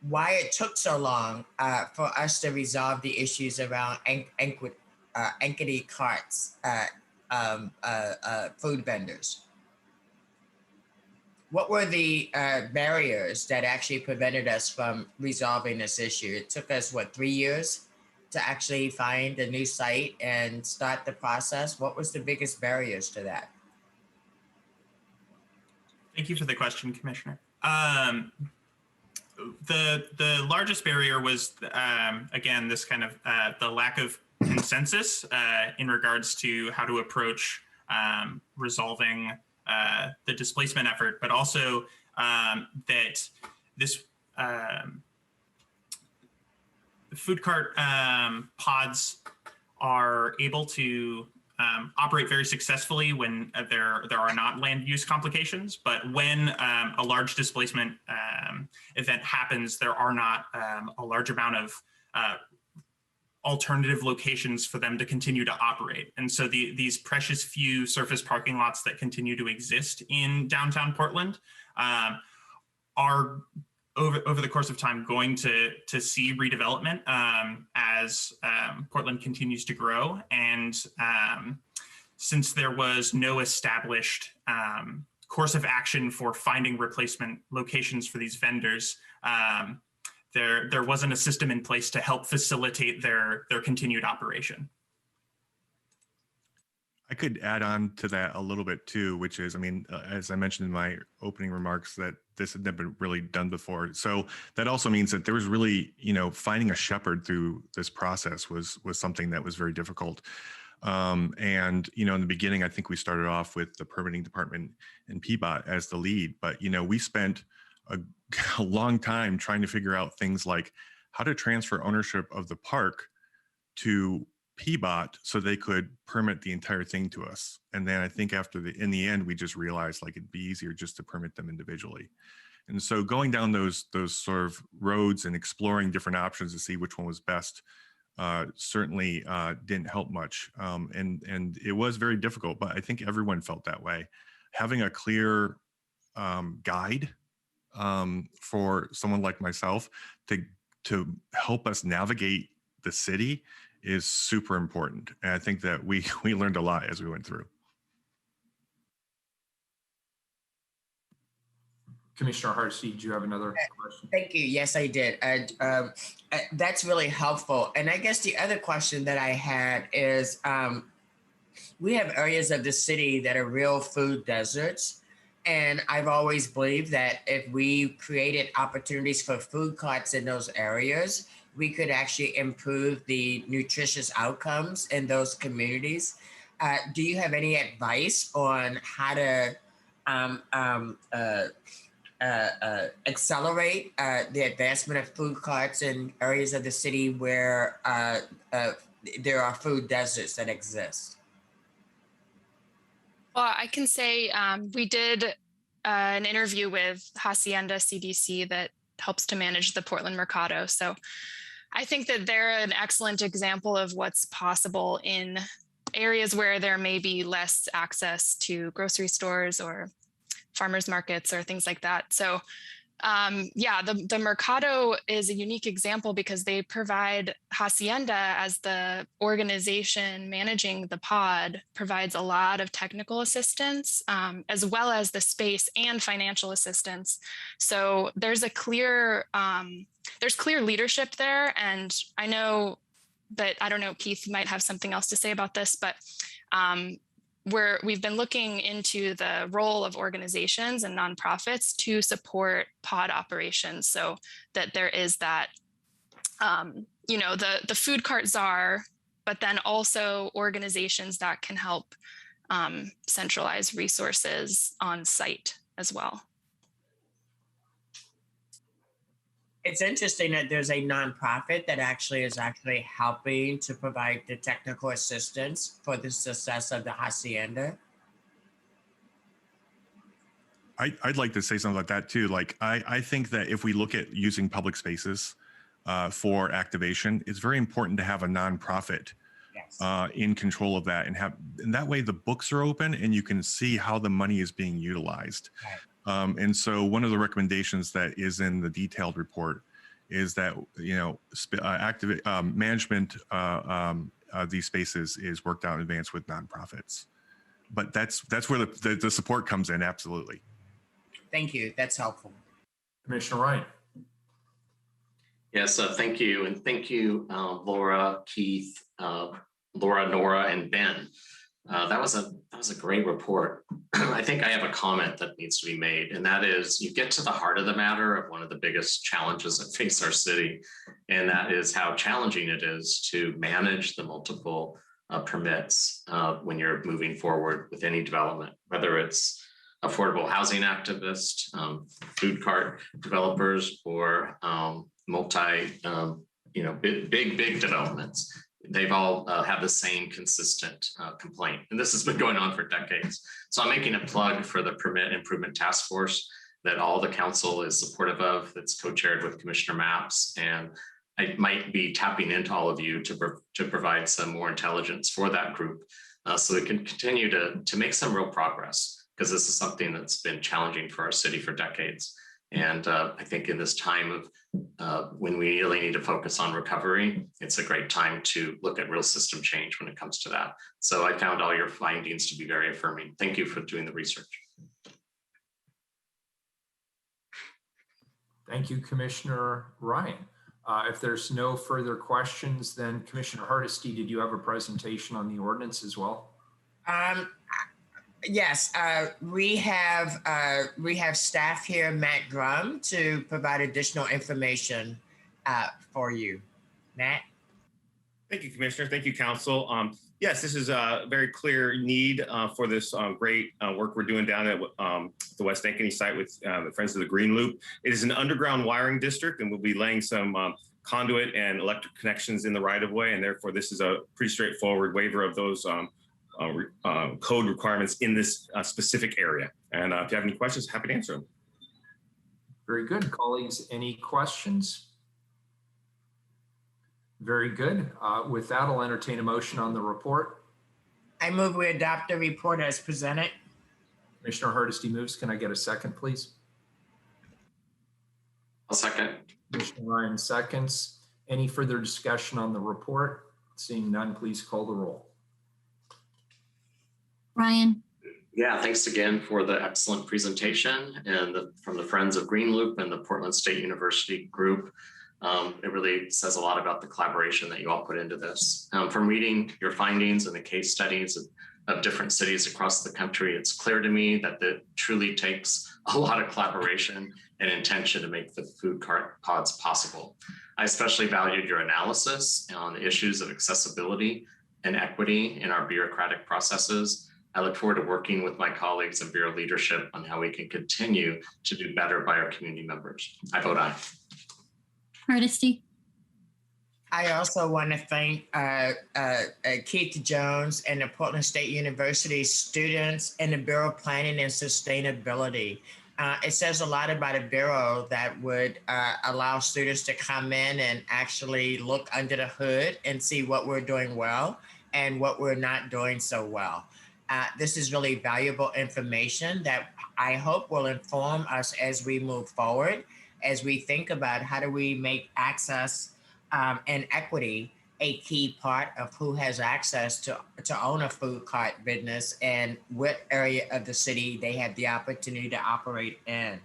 C: why it took so long for us to resolve the issues around equity carts, food vendors. What were the barriers that actually prevented us from resolving this issue? It took us, what, 3 years to actually find a new site and start the process? What was the biggest barriers to that?
D: Thank you for the question, Commissioner. The largest barrier was, again, this kind of the lack of consensus in regards to how to approach resolving the displacement effort, but also that this food cart pods are able to operate very successfully when there are not land use complications, but when a large displacement event happens, there are not a large amount of alternative locations for them to continue to operate. And so these precious few surface parking lots that continue to exist in downtown Portland are over the course of time going to see redevelopment as Portland continues to grow. And since there was no established course of action for finding replacement locations for these vendors, there wasn't a system in place to help facilitate their continued operation.
U: I could add on to that a little bit too, which is, I mean, as I mentioned in my opening remarks, that this had never been really done before. So that also means that there was really, finding a shepherd through this process was something that was very difficult. And, in the beginning, I think we started off with the permitting department and PBOT as the lead, but, we spent a long time trying to figure out things like how to transfer ownership of the park to PBOT so they could permit the entire thing to us. And then I think in the end, we just realized like it'd be easier just to permit them individually. And so going down those sort of roads and exploring different options to see which one was best certainly didn't help much. And it was very difficult, but I think everyone felt that way. Having a clear guide for someone like myself to help us navigate the city is super important. And I think that we learned a lot as we went through.
A: Commissioner Hardesty, do you have another question?
C: Thank you. Yes, I did. That's really helpful. And I guess the other question that I had is, we have areas of the city that are real food deserts. And I've always believed that if we created opportunities for food carts in those areas, we could actually improve the nutritious outcomes in those communities. Do you have any advice on how to accelerate the advancement of food carts in areas of the city where there are food deserts that exist?
F: Well, I can say we did an interview with Hacienda CDC that helps to manage the Portland Mercado. So I think that they're an excellent example of what's possible in areas where there may be less access to grocery stores or farmers markets or things like that. So yeah, the Mercado is a unique example because they provide, Hacienda as the organization managing the pod provides a lot of technical assistance as well as the space and financial assistance. So there's a clear leadership there. And I know that, I don't know, Keith might have something else to say about this, but we've been looking into the role of organizations and nonprofits to support pod operations so that there is that, the food cart czar, but then also organizations that can help centralize resources on site as well.
C: It's interesting that there's a nonprofit that is helping to provide the technical assistance for the success of the hacienda.
U: I'd like to say something like that too. Like, I think that if we look at using public spaces for activation, it's very important to have a nonprofit in control of that, and that way the books are open and you can see how the money is being utilized.
C: Right.
U: And so one of the recommendations that is in the detailed report is that, you know, management of these spaces is worked out in advance with nonprofits. But that's where the support comes in. Absolutely.
C: Thank you. That's helpful.
A: Commissioner Ryan.
J: Yes, thank you. And thank you, Laura, Keith, Laura, Nora, and Ben. That was a great report. I think I have a comment that needs to be made, and that is you get to the heart of the matter of one of the biggest challenges that face our city, and that is how challenging it is to manage the multiple permits when you're moving forward with any development, whether it's affordable housing activists, food cart developers, or big developments. They've all have the same consistent complaint. And this has been going on for decades. So I'm making a plug for the Permit Improvement Task Force that all the council is supportive of, that's co-chaired with Commissioner Mapps. And I might be tapping into all of you to provide some more intelligence for that group so we can continue to make some real progress, because this is something that's been challenging for our city for decades. And I think in this time of when we really need to focus on recovery, it's a great time to look at real system change when it comes to that. So I found all your findings to be very affirming. Thank you for doing the research.
A: Thank you, Commissioner Ryan. If there's no further questions, then Commissioner Hardesty, did you have a presentation on the ordinance as well?
C: Yes, we have staff here, Matt Drum, to provide additional information for you. Matt?
G: Thank you, Commissioner. Thank you, Council. Yes, this is a very clear need for this great work we're doing down at the West Ankeny site with the Friends of the Green Loop. It is an underground wiring district, and we'll be laying some conduit and electric connections in the right-of-way, and therefore this is a pretty straightforward waiver of those code requirements in this specific area. And if you have any questions, happy to answer them.
A: Very good. Colleagues, any questions? Very good. With that, I'll entertain a motion on the report.
C: I move we adopt the report as presented.
A: Commissioner Hardesty moves. Can I get a second, please?
J: I'll second.
A: Commissioner Ryan seconds. Any further discussion on the report? Seeing none, please call the roll.
B: Ryan.
J: Yeah, thanks again for the excellent presentation and from the Friends of Green Loop and the Portland State University group. It really says a lot about the collaboration that you all put into this. From reading your findings and the case studies of different cities across the country, it's clear to me that it truly takes a lot of collaboration and intention to make the food cart pods possible. I especially valued your analysis on the issues of accessibility and equity in our bureaucratic processes. I look forward to working with my colleagues in Bureau leadership on how we can continue to do better by our community members. I vote aye.
B: Hardesty.
C: I also want to thank Keith Jones and the Portland State University students and the Bureau of Planning and Sustainability. It says a lot about a bureau that would allow students to come in and actually look under the hood and see what we're doing well and what we're not doing so well. This is really valuable information that I hope will inform us as we move forward, as we think about how do we make access and equity a key part of who has access to own a food cart business and what area of the city they have the opportunity to operate in.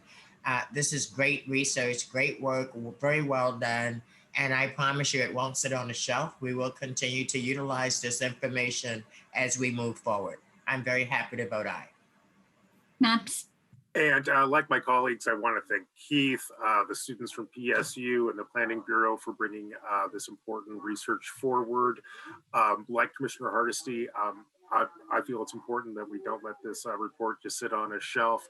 C: This is great research, great work, very well done. And I promise you it won't sit on the shelf. We will continue to utilize this information as we move forward. I'm very happy to vote aye.
B: Maps.
N: And like my colleagues, I want to thank Keith, the students from PSU and the Planning Bureau for bringing this important research forward. Like Commissioner Hardesty, I feel it's important that we don't let this report just sit on a shelf.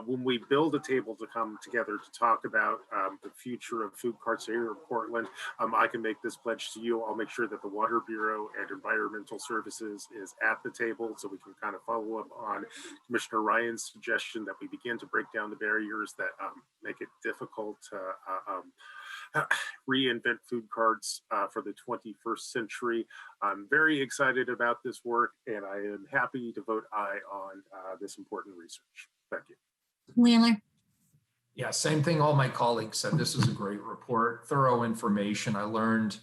N: When we build a table to come together to talk about the future of food carts here in Portland, I can make this pledge to you. I'll make sure that the Water Bureau and Environmental Services is at the table so we can kind of follow up on Commissioner Ryan's suggestion that we begin to break down the barriers that make it difficult to reinvent food carts for the 21st century. I'm very excited about this work, and I am happy to vote aye on this important research. Thank you.
B: Wheeler.
A: Yeah, same thing all my colleagues said. This was a great report, thorough information. I learned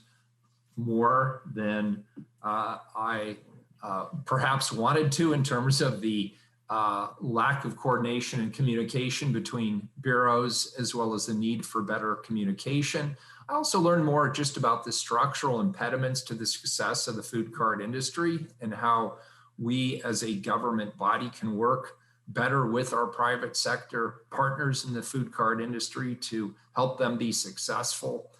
A: more than I perhaps wanted to in terms of the lack of coordination and communication between bureaus, as well as the need for better communication. I also learned more just about the structural impediments to the success of the food cart industry and how we as a government body can work better with our private sector partners in the food cart industry to help them be successful.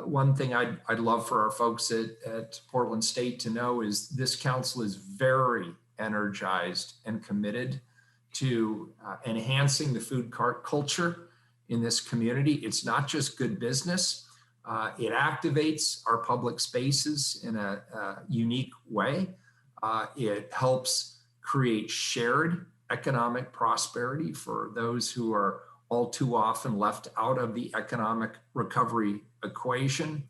A: One thing I'd love for our folks at Portland State to know is this council is very energized and committed to enhancing the food cart culture in this community. It's not just good business. It activates our public spaces in a unique way. It helps create shared economic prosperity for those who are all too often left out of the economic recovery equation.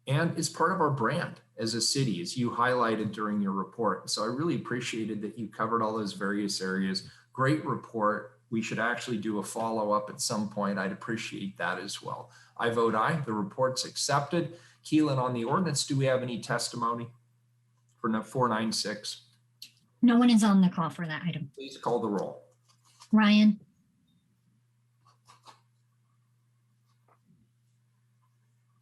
A: And it's part of our brand as a city, as you highlighted during your report. So I really appreciated that you covered all those various areas. Great report. We should actually do a follow-up at some point. I'd appreciate that as well. I vote aye. The report's accepted. Keelan, on the ordinance, do we have any testimony for 496?
B: No one is on the call for that item.
A: Please call the roll.
B: Ryan.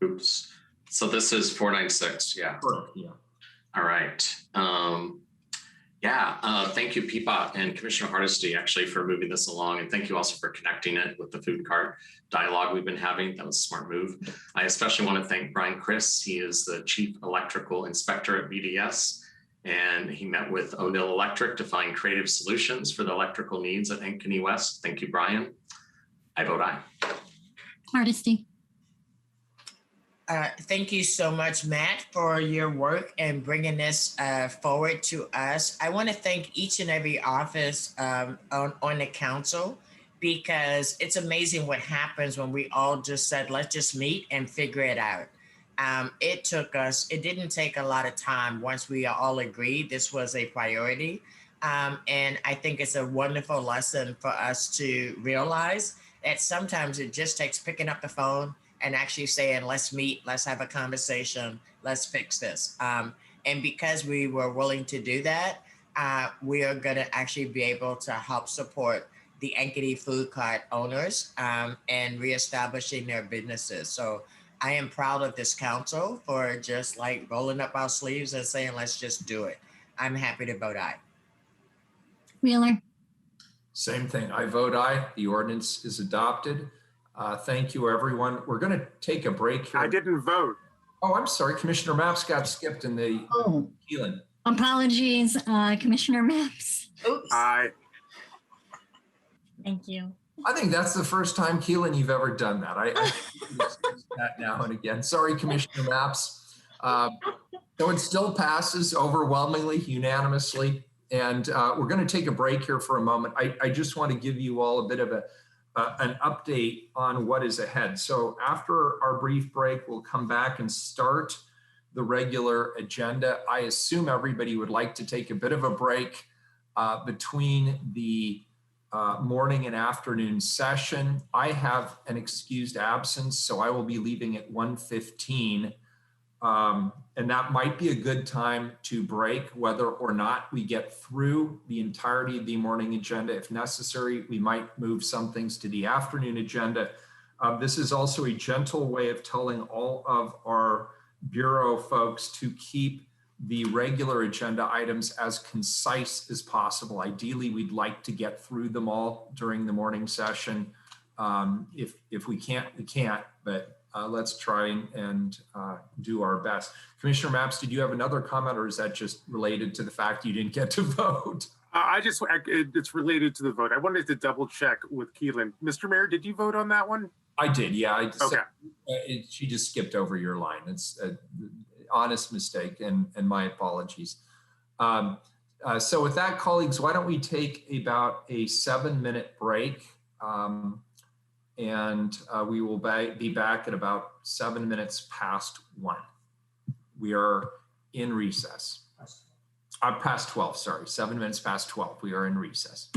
J: Oops. So this is 496, yeah.
A: Correct, yeah.
J: All right. Thank you, Peapot and Commissioner Hardesty, actually, for moving this along. And thank you also for connecting it with the food cart dialogue we've been having. That was a smart move. I especially want to thank Brian Chris. He is the Chief Electrical Inspector at BDS. And he met with O'Neill Electric to find creative solutions for the electrical needs at Ankeny West. Thank you, Brian. I vote aye.
B: Hardesty.
C: Thank you so much, Matt, for your work and bringing this forward to us. I want to thank each and every office on the council, because it's amazing what happens when we all just said, let's just meet and figure it out. It didn't take a lot of time once we all agreed this was a priority. And I think it's a wonderful lesson for us to realize that sometimes it just takes picking up the phone and actually saying, let's meet, let's have a conversation, let's fix this. And because we were willing to do that, we are going to actually be able to help support the Ankeny food cart owners and reestablishing their businesses. So I am proud of this council for just like rolling up our sleeves and saying, let's just do it. I'm happy to vote aye.
B: Wheeler.
A: Same thing. I vote aye. The ordinance is adopted. Thank you, everyone. We're going to take a break here.
N: I didn't vote.
A: Oh, I'm sorry. Commissioner Maps got skipped in the Keelan.
B: Apologies, Commissioner Maps.
C: Oops.
N: Aye.
B: Thank you.
A: I think that's the first time, Keelan, you've ever done that. I that now and again. Sorry, Commissioner Maps. So it still passes overwhelmingly, unanimously. And we're going to take a break here for a moment. I just want to give you all a bit of an update on what is ahead. So after our brief break, we'll come back and start the regular agenda. I assume everybody would like to take a bit of a break between the morning and afternoon session. I have an excused absence, so I will be leaving at 1:15. And that might be a good time to break, whether or not we get through the entirety of the morning agenda. If necessary, we might move some things to the afternoon agenda. This is also a gentle way of telling all of our Bureau folks to keep the regular agenda items as concise as possible. Ideally, we'd like to get through them all during the morning session. If we can't, we can't, but let's try and do our best. Commissioner Mapps, did you have another comment, or is that just related to the fact you didn't get to vote?
N: It's related to the vote. I wanted to double check with Keelan. Mr. Mayor, did you vote on that one?
A: I did, yeah.
N: Okay.
A: She just skipped over your line. It's an honest mistake, and my apologies. So with that, colleagues, why don't we take about a 7-minute break, and we will be back at about 7 minutes past 1. We are in recess. Past 12, sorry, 7 minutes past 12. We are in recess.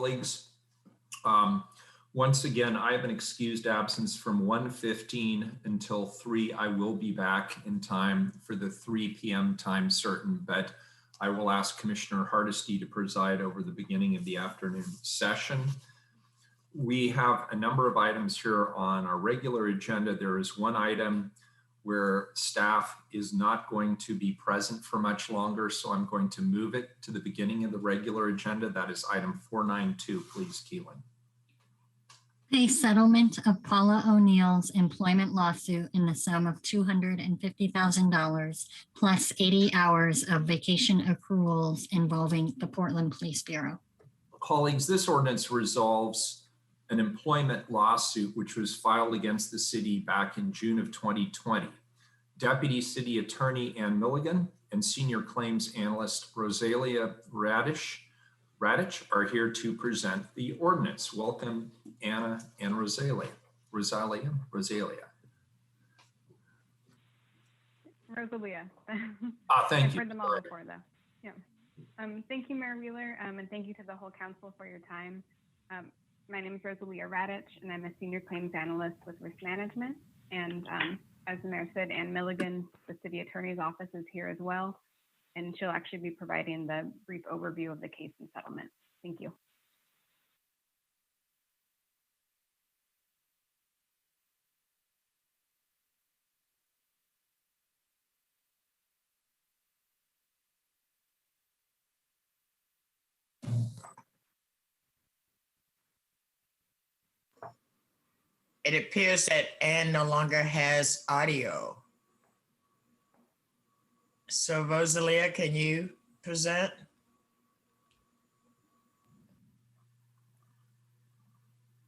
A: Colleagues, once again, I have an excused absence from 1:15 until 3. I will be back in time for the 3 p.m. time certain, but I will ask Commissioner Hardesty to preside over the beginning of the afternoon session. We have a number of items here on our regular agenda. There is one item where staff is not going to be present for much longer, so I'm going to move it to the beginning of the regular agenda. That is item 492. Please, Keelan.
B: A settlement of Paula O'Neill's employment lawsuit in the sum of $250,000 plus 80 hours of vacation accruals involving the Portland Police Bureau.
A: Colleagues, this ordinance resolves an employment lawsuit which was filed against the city back in June of 2020. Deputy City Attorney Ann Milligan and Senior Claims Analyst Rosalia Radich are here to present the ordinance. Welcome, Anna and Rosalia.
H: Rosalia.
A: Thank
H: I've
A: you.
H: heard them all before, though. Yeah. Thank you, Mayor Wheeler, and thank you to the whole council for your time. My name is Rosalia Radich, and I'm a Senior Claims Analyst with Risk Management. And as the Mayor said, Ann Milligan, the City Attorney's Office, is here as well. And she'll actually be providing the brief overview of the case and settlement. Thank you.
C: It appears that Ann no longer has audio. So Rosalia, can you present?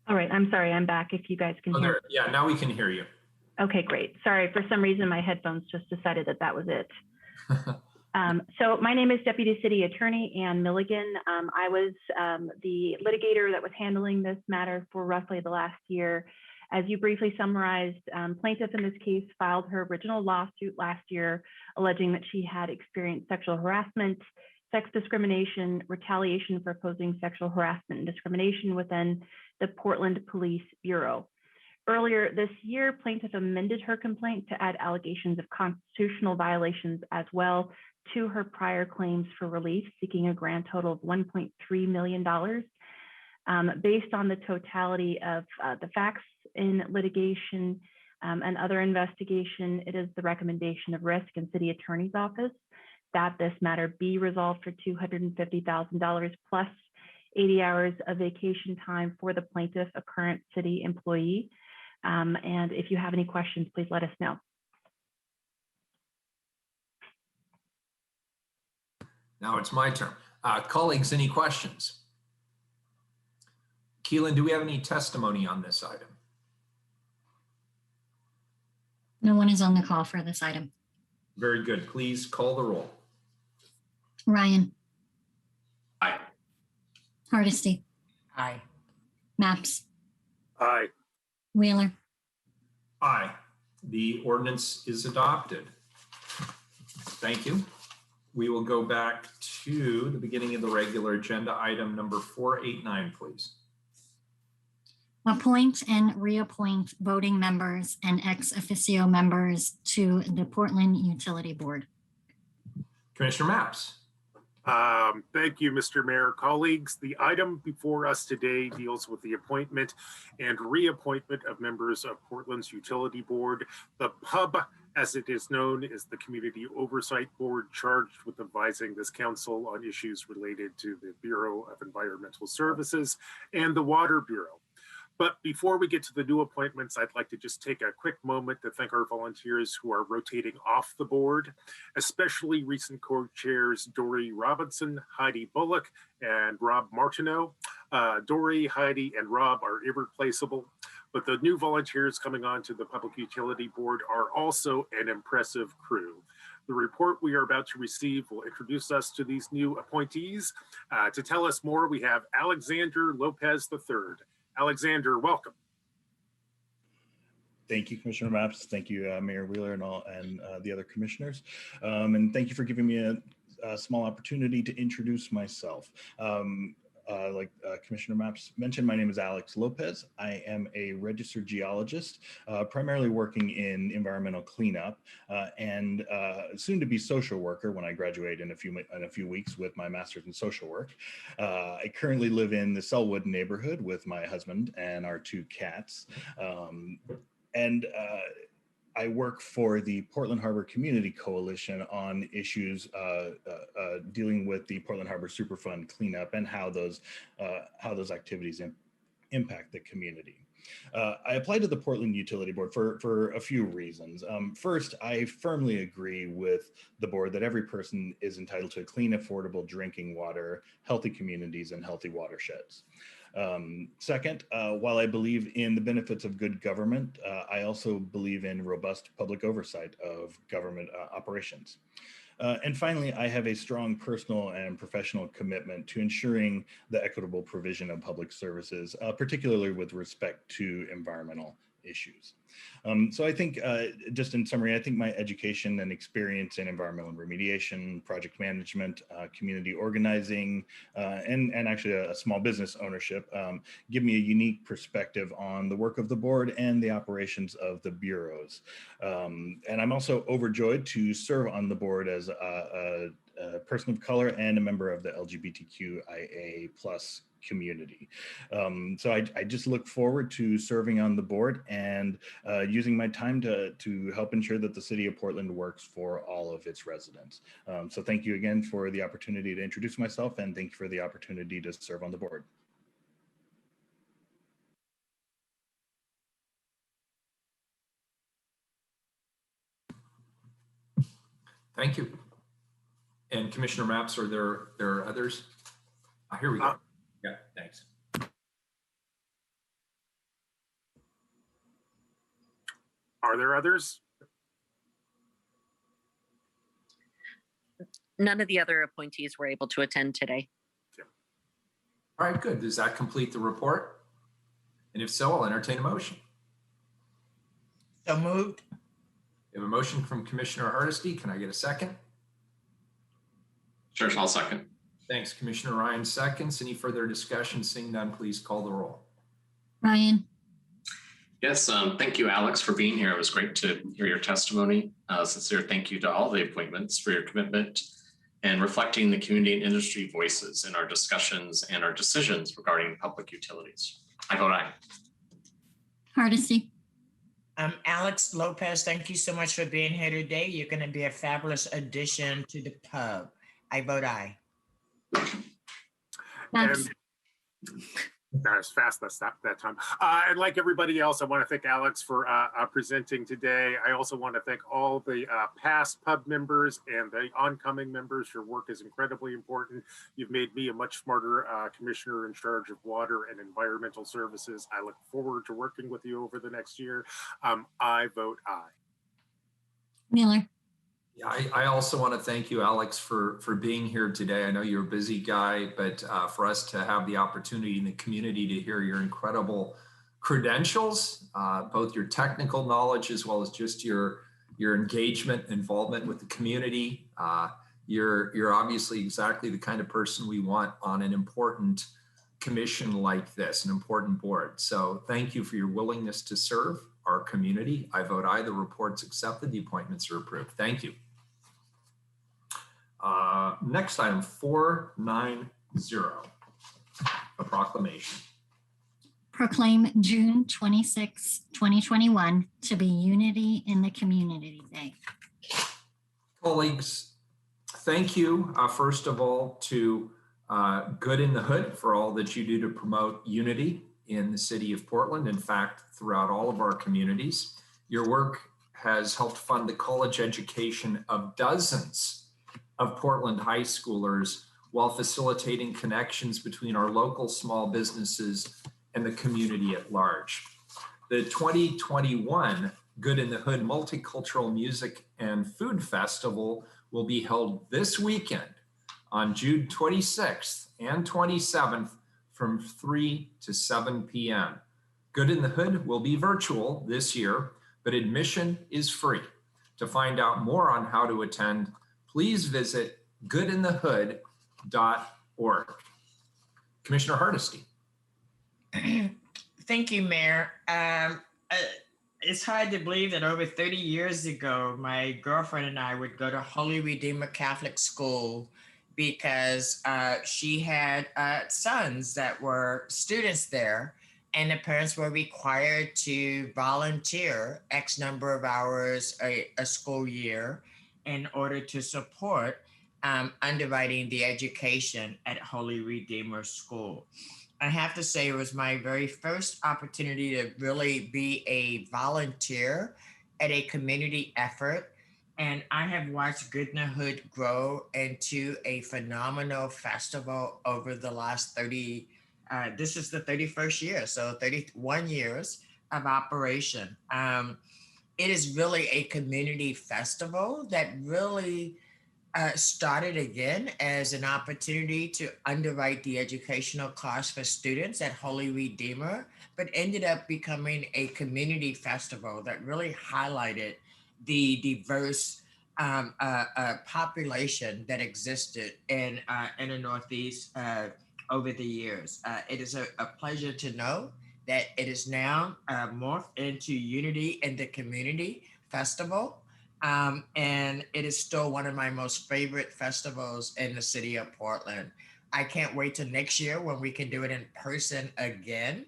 H: All right, I'm sorry, I'm back if you guys can hear.
A: Yeah, now we can hear you.
H: Okay, great. Sorry, for some reason my headphones just decided that that was it. So my name is Deputy City Attorney Ann Milligan. I was the litigator that was handling this matter for roughly the last year. As you briefly summarized, plaintiff in this case filed her original lawsuit last year, alleging that she had experienced sexual harassment, sex discrimination, retaliation for opposing sexual harassment and discrimination within the Portland Police Bureau. Earlier this year, plaintiff amended her complaint to add allegations of constitutional violations as well to her prior claims for relief, seeking a grand total of $1.3 million. Based on the totality of the facts in litigation and other investigation, it is the recommendation of Risk and City Attorney's Office that this matter be resolved for $250,000 plus 80 hours of vacation time for the plaintiff, a current city employee. And if you have any questions, please let us know.
A: Now it's my turn. Colleagues, any questions? Keelan, do we have any testimony on this item?
B: No one is on the call for this item.
A: Very good. Please call the roll.
B: Ryan.
J: Aye.
B: Hardesty.
C: Aye.
B: Maps.
N: Aye.
B: Wheeler.
A: Aye. The ordinance is adopted. Thank you. We will go back to the beginning of the regular agenda, item number 489, please.
B: Appoint and reappoint voting members and ex officio members to the Portland Utility Board.
A: Commissioner Maps.
N: Thank you, Mr. Mayor. Colleagues, the item before us today deals with the appointment and reappointment of members of Portland's Utility Board. The PUB, as it is known, is the Community Oversight Board charged with advising this council on issues related to the Bureau of Environmental Services and the Water Bureau. But before we get to the new appointments, I'd like to just take a quick moment to thank our volunteers who are rotating off the board, especially recent co-chairs Dory Robinson, Heidi Bullock, and Rob Martineau. Dory, Heidi, and Rob are irreplaceable, but the new volunteers coming on to the Public Utility Board are also an impressive crew. The report we are about to receive will introduce us to these new appointees. To tell us more, we have Alexander Lopez III. Alexander, welcome.
V: Thank you, Commissioner Maps. Thank you, Mayor Wheeler and the other commissioners. And thank you for giving me a small opportunity to introduce myself. Like Commissioner Maps mentioned, my name is Alex Lopez. I am a registered geologist, primarily working in environmental cleanup, and soon to be social worker when I graduate in a few weeks with my master's in social work. I currently live in the Selwood neighborhood with my husband and our 2 cats. I work for the Portland Harbor Community Coalition on issues dealing with the Portland Harbor Superfund cleanup and how those activities impact the community. I applied to the Portland Utility Board for a few reasons. First, I firmly agree with the board that every person is entitled to clean, affordable drinking water, healthy communities, and healthy watersheds. Second, while I believe in the benefits of good government, I also believe in robust public oversight of government operations. And finally, I have a strong personal and professional commitment to ensuring the equitable provision of public services, particularly with respect to environmental issues. So I think, just in summary, I think my education and experience in environmental remediation, project management, community organizing, and actually a small business ownership give me a unique perspective on the work of the board and the operations of the bureaus. And I'm also overjoyed to serve on the board as a person of color and a member of the LGBTQIA+ community. So I just look forward to serving on the board and using my time to help ensure that the city of Portland works for all of its residents. So thank you again for the opportunity to introduce myself, and thank you for the opportunity to serve on the board.
A: Thank you. And Commissioner Maps, are there others? Here we go. Yeah, thanks.
N: Are there others?
I: None of the other appointees were able to attend today.
A: All right, good. Does that complete the report? And if so, I'll entertain a motion.
C: So moved.
A: We have a motion from Commissioner Hardesty. Can I get a second?
J: Sure, I'll second.
A: Thanks, Commissioner Ryan seconds. Any further discussion? Seeing none, please call the roll.
B: Ryan.
J: Yes, thank you, Alex, for being here. It was great to hear your testimony. Sincere thank you to all the appointments for your commitment and reflecting the community and industry voices in our discussions and our decisions regarding public utilities. I vote aye.
B: Hardesty.
C: Alex Lopez, thank you so much for being here today. You're going to be a fabulous addition to the pub. I vote aye.
N: And that was fast that time. And like everybody else, I want to thank Alex for presenting today. I also want to thank all the past pub members and the oncoming members. Your work is incredibly important. You've made me a much smarter commissioner in charge of water and environmental services. I look forward to working with you over the next year. I vote aye.
B: Wheeler.
A: Yeah, I also want to thank you, Alex, for being here today. I know you're a busy guy, but for us to have the opportunity in the community to hear your incredible credentials, both your technical knowledge as well as just your engagement, involvement with the community. You're obviously exactly the kind of person we want on an important commission like this, an important board. So thank you for your willingness to serve our community. I vote aye. The report's accepted. The appointments are approved. Thank you. Next item, 490, a proclamation.
B: Proclaim June 26, 2021 to be Unity in the Community Day.
A: Colleagues, thank you, first of all, to Good in the Hood for all that you do to promote unity in the city of Portland. In fact, throughout all of our communities, your work has helped fund the college education of dozens of Portland high schoolers while facilitating connections between our local small businesses and the community at large. The 2021 Good in the Hood Multicultural Music and Food Festival will be held this weekend on June 26th and 27th from 3 to 7 p.m. Good in the Hood will be virtual this year, but admission is free. To find out more on how to attend, please visit goodinthehood.org. Commissioner Hardesty.
C: Thank you, Mayor. It's hard to believe that over 30 years ago, my girlfriend and I would go to Holy Redeemer Catholic School because she had sons that were students there, and the parents were required to volunteer X number of hours a school year in order to support underwriting the education at Holy Redeemer School. I have to say it was my very first opportunity to really be a volunteer at a community effort. And I have watched Good in the Hood grow into a phenomenal festival over the last 30, this is the 31st year, so 31 years of operation. It is really a community festival that really started again as an opportunity to underwrite the educational costs for students at Holy Redeemer, but ended up becoming a community festival that really highlighted the diverse population that existed in the Northeast over the years. It is a pleasure to know that it is now morphed into Unity in the Community Festival. And it is still one of my most favorite festivals in the city of Portland. I can't wait till next year when we can do it in person again.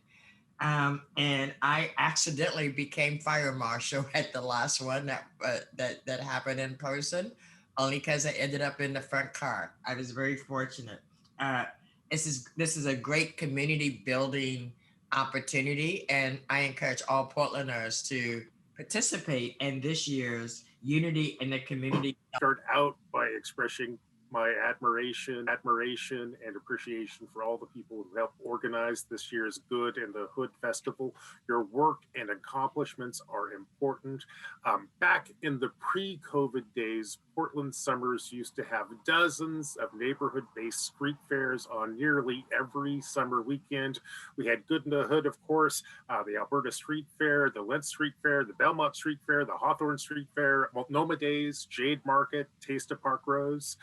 C: And I accidentally became fire marshal at the last one that happened in person, only because I ended up in the front car. I was very fortunate. This is a great community building opportunity, and I encourage all Portlanders to participate in this year's Unity in the Community.
N: Start out by expressing my admiration and appreciation for all the people who helped organize this year's Good in the Hood Festival. Your work and accomplishments are important. Back in the pre-COVID days, Portland summers used to have dozens of neighborhood-based street fairs on nearly every summer weekend. We had Good in the Hood, of course, the Alberta Street Fair, the Lent Street Fair, the Belmont Street Fair, the Hawthorne Street Fair, Multnomah Days, Jade Market, Taste of Park Rose.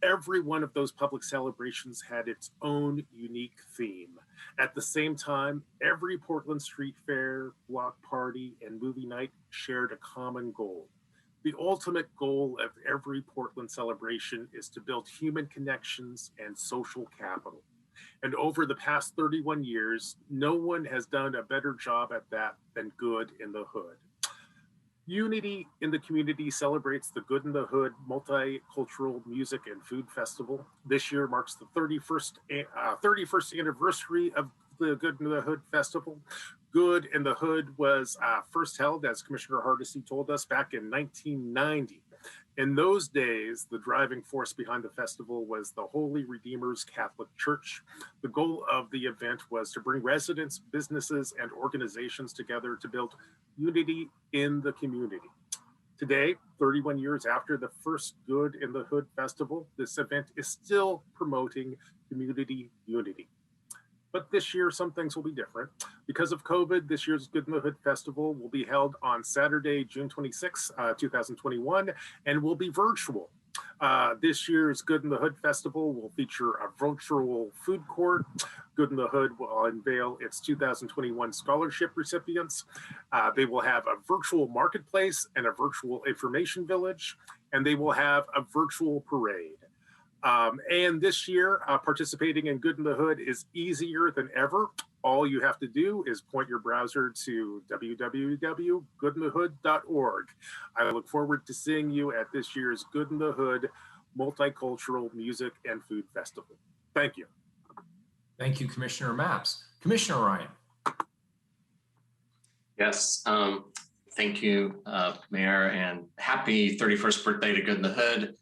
N: Every one of those public celebrations had its own unique theme. At the same time, every Portland Street Fair, block party, and movie night shared a common goal. The ultimate goal of every Portland celebration is to build human connections and social capital. And over the past 31 years, no one has done a better job at that than Good in the Hood. Unity in the Community celebrates the Good in the Hood Multicultural Music and Food Festival. This year marks the 31st anniversary of the Good in the Hood Festival. Good in the Hood was first held, as Commissioner Hardesty told us, back in 1990. In those days, the driving force behind the festival was the Holy Redeemer's Catholic Church. The goal of the event was to bring residents, businesses, and organizations together to build unity in the community. Today, 31 years after the first Good in the Hood Festival, this event is still promoting community unity. But this year, some things will be different. Because of COVID, this year's Good in the Hood Festival will be held on Saturday, June 26, 2021, and will be virtual. This year's Good in the Hood Festival will feature a virtual food court. Good in the Hood will unveil its 2021 scholarship recipients. They will have a virtual marketplace and a virtual information village, and they will have a virtual parade. And this year, participating in Good in the Hood is easier than ever. All you have to do is point your browser to www.goodinthehood.org. I look forward to seeing you at this year's Good in the Hood Multicultural Music and Food Festival. Thank you.
A: Thank you, Commissioner Mapps. Commissioner Ryan.
J: Yes, thank you, Mayor, and happy 31st birthday to Good in the Hood.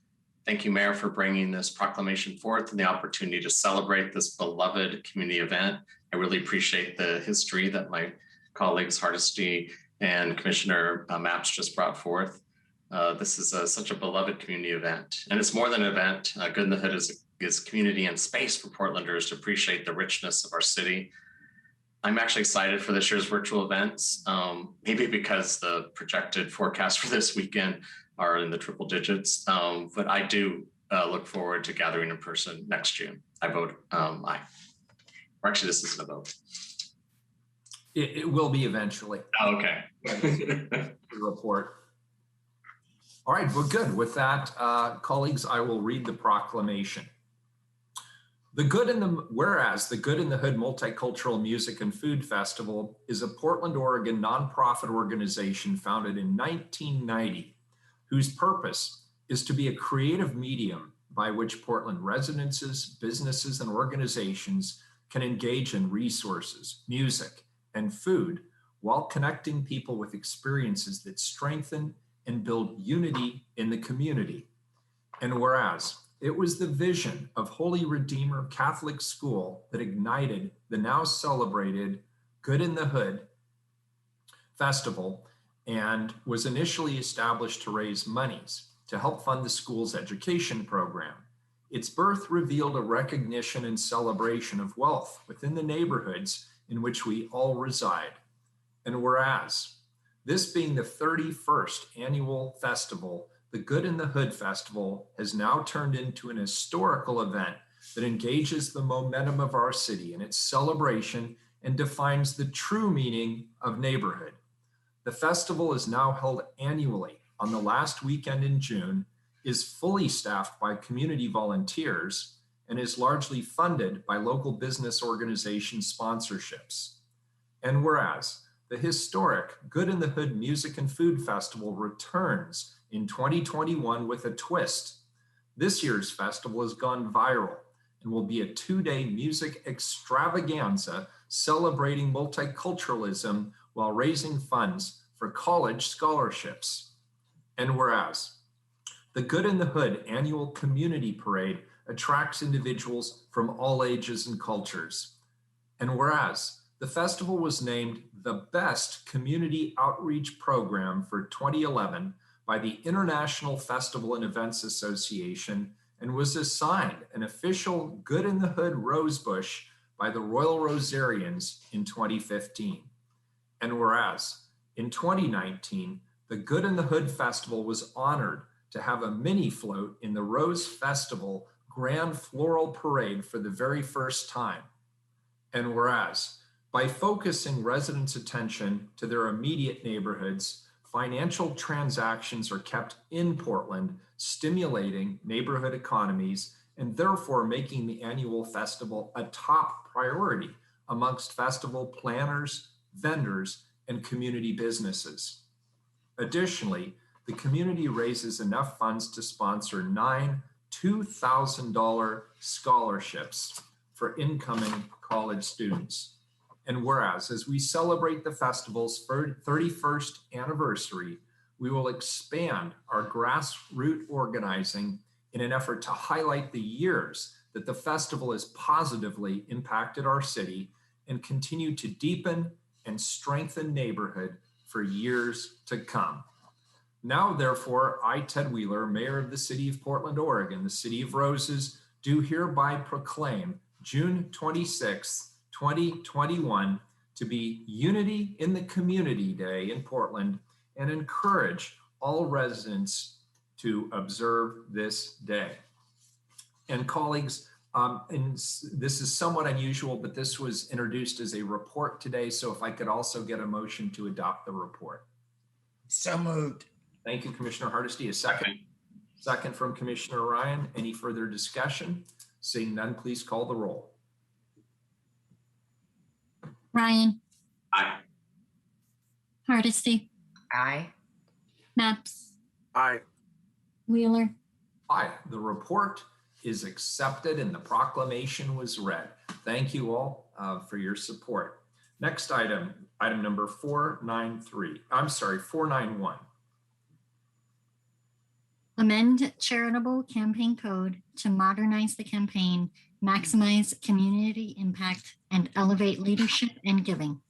J: Thank you, Mayor, for bringing this proclamation forth and the opportunity to celebrate this beloved community event. I really appreciate the history that my colleagues Hardesty and Commissioner Mapps just brought forth. This is such a beloved community event, and it's more than an event. Good in the Hood is community and space for Portlanders to appreciate the richness of our city. I'm actually excited for this year's virtual events, maybe because the projected forecast for this weekend are in the triple digits, but I do look forward to gathering in person next June. I vote aye. Or actually, this isn't a vote.
A: It will be eventually.
J: Oh, okay.
A: The report. All right, well, good. With that, colleagues, I will read the proclamation. Whereas the Good in the Hood Multicultural Music and Food Festival is a Portland, Oregon nonprofit organization founded in 1990, whose purpose is to be a creative medium by which Portland residents, businesses, and organizations can engage in resources, music, and food while connecting people with experiences that strengthen and build unity in the community. And whereas it was the vision of Holy Redeemer Catholic School that ignited the now celebrated Good in the Hood Festival and was initially established to raise monies to help fund the school's education program. Its birth revealed a recognition and celebration of wealth within the neighborhoods in which we all reside. And whereas this being the 31st annual festival, the Good in the Hood Festival has now turned into an historical event that engages the momentum of our city in its celebration and defines the true meaning of neighborhood. The festival is now held annually on the last weekend in June, is fully staffed by community volunteers, and is largely funded by local business organization sponsorships. And whereas the historic Good in the Hood Music and Food Festival returns in 2021 with a twist. This year's festival has gone viral and will be a 2-day music extravaganza celebrating multiculturalism while raising funds for college scholarships. And whereas the Good in the Hood annual community parade attracts individuals from all ages and cultures. And whereas the festival was named the best community outreach program for 2011 by the International Festival and Events Association and was assigned an official Good in the Hood Rosebush by the Royal Rosarians in 2015. And whereas in 2019, the Good in the Hood Festival was honored to have a mini float in the Rose Festival Grand Floral Parade for the very first time. And whereas by focusing residents' attention to their immediate neighborhoods, financial transactions are kept in Portland, stimulating neighborhood economies and therefore making the annual festival a top priority amongst festival planners, vendors, and community businesses. Additionally, the community raises enough funds to sponsor 9 $2,000 scholarships for incoming college students. And whereas, as we celebrate the festival's 31st anniversary, we will expand our grassroots organizing in an effort to highlight the years that the festival has positively impacted our city and continue to deepen and strengthen neighborhood for years to come. Now, therefore, I, Ted Wheeler, Mayor of the City of Portland, Oregon, the City of Roses, do hereby proclaim June 26th, 2021 to be Unity in the Community Day in Portland and encourage all residents to observe this day. And colleagues, and this is somewhat unusual, but this was introduced as a report today. So if I could also get a motion to adopt the report.
C: So moved.
A: Thank you, Commissioner Hardesty. A second. Second from Commissioner Ryan. Any further discussion? Seeing none, please call the roll.
B: Ryan.
J: Aye.
B: Hardesty.
C: Aye.
B: Maps.
N: Aye.
B: Wheeler.
A: Aye. The report is accepted and the proclamation was read. Thank you all for your support. Next item, item number 491.
B: Amend Charitable campaign code to modernize the campaign, maximize community impact, and elevate leadership and giving.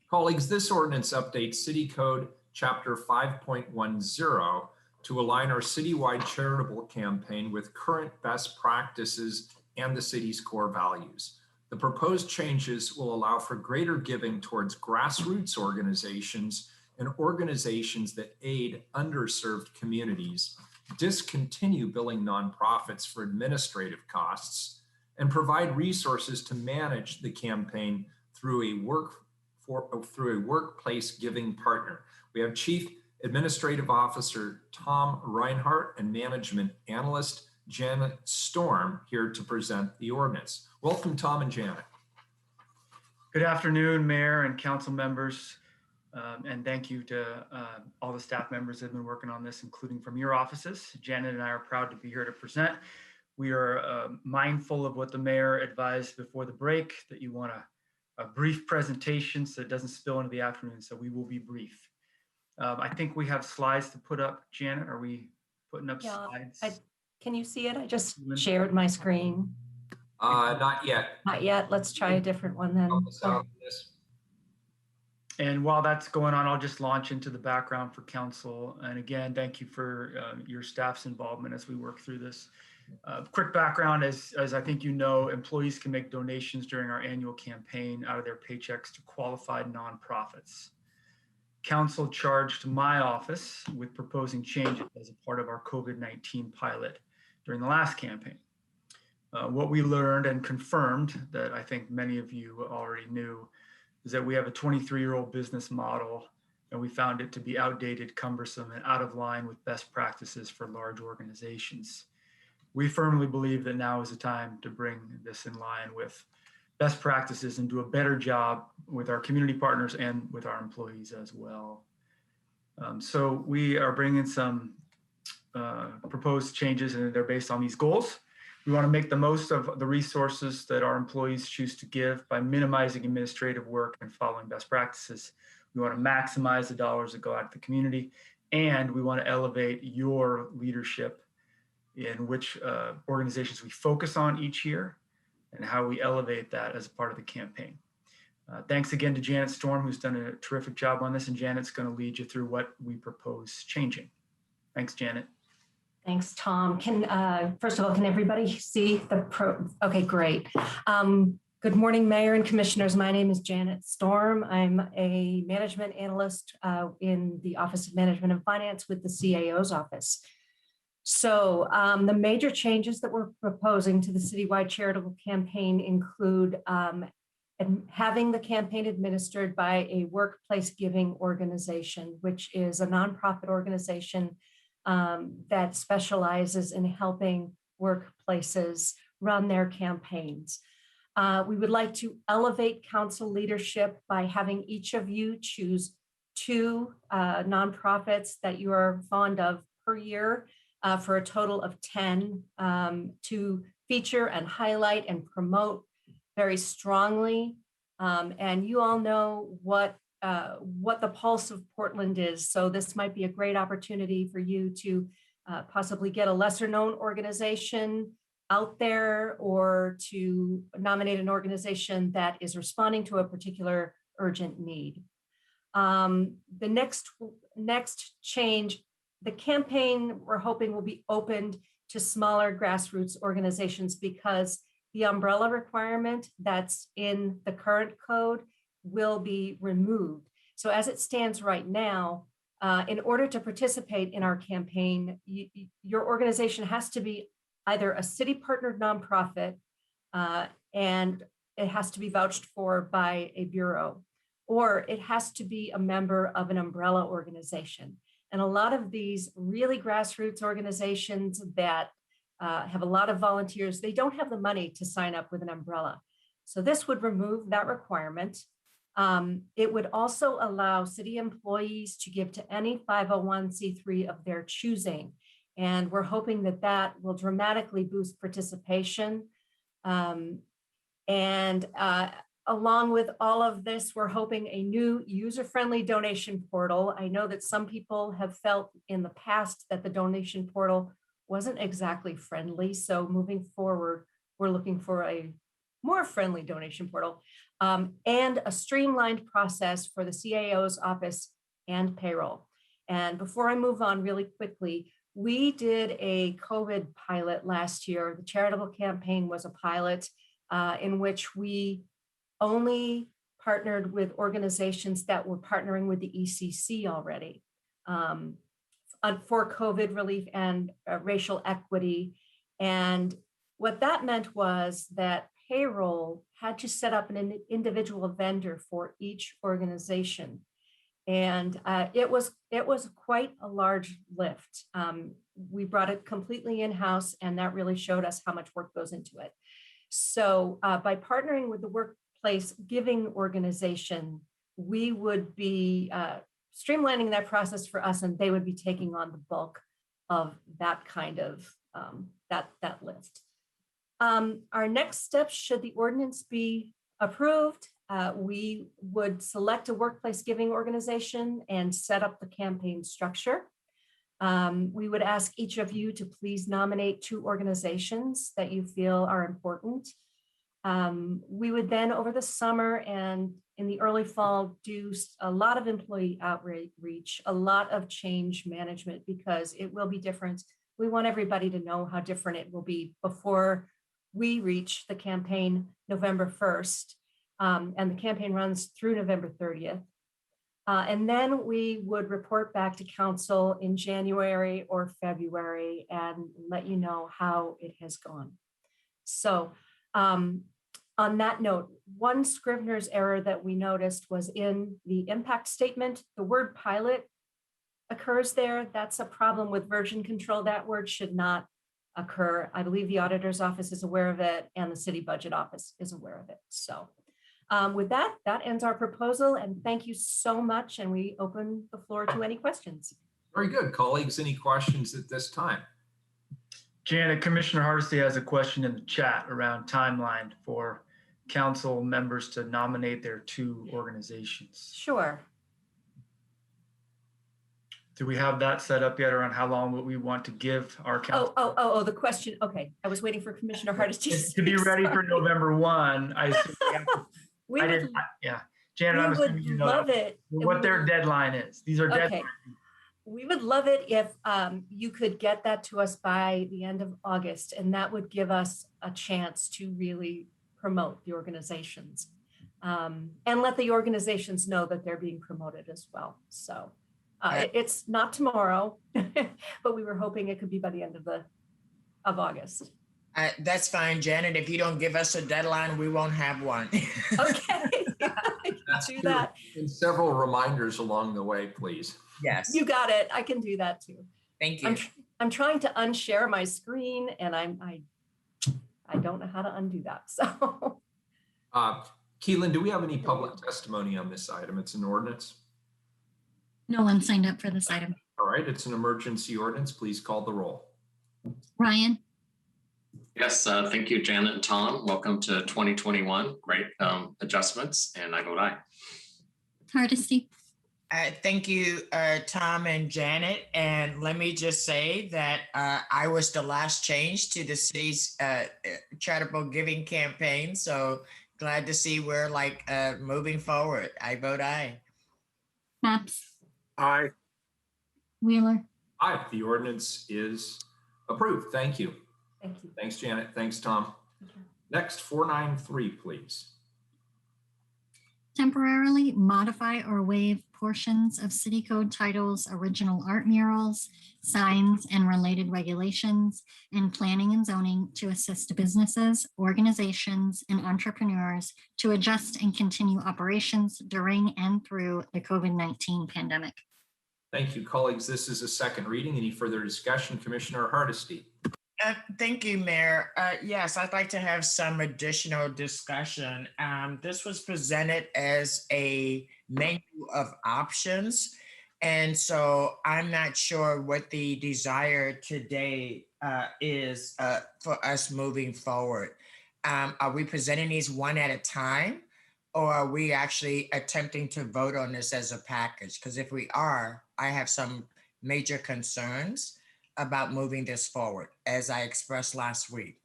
A: Colleagues, this ordinance updates City Code Chapter 5.10 to align our citywide charitable campaign with current best practices and the city's core values. The proposed changes will allow for greater giving towards grassroots organizations and organizations that aid underserved communities, discontinue billing nonprofits for administrative costs, and provide resources to manage the campaign through a workplace giving partner. We have Chief Administrative Officer Tom Reinhardt and Management Analyst Janet Storm here to present the ordinance. Welcome, Tom and Janet.
K: Good afternoon, Mayor and council members, and thank you to all the staff members that have been working on this, including from your offices. Janet and I are proud to be here to present. We are mindful of what the mayor advised before the break, that you want a brief presentation so it doesn't spill into the afternoon, so we will be brief. I think we have slides to put up. Janet, are we putting up slides?
L: Can you see it? I just shared my screen.
A: Not yet.
L: Not yet. Let's try a different one then.
K: And while that's going on, I'll just launch into the background for council. And again, thank you for your staff's involvement as we work through this. Quick background, as I think you know, employees can make donations during our annual campaign out of their paychecks to qualified nonprofits. Council charged my office with proposing changes as a part of our COVID-19 pilot during the last campaign. What we learned and confirmed that I think many of you already knew is that we have a 23-year-old business model, and we found it to be outdated, cumbersome, and out of line with best practices for large organizations. We firmly believe that now is the time to bring this in line with best practices and do a better job with our community partners and with our employees as well. So we are bringing some proposed changes, and they're based on these goals. We want to make the most of the resources that our employees choose to give by minimizing administrative work and following best practices. We want to maximize the dollars that go out to the community, and we want to elevate your leadership in which organizations we focus on each year and how we elevate that as a part of the campaign. Thanks again to Janet Storm, who's done a terrific job on this, and Janet's going to lead you through what we propose changing. Thanks, Janet.
L: Thanks, Tom. First of all, can everybody see the Okay, great. Good morning, Mayor and Commissioners. My name is Janet Storm. I'm a management analyst in the Office of Management and Finance with the CAO's office. So the major changes that we're proposing to the citywide charitable campaign include having the campaign administered by a workplace giving organization, which is a nonprofit organization that specializes in helping workplaces run their campaigns. We would like to elevate council leadership by having each of you choose 2 nonprofits that you are fond of per year for a total of 10 to feature and highlight and promote very strongly. And you all know what the pulse of Portland is. So this might be a great opportunity for you to possibly get a lesser known organization out there, or to nominate an organization that is responding to a particular urgent need. The next change, the campaign we're hoping will be opened to smaller grassroots organizations, because the umbrella requirement that's in the current code will be removed. So as it stands right now, in order to participate in our campaign, your organization has to be either a city partnered nonprofit, and it has to be vouched for by a bureau, or it has to be a member of an umbrella organization. And a lot of these really grassroots organizations that have a lot of volunteers, they don't have the money to sign up with an umbrella. So this would remove that requirement. It would also allow city employees to give to any 501c3 of their choosing. And we're hoping that that will dramatically boost participation. Along with all of this, we're hoping a new user-friendly donation portal. I know that some people have felt in the past that the donation portal wasn't exactly friendly. So moving forward, we're looking for a more friendly donation portal, and a streamlined process for the CAO's office and payroll. And before I move on really quickly, we did a COVID pilot last year. The Charitable campaign was a pilot in which we only partnered with organizations that were partnering with the ECC already for COVID relief and racial equity. And What that meant was that payroll had to set up an individual vendor for each organization. And it was quite a large lift. We brought it completely in-house, and that really showed us how much work goes into it. So by partnering with the workplace giving organization, we would be streamlining that process for us, and they would be taking on the bulk of that kind of that lift. Our next step, should the ordinance be approved, we would select a workplace giving organization and set up the campaign structure. We would ask each of you to please nominate 2 organizations that you feel are important. We would then, over the summer and in the early fall, do a lot of employee outreach, a lot of change management, because it will be different. We want everybody to know how different it will be before we reach the campaign November 1st. And the campaign runs through November 30th. And then we would report back to council in January or February and let you know how it has gone. So on that note, one Scrivener's error that we noticed was in the impact statement. The word pilot occurs there. That's a problem with version control. That word should not occur. I believe the auditor's office is aware of it and the city budget office is aware of it. So with that ends our proposal, and thank you so much. And we open the floor to any questions.
A: Very good. Colleagues, any questions at this time?
K: Janet, Commissioner Hardesty has a question in the chat around timeline for council members to nominate their 2 organizations.
L: Sure.
K: Do we have that set up yet around how long we want to give our council?
L: Oh, the question. Okay. I was waiting for Commissioner Hardesty
K: to be ready for November 1. I assume we have to, yeah. Janet, I'm assuming you know
L: love it.
K: What their deadline is. These are deadlines.
L: Okay. We would love it if you could get that to us by the end of August, and that would give us a chance to really promote the organizations and let the organizations know that they're being promoted as well. So it's not tomorrow, but we were hoping it could be by the end of August.
C: That's fine, Janet. If you don't give us a deadline, we won't have one.
L: Okay.
A: That's
L: do that.
A: And several reminders along the way, please.
C: Yes.
L: You got it. I can do that too.
C: Thank you.
L: I'm trying to unshare my screen, and I don't know how to undo that. So,
A: Keelan, do we have any public testimony on this item? It's an ordinance.
B: No one signed up for this item.
A: All right, it's an emergency ordinance. Please call the roll.
B: Ryan?
J: Yes, thank you, Janet and Tom. Welcome to 2021. Great adjustments, and I vote aye.
B: Hardesty?
C: Thank you, Tom and Janet. And let me just say that I was the last change to the city's charitable giving campaign. So glad to see we're moving forward. I vote aye.
B: Maps?
N: Aye.
B: Wheeler?
A: Aye. The ordinance is approved. Thank you.
L: Thank you.
A: Thanks, Janet. Thanks, Tom. Next, 493, please.
B: Temporarily modify or waive portions of city code titles, original art murals, signs, and related regulations, and planning and zoning to assist businesses, organizations, and entrepreneurs to adjust and continue operations during and through the COVID-19 pandemic.
A: Thank you, colleagues. This is a second reading. Any further discussion? Commissioner Hardesty.
C: Thank you, Mayor. Yes, I'd like to have some additional discussion. This was presented as a menu of options. And so I'm not sure what the desire today is for us moving forward. Are we presenting these one at a time, or are we actually attempting to vote on this as a package? Because if we are, I have some major concerns about moving this forward, as I expressed last week.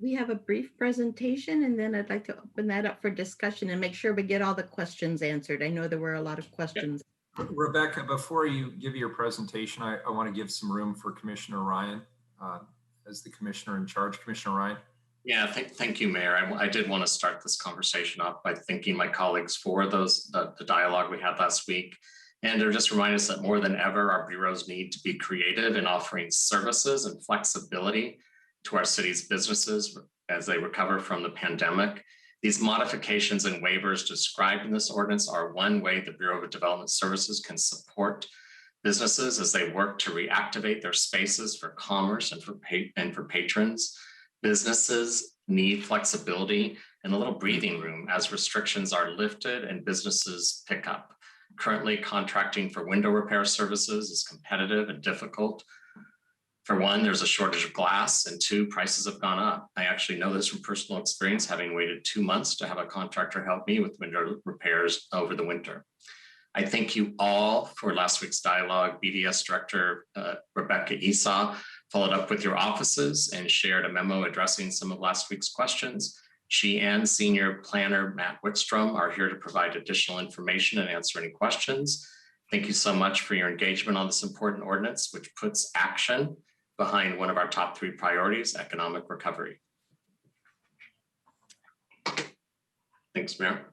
M: We have a brief presentation, and then I'd like to open that up for discussion and make sure we get all the questions answered. I know there were a lot of questions.
A: Rebecca, before you give your presentation, I want to give some room for Commissioner Ryan as the commissioner in charge. Commissioner Ryan.
J: Yeah, thank you, Mayor. I did want to start this conversation off by thanking my colleagues for the dialogue we had last week. And they're just reminding us that more than ever, our bureaus need to be creative in offering services and flexibility to our city's businesses as they recover from the pandemic. These modifications and waivers described in this ordinance are one way the Bureau of Development Services can support businesses as they work to reactivate their spaces for commerce and for patrons. Businesses need flexibility and a little breathing room as restrictions are lifted and businesses pick up. Currently, contracting for window repair services is competitive and difficult. For one, there's a shortage of glass, and two, prices have gone up. I actually know this from personal experience, having waited 2 months to have a contractor help me with window repairs over the winter. I thank you all for last week's dialogue. BDS Director Rebecca Esau followed up with your offices and shared a memo addressing some of last week's questions. She and Senior Planner Matt Wickstrom are here to provide additional information and answer any questions. Thank you so much for your engagement on this important ordinance, which puts action behind one of our top 3 priorities, economic recovery. Thanks, Mayor.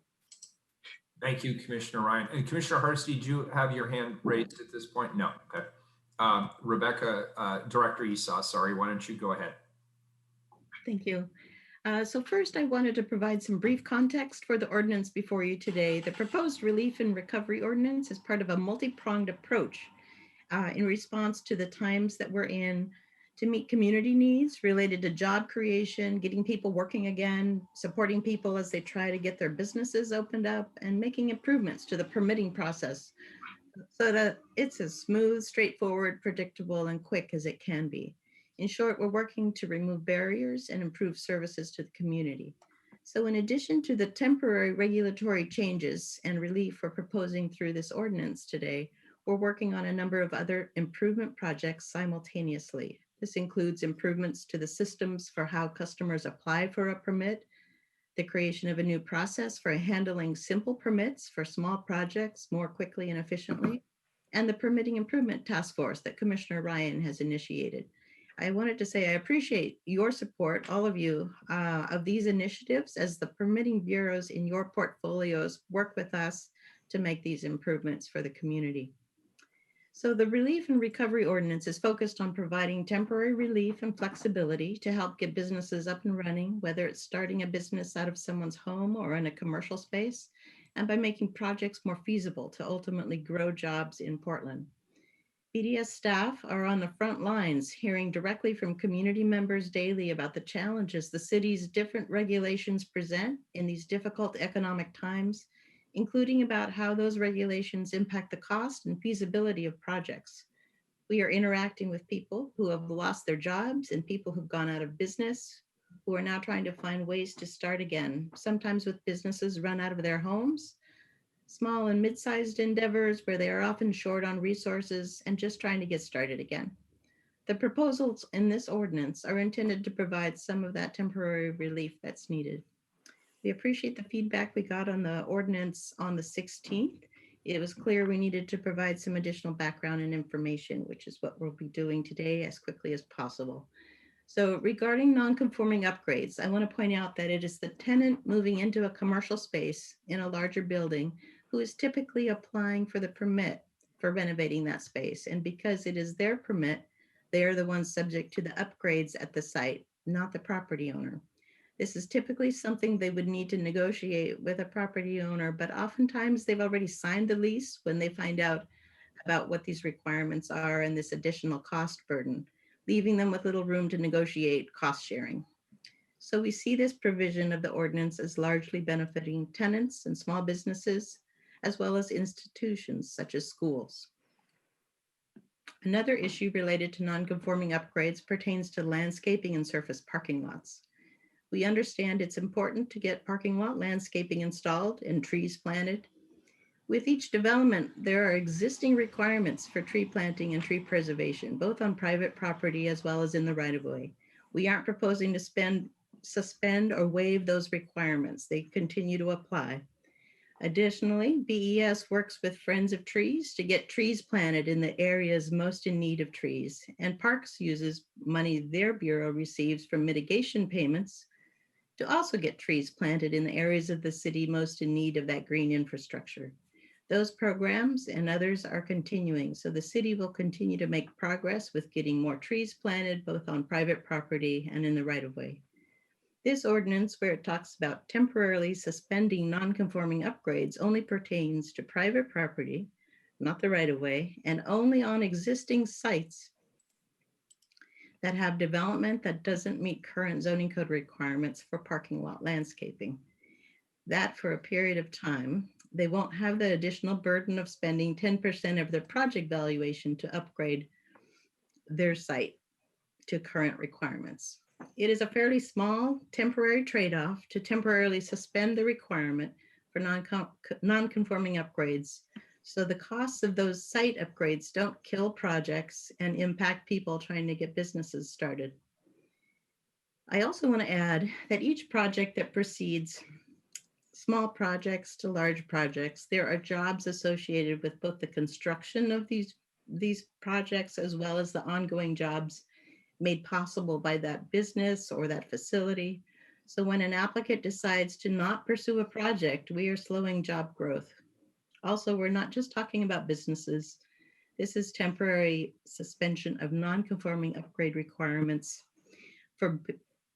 A: Thank you, Commissioner Ryan. And Commissioner Hardesty, did you have your hand raised at this point? No. Okay. Rebecca, Director Esau, sorry, why don't you go ahead?
M: Thank you. So first, I wanted to provide some brief context for the ordinance before you today. The proposed relief and recovery ordinance is part of a multi-pronged approach in response to the times that we're in, to meet community needs related to job creation, getting people working again, supporting people as they try to get their businesses opened up, and making improvements to the permitting process so that it's as smooth, straightforward, predictable, and quick as it can be. In short, we're working to remove barriers and improve services to the community. So in addition to the temporary regulatory changes and relief we're proposing through this ordinance today, we're working on a number of other improvement projects simultaneously. This includes improvements to the systems for how customers apply for a permit, the creation of a new process for handling simple permits for small projects more quickly and efficiently, and the Permitting Improvement Task Force that Commissioner Ryan has initiated. I wanted to say I appreciate your support, all of you, of these initiatives as the permitting bureaus in your portfolios work with us to make these improvements for the community. So the Relief and Recovery Ordinance is focused on providing temporary relief and flexibility to help get businesses up and running, whether it's starting a business out of someone's home or in a commercial space, and by making projects more feasible to ultimately grow jobs in Portland. BDS staff are on the front lines, hearing directly from community members daily about the challenges the city's different regulations present in these difficult economic times, including about how those regulations impact the cost and feasibility of projects. We are interacting with people who have lost their jobs and people who've gone out of business, who are now trying to find ways to start again, sometimes with businesses run out of their homes, small and mid-sized endeavors where they are often short on resources and just trying to get started again. The proposals in this ordinance are intended to provide some of that temporary relief that's needed. We appreciate the feedback we got on the ordinance on the 16th. It was clear we needed to provide some additional background and information, which is what we'll be doing today as quickly as possible. So regarding non-conforming upgrades, I want to point out that it is the tenant moving into a commercial space in a larger building who is typically applying for the permit for renovating that space. And because it is their permit, they are the ones subject to the upgrades at the site, not the property owner. This is typically something they would need to negotiate with a property owner, but oftentimes they've already signed the lease when they find out about what these requirements are and this additional cost burden, leaving them with little room to negotiate cost sharing. So we see this provision of the ordinance as largely benefiting tenants and small businesses, as well as institutions such as schools. Another issue related to non-conforming upgrades pertains to landscaping and surface parking lots. We understand it's important to get parking lot landscaping installed and trees planted. With each development, there are existing requirements for tree planting and tree preservation, both on private property as well as in the right-of-way. We aren't proposing to suspend or waive those requirements. They continue to apply. Additionally, BES works with Friends of Trees to get trees planted in the areas most in need of trees, and Parks uses money their bureau receives from mitigation payments to also get trees planted in the areas of the city most in need of that green infrastructure. Those programs and others are continuing, so the city will continue to make progress with getting more trees planted both on private property and in the right-of-way. This ordinance, where it talks about temporarily suspending non-conforming upgrades, only pertains to private property, not the right-of-way, and only on existing sites that have development that doesn't meet current zoning code requirements for parking lot landscaping. That for a period of time. They won't have the additional burden of spending 10% of their project valuation to upgrade their site to current requirements. It is a fairly small temporary trade-off to temporarily suspend the requirement for non-conforming upgrades, so the costs of those site upgrades don't kill projects and impact people trying to get businesses started. I also want to add that each project that proceeds, small projects to large projects, there are jobs associated with both the construction of these projects as well as the ongoing jobs made possible by that business or that facility. So when an applicant decides to not pursue a project, we are slowing job growth. Also, we're not just talking about businesses. This is temporary suspension of non-conforming upgrade requirements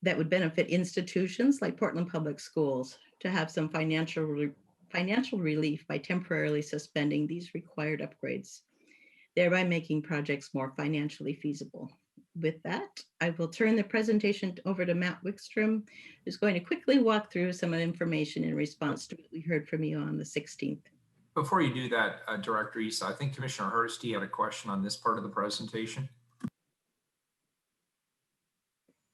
M: that would benefit institutions like Portland Public Schools to have some financial relief by temporarily suspending these required upgrades, thereby making projects more financially feasible. With that, I will turn the presentation over to Matt Wickstrom, who's going to quickly walk through some information in response to what we heard from you on the 16th.
A: Before you do that, Director Issa, I think Commissioner Hardesty had a question on this part of the presentation.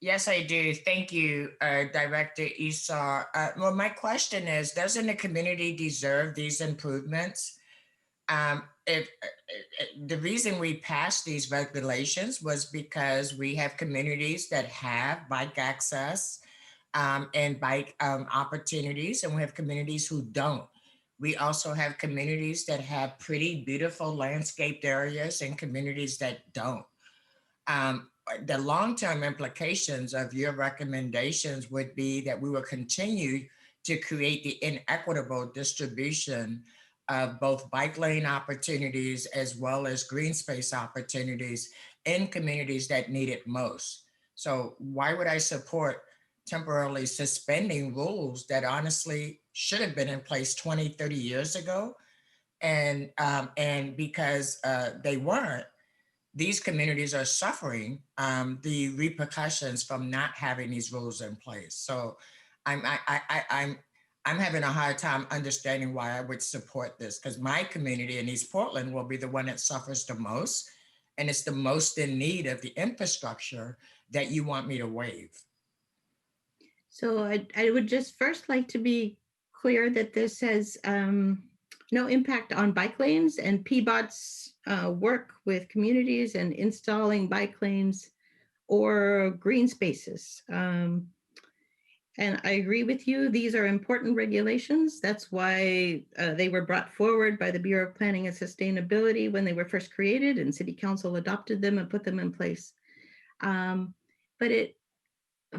C: Yes, I do. Thank you, Director Issa. Well, my question is, doesn't the community deserve these improvements? If the reason we passed these regulations was because we have communities that have bike access and bike opportunities, and we have communities who don't. We also have communities that have pretty beautiful landscaped areas and communities that don't. The long-term implications of your recommendations would be that we will continue to create the inequitable distribution of both bike lane opportunities as well as green space opportunities in communities that need it most. So why would I support temporarily suspending rules that honestly should have been in place 20, 30 years ago? And because they weren't, these communities are suffering the repercussions from not having these rules in place. So I'm having a hard time understanding why I would support this, because my community in East Portland will be the one that suffers the most, and it's the most in need of the infrastructure that you want me to waive.
M: So I would just first like to be clear that this has no impact on bike lanes, and PBOT's work with communities and installing bike lanes or green spaces. And I agree with you, these are important regulations. That's why they were brought forward by the Bureau of Planning and Sustainability when they were first created, and City Council adopted them and put them in place. But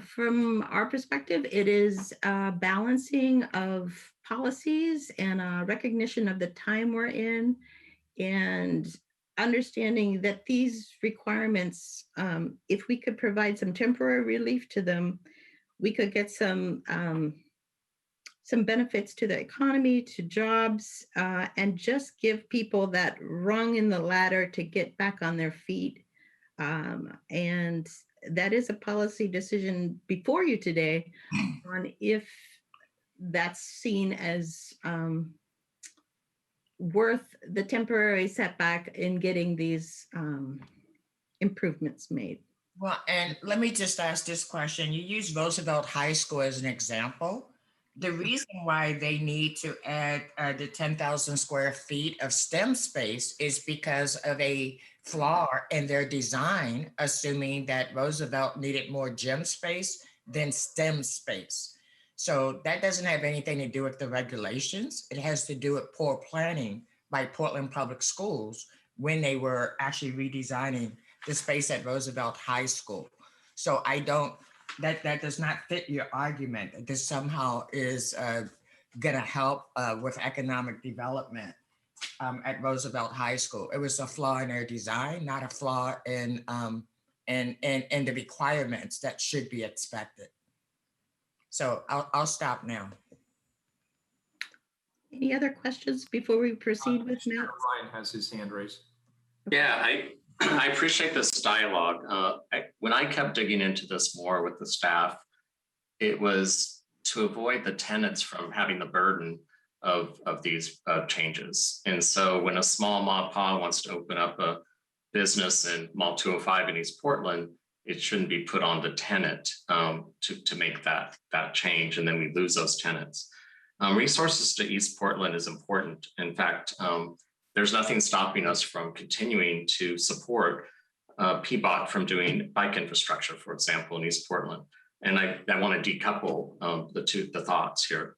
M: from our perspective, it is a balancing of policies and a recognition of the time we're in, and understanding that these requirements, if we could provide some temporary relief to them, we could get some benefits to the economy, to jobs, and just give people that rung in the ladder to get back on their feet. And that is a policy decision before you today on if that's seen as worth the temporary setback in getting these improvements made.
C: Well, and let me just ask this question. You use Roosevelt High School as an example. The reason why they need to add the 10,000 square feet of STEM space is because of a flaw in their design, assuming that Roosevelt needed more gym space than STEM space. So that doesn't have anything to do with the regulations. It has to do with poor planning by Portland Public Schools when they were actually redesigning the space at Roosevelt High School. So that does not fit your argument that this somehow is gonna help with economic development at Roosevelt High School. It was a flaw in their design, not a flaw in the requirements that should be expected. So I'll stop now.
M: Any other questions before we proceed with Matt?
A: Ryan has his hand raised.
J: Yeah, I appreciate this dialogue. When I kept digging into this more with the staff, it was to avoid the tenants from having the burden of these changes. And so when a small mom and pop wants to open up a business in Mall 205 in East Portland, it shouldn't be put on the tenant to make that change, and then we lose those tenants. Resources to East Portland is important. In fact, there's nothing stopping us from continuing to support PBOT from doing bike infrastructure, for example, in East Portland. And I want to decouple the thoughts here.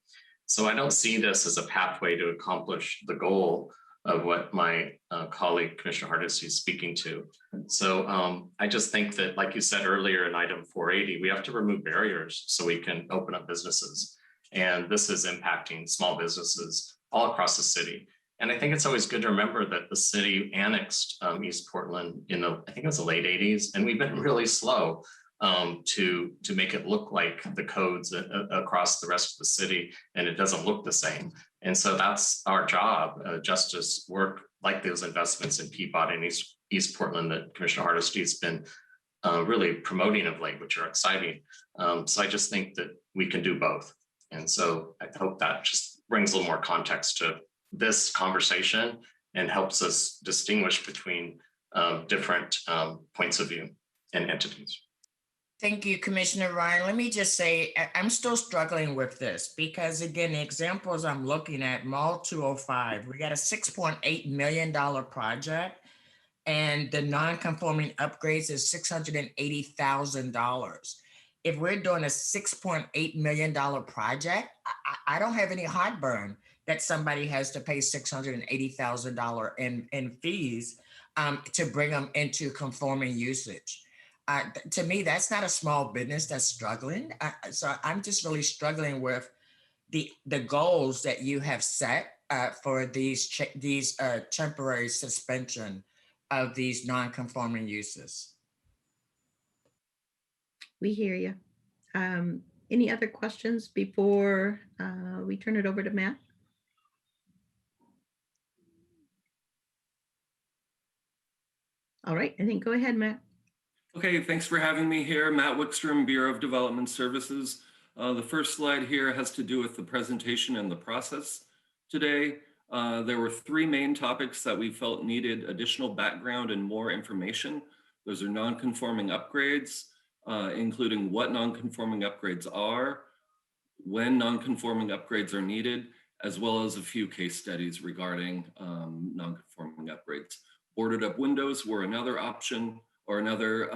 J: So I don't see this as a pathway to accomplish the goal of what my colleague, Commissioner Hardesty, is speaking to. So I just think that, like you said earlier in item 480, we have to remove barriers so we can open up businesses. And this is impacting small businesses all across the city. And I think it's always good to remember that the city annexed East Portland in I think it was the late 80s, and we've been really slow to make it look like the codes across the rest of the city, and it doesn't look the same. And so that's our job, justice work like those investments in PBOT in East Portland that Commissioner Hardesty has been really promoting of late, which are exciting. So I just think that we can do both. And so I hope that just brings a little more context to this conversation and helps us distinguish between different points of view and entities.
C: Thank you, Commissioner Ryan. Let me just say, I'm still struggling with this because, again, the examples I'm looking at, Mall 205, we got a $6.8 million project, and the non-conforming upgrades is $680,000. If we're doing a $6.8 million project, I don't have any heartburn that somebody has to pay $680,000 in fees to bring them into conforming usage. To me, that's not a small business that's struggling. So I'm just really struggling with the goals that you have set for these temporary suspension of these non-conforming uses.
M: We hear you. Any other questions before we turn it over to Matt? All right, I think go ahead, Matt.
P: Okay, thanks for having me here. Matt Wickstrom, Bureau of Development Services. The first slide here has to do with the presentation and the process today. There were three main topics that we felt needed additional background and more information. Those are non-conforming upgrades, including what non-conforming upgrades are, when non-conforming upgrades are needed, as well as a few case studies regarding non-conforming upgrades. Boarded up windows were another option, or another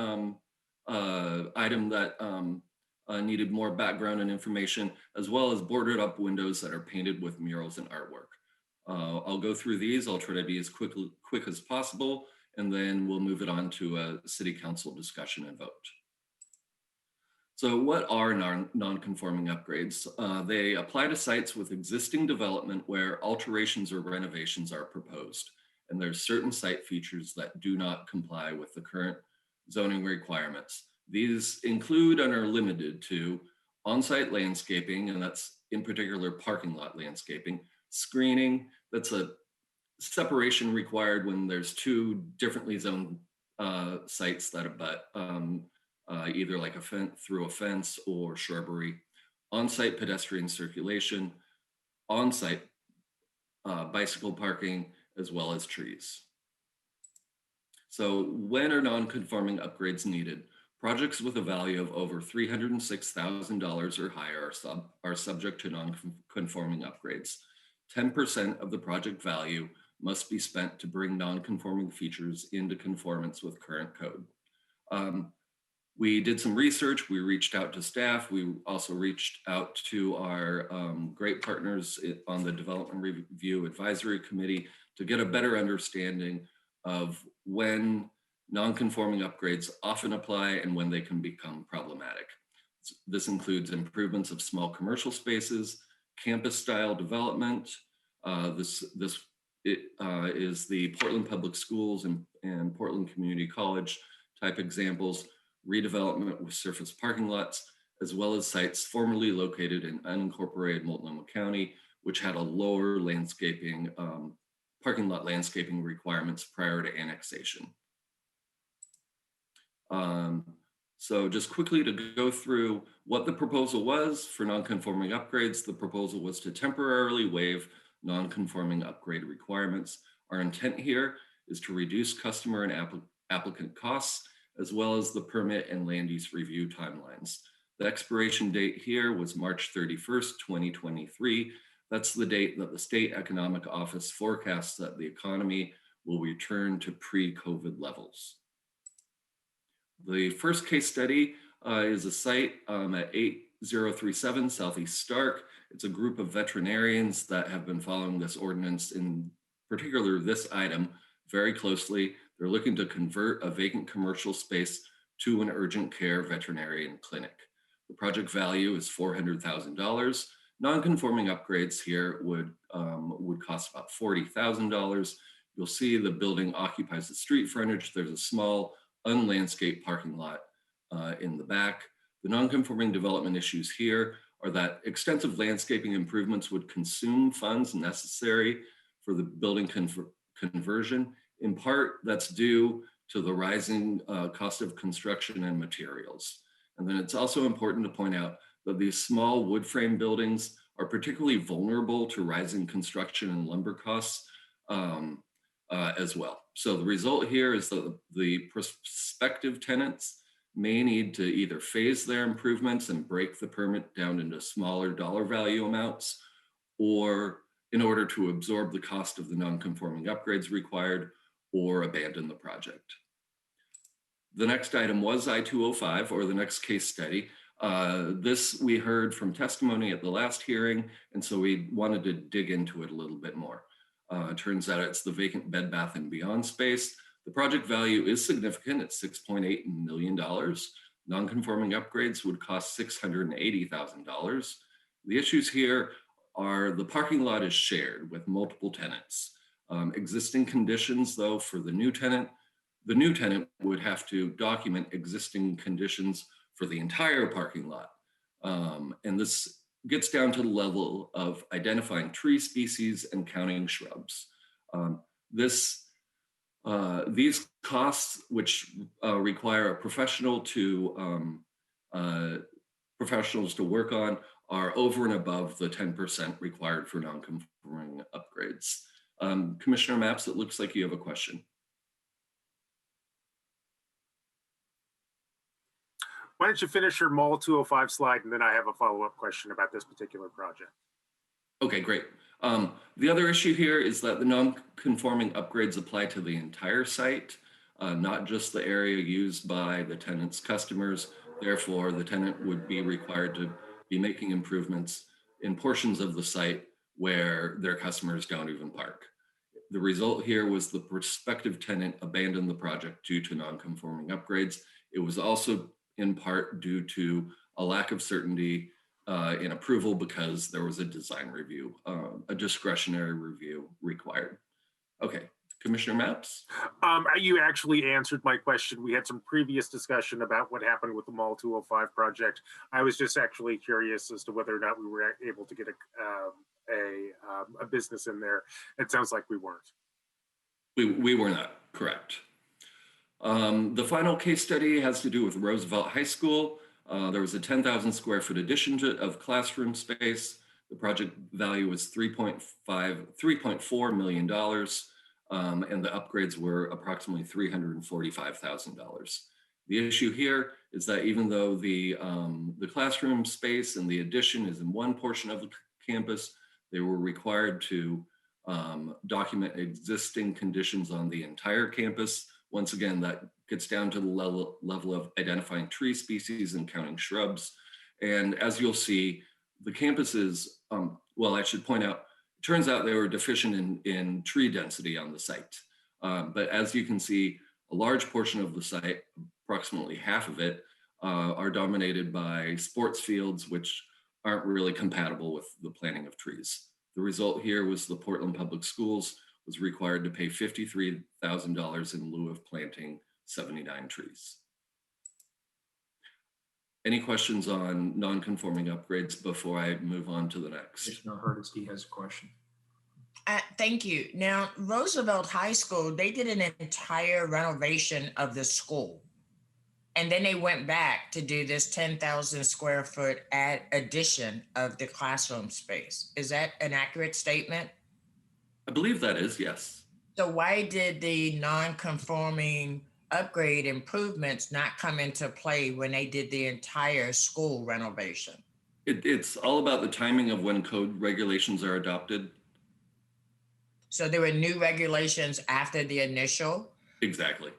P: item that needed more background and information, as well as boarded up windows that are painted with murals and artwork. I'll go through these. I'll try to be as quick as possible, and then we'll move it on to a city council discussion and vote. So what are non-conforming upgrades? They apply to sites with existing development where alterations or renovations are proposed. And there's certain site features that do not comply with the current zoning requirements. These include and are limited to on-site landscaping, and that's in particular parking lot landscaping, screening, that's a separation required when there's two differently zoned sites that abut either like through a fence or shrubbery, on-site pedestrian circulation, on-site bicycle parking, as well as trees. So when are non-conforming upgrades needed? Projects with a value of over $306,000 or higher are subject to non-conforming upgrades. 10% of the project value must be spent to bring non-conforming features into conformance with current code. We did some research, we reached out to staff, we also reached out to our great partners on the Development Review Advisory Committee to get a better understanding of when non-conforming upgrades often apply and when they can become problematic. This includes improvements of small commercial spaces, campus-style development. This is the Portland Public Schools and Portland Community College type examples, redevelopment with surface parking lots, as well as sites formerly located in unincorporated Multnomah County, which had a lower landscaping, parking lot landscaping requirements prior to annexation. So just quickly to go through what the proposal was for non-conforming upgrades, the proposal was to temporarily waive non-conforming upgrade requirements. Our intent here is to reduce customer and applicant costs, as well as the permit and land use review timelines. The expiration date here was March 31st, 2023. That's the date that the State Economic Office forecasts that the economy will return to pre-COVID levels. The first case study is a site at 8037 Southeast Stark. It's a group of veterinarians that have been following this ordinance, in particular this item, very closely. They're looking to convert a vacant commercial space to an urgent care veterinarian clinic. The project value is $400,000. Non-conforming upgrades here would cost about $40,000. You'll see the building occupies the street frontage. There's a small unlandscaped parking lot in the back. The non-conforming development issues here are that extensive landscaping improvements would consume funds necessary for the building conversion. In part, that's due to the rising cost of construction and materials. And then it's also important to point out that these small wood frame buildings are particularly vulnerable to rising construction and lumber costs as well. So the result here is that the prospective tenants may need to either phase their improvements and break the permit down into smaller dollar value amounts, or in order to absorb the cost of the non-conforming upgrades required, or abandon the project. The next item was I-205, or the next case study. This we heard from testimony at the last hearing, and so we wanted to dig into it a little bit more. It turns out it's the vacant Bed Bath & Beyond space. The project value is significant at $6.8 million. Non-conforming upgrades would cost $680,000. The issues here are the parking lot is shared with multiple tenants. Existing conditions, though, for the new tenant would have to document existing conditions for the entire parking lot. And this gets down to the level of identifying tree species and counting shrubs. These costs, which require a professional professionals to work on, are over and above the 10% required for non-conforming upgrades. Commissioner Mapps, it looks like you have a question.
N: Why don't you finish your Mall 205 slide, and then I have a follow-up question about this particular project.
P: Okay, great. The other issue here is that the non-conforming upgrades apply to the entire site, not just the area used by the tenant's customers. Therefore, the tenant would be required to be making improvements in portions of the site where their customers don't even park. The result here was the prospective tenant abandoned the project due to non-conforming upgrades. It was also in part due to a lack of certainty in approval because there was a design review, a discretionary review required. Okay, Commissioner Mapps?
N: You actually answered my question. We had some previous discussion about what happened with the Mall 205 project. I was just actually curious as to whether or not we were able to get a business in there. It sounds like we weren't.
P: We were not, correct. The final case study has to do with Roosevelt High School. There was a 10,000 square foot addition of classroom space. The project value was $3.4 million, and the upgrades were approximately $345,000. The issue here is that even though the classroom space and the addition is in one portion of the campus, they were required to document existing conditions on the entire campus. Once again, that gets down to the level of identifying tree species and counting shrubs. And as you'll see, the campus is, well, I should point out, it turns out they were deficient in tree density on the site. But as you can see, a large portion of the site, approximately half of it, are dominated by sports fields, which aren't really compatible with the planting of trees. The result here was the Portland Public Schools was required to pay $53,000 in lieu of planting 79 trees. Any questions on non-conforming upgrades before I move on to the next?
A: Commissioner Hardesty has a question.
C: Thank you. Now, Roosevelt High School, they did an entire renovation of the school. And then they went back to do this 10,000 square foot addition of the classroom space. Is that an accurate statement?
P: I believe that is, yes.
C: So why did the non-conforming upgrade improvements not come into play when they did the entire school renovation?
P: It's all about the timing of when code regulations are adopted.
C: So there were new regulations after the initial?
P: Exactly.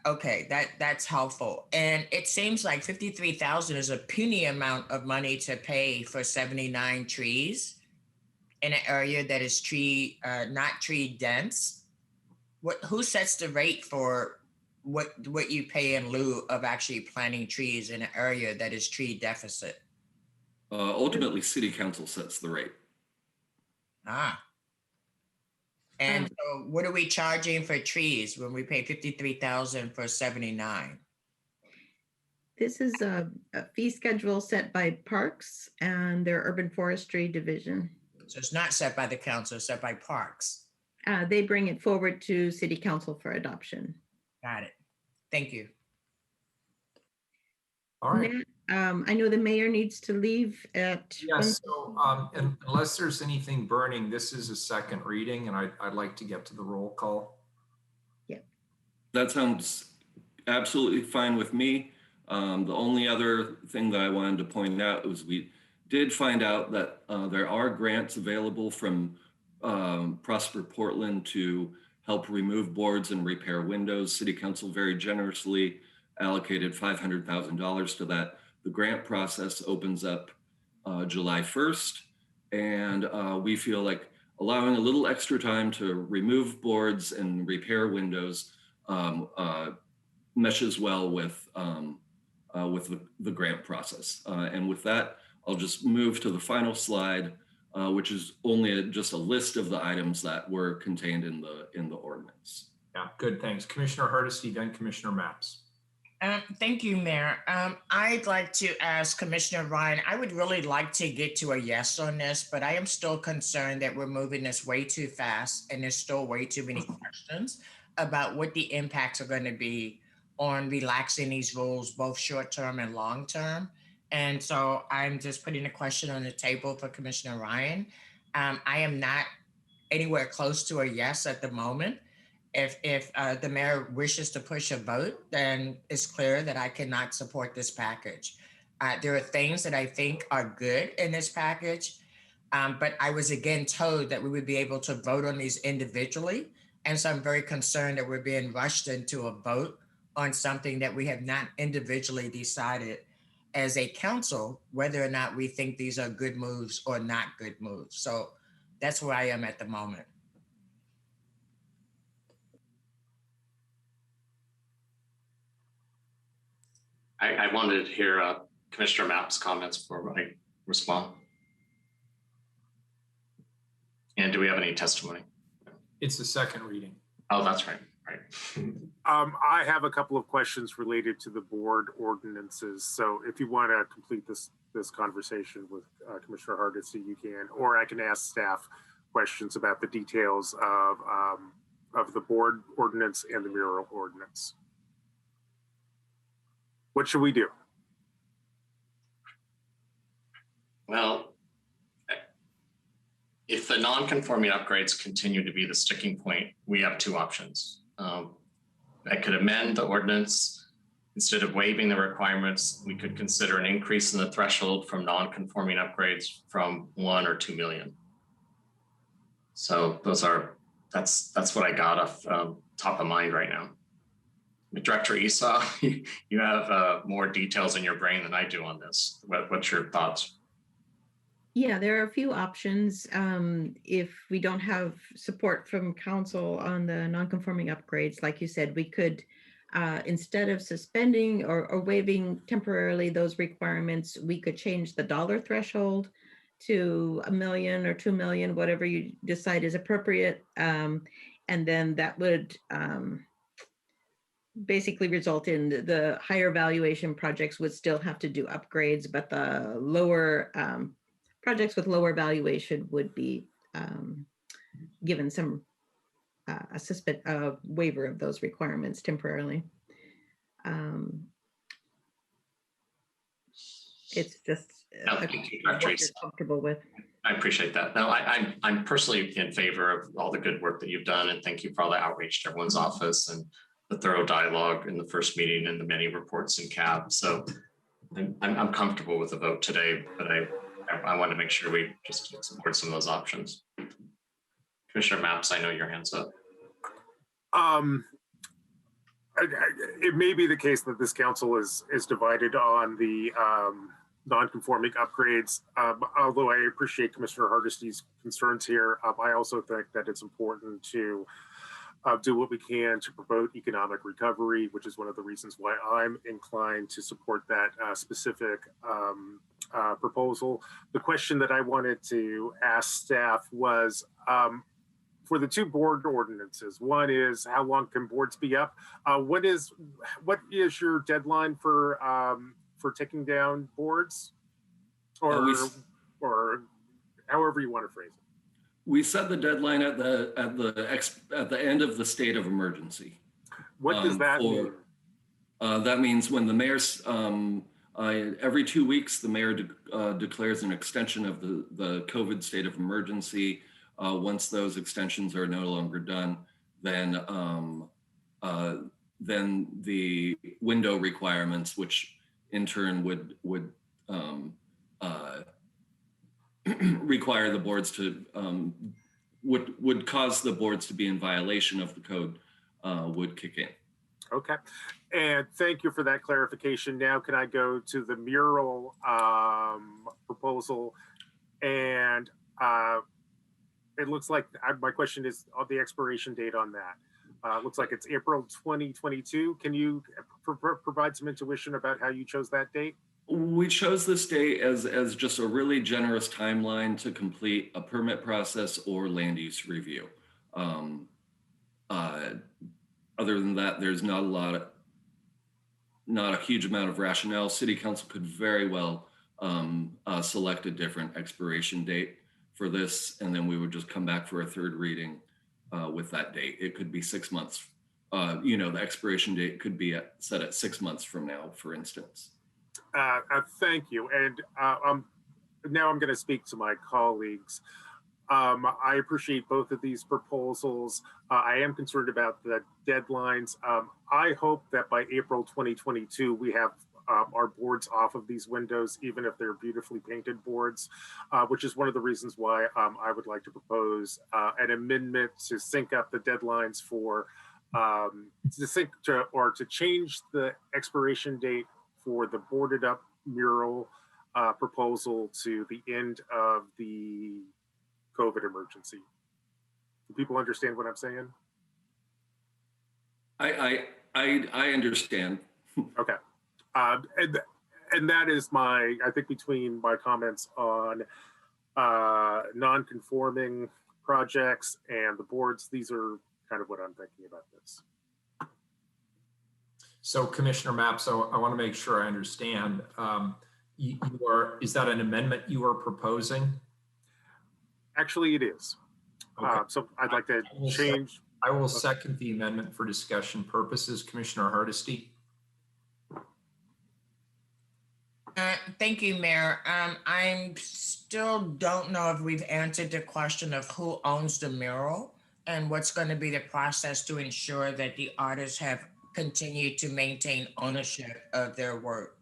C: Okay, that's helpful. And it seems like 53,000 is a puny amount of money to pay for 79 trees in an area that is not tree dense. Who sets the rate for what you pay in lieu of actually planting trees in an area that is tree deficit?
P: Ultimately, City Council sets the rate.
C: And so what are we charging for trees when we pay 53,000 for 79?
M: This is a fee schedule set by Parks and their Urban Forestry Division.
C: So it's not set by the council, it's set by Parks.
M: They bring it forward to City Council for adoption.
C: Got it. Thank you.
A: All right.
M: I know the mayor needs to leave at.
A: Yes, so unless there's anything burning, this is a second reading and I'd like to get to the roll call.
M: Yeah.
P: That sounds absolutely fine with me. The only other thing that I wanted to point out was we did find out that there are grants available from Prosper Portland to help remove boards and repair windows. City Council very generously allocated $500,000 to that. The grant process opens up July 1st, and we feel like allowing a little extra time to remove boards and repair windows meshes well with the grant process. And with that, I'll just move to the final slide, which is only just a list of the items that were contained in the ordinance.
A: Yeah, good, thanks. Commissioner Hardesty, then Commissioner Mapps.
C: Thank you, Mayor. I'd like to ask Commissioner Ryan, I would really like to get to a yes on this, but I am still concerned that we're moving this way too fast and there's still way too many questions about what the impacts are going to be on relaxing these rules, both short-term and long-term. And so I'm just putting a question on the table for Commissioner Ryan. I am not anywhere close to a yes at the moment. If the mayor wishes to push a vote, then it's clear that I cannot support this package. There are things that I think are good in this package, but I was again told that we would be able to vote on these individually. And so I'm very concerned that we're being rushed into a vote on something that we have not individually decided as a council, whether or not we think these are good moves or not good moves. So that's where I am at the moment.
J: I wanted to hear Commissioner Mapp's comments before I respond. And do we have any testimony?
A: It's the second reading.
J: Oh, that's right. Right.
N: I have a couple of questions related to the board ordinances. So if you want to complete this conversation with Commissioner Hardesty, you can, or I can ask staff questions about the details of the board ordinance and the mural ordinance. What should we do?
J: Well, if the non-conforming upgrades continue to be the sticking point, we have two options. I could amend the ordinance. Instead of waiving the requirements, we could consider an increase in the threshold from non-conforming upgrades from 1 or 2 million. So that's what I got off top of mind right now. Director Esau, you have more details in your brain than I do on this. What's your thoughts?
M: Yeah, there are a few options. If we don't have support from council on the non-conforming upgrades, like you said, we could, instead of suspending or waiving temporarily those requirements, we could change the dollar threshold to $1 million or $2 million, whatever you decide is appropriate. And then that would basically result in the higher valuation projects would still have to do upgrades, but the lower projects with lower valuation would be given some a waiver of those requirements temporarily. It's just
J: Thank you, Dr.
M: what
J: Tracy.
M: you're comfortable with.
J: I appreciate that. No, I'm personally in favor of all the good work that you've done, and thank you for all the outreach to everyone's office and the thorough dialogue in the first meeting and the many reports in CAB. So I'm comfortable with the vote today, but I want to make sure we just support some of those options. Commissioner Maps, I know your hand's up.
N: It may be the case that this council is divided on the non-conforming upgrades. Although I appreciate Commissioner Hardesty's concerns here, I also think that it's important to do what we can to promote economic recovery, which is one of the reasons why I'm inclined to support that specific proposal. The question that I wanted to ask staff was, for the two board ordinances, one is how long can boards be up? What is your deadline for taking down boards, or however you want to phrase it?
P: We set the deadline at the end of the state of emergency.
N: What does that mean?
P: That means when the mayor's every 2 weeks, the mayor declares an extension of the COVID state of emergency. Once those extensions are no longer done, then the window requirements, which in turn would require the boards to would cause the boards to be in violation of the code, would kick in.
N: Okay, and thank you for that clarification. Now, can I go to the mural proposal? And it looks like my question is on the expiration date on that. Looks like it's April 2022. Can you provide some intuition about how you chose that date?
P: We chose this date as just a really generous timeline to complete a permit process or land use review. Other than that, there's not a huge amount of rationale. City Council could very well select a different expiration date for this, and then we would just come back for a third reading with that date. It could be 6 months. The expiration date could be set at 6 months from now, for instance.
N: Thank you. And now I'm going to speak to my colleagues. I appreciate both of these proposals. I am concerned about the deadlines. I hope that by April 2022, we have our boards off of these windows, even if they're beautifully painted boards, which is one of the reasons why I would like to propose an amendment to sync up the deadlines for to change the expiration date for the boarded up mural proposal to the end of the COVID emergency. Do people understand what I'm saying?
P: I understand.
N: Okay. And that is I think between my comments on non-conforming projects and the boards, these are kind of what I'm thinking about this.
A: So Commissioner Mapp, I want to make sure I understand. Is that an amendment you are proposing?
N: Actually, it is. Okay. So I'd like to change.
A: I will second the amendment for discussion purposes. Commissioner Hardesty.
C: Thank you, Mayor. I still don't know if we've answered the question of who owns the mural and what's going to be the process to ensure that the artists have continued to maintain ownership of their work.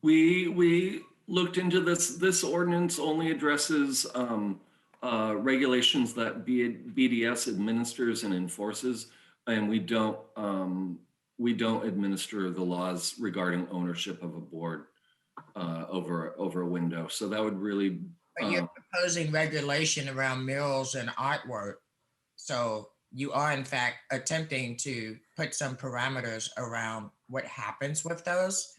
P: We looked into this. This ordinance only addresses regulations that BDS administers and enforces, and we don't administer the laws regarding ownership of a board over a window. So that would really.
C: But you're proposing regulation around murals and artwork, so you are in fact attempting to put some parameters around what happens with those.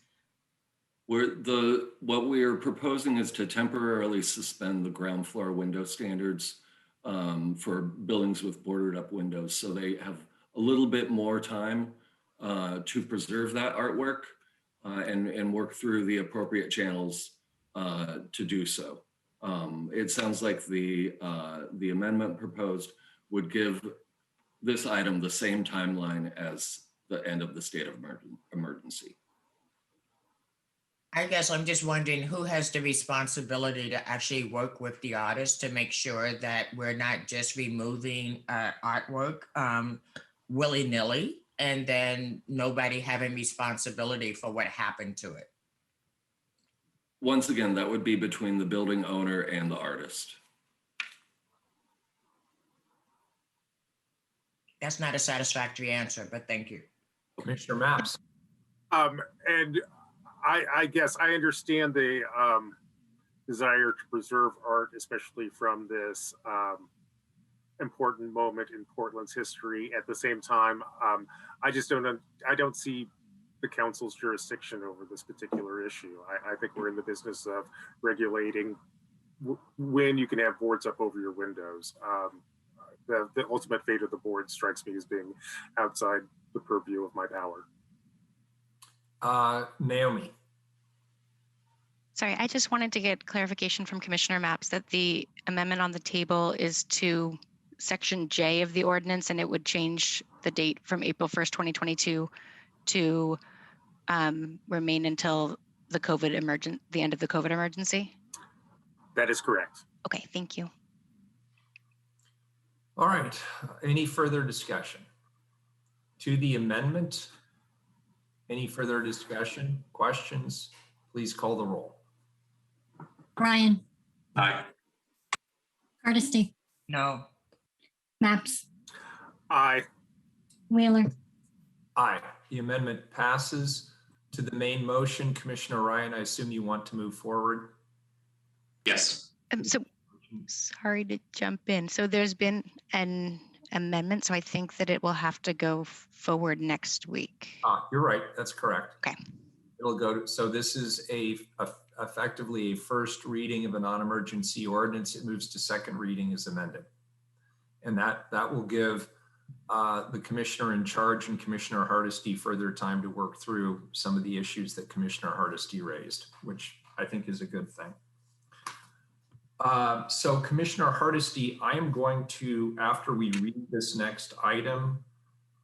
P: What we are proposing is to temporarily suspend the ground floor window standards for buildings with boarded up windows, so they have a little bit more time to preserve that artwork and work through the appropriate channels to do so. It sounds like the amendment proposed would give this item the same timeline as the end of the state of emergency.
C: I guess I'm just wondering who has the responsibility to actually work with the artist to make sure that we're not just removing artwork willy-nilly and then nobody having responsibility for what happened to it.
P: Once again, that would be between the building owner and the artist.
C: That's not a satisfactory answer, but thank you.
A: Commissioner Maps.
N: And I guess I understand the desire to preserve art, especially from this important moment in Portland's history. At the same time, I don't see the council's jurisdiction over this particular issue. I think we're in the business of regulating when you can have boards up over your windows. The ultimate fate of the board strikes me as being outside the purview of my power.
A: Naomi.
Q: Sorry, I just wanted to get clarification from Commissioner Maps that the amendment on the table is to Section J of the ordinance, and it would change the date from April 1st, 2022 to remain until the end of the COVID emergency?
N: That is correct.
Q: Okay, thank you.
A: All right, any further discussion? To the amendment, any further discussion, questions? Please call the roll.
B: Ryan.
J: Aye.
B: Hardesty.
C: No.
B: Maps.
N: Aye.
B: Wheeler.
A: Aye. The amendment passes. To the main motion, Commissioner Ryan, I assume you want to move forward?
J: Yes.
Q: So sorry to jump in. So there's been an amendment, so I think that it will have to go forward next week.
A: You're right. That's correct.
Q: Okay.
A: It'll go to, so this is effectively a first reading of a non-emergency ordinance. It moves to second reading as amended. And that will give the commissioner in charge and Commissioner Hardesty further time to work through some of the issues that Commissioner Hardesty raised, which I think is a good thing. So Commissioner Hardesty, I am going to, after we read this next item,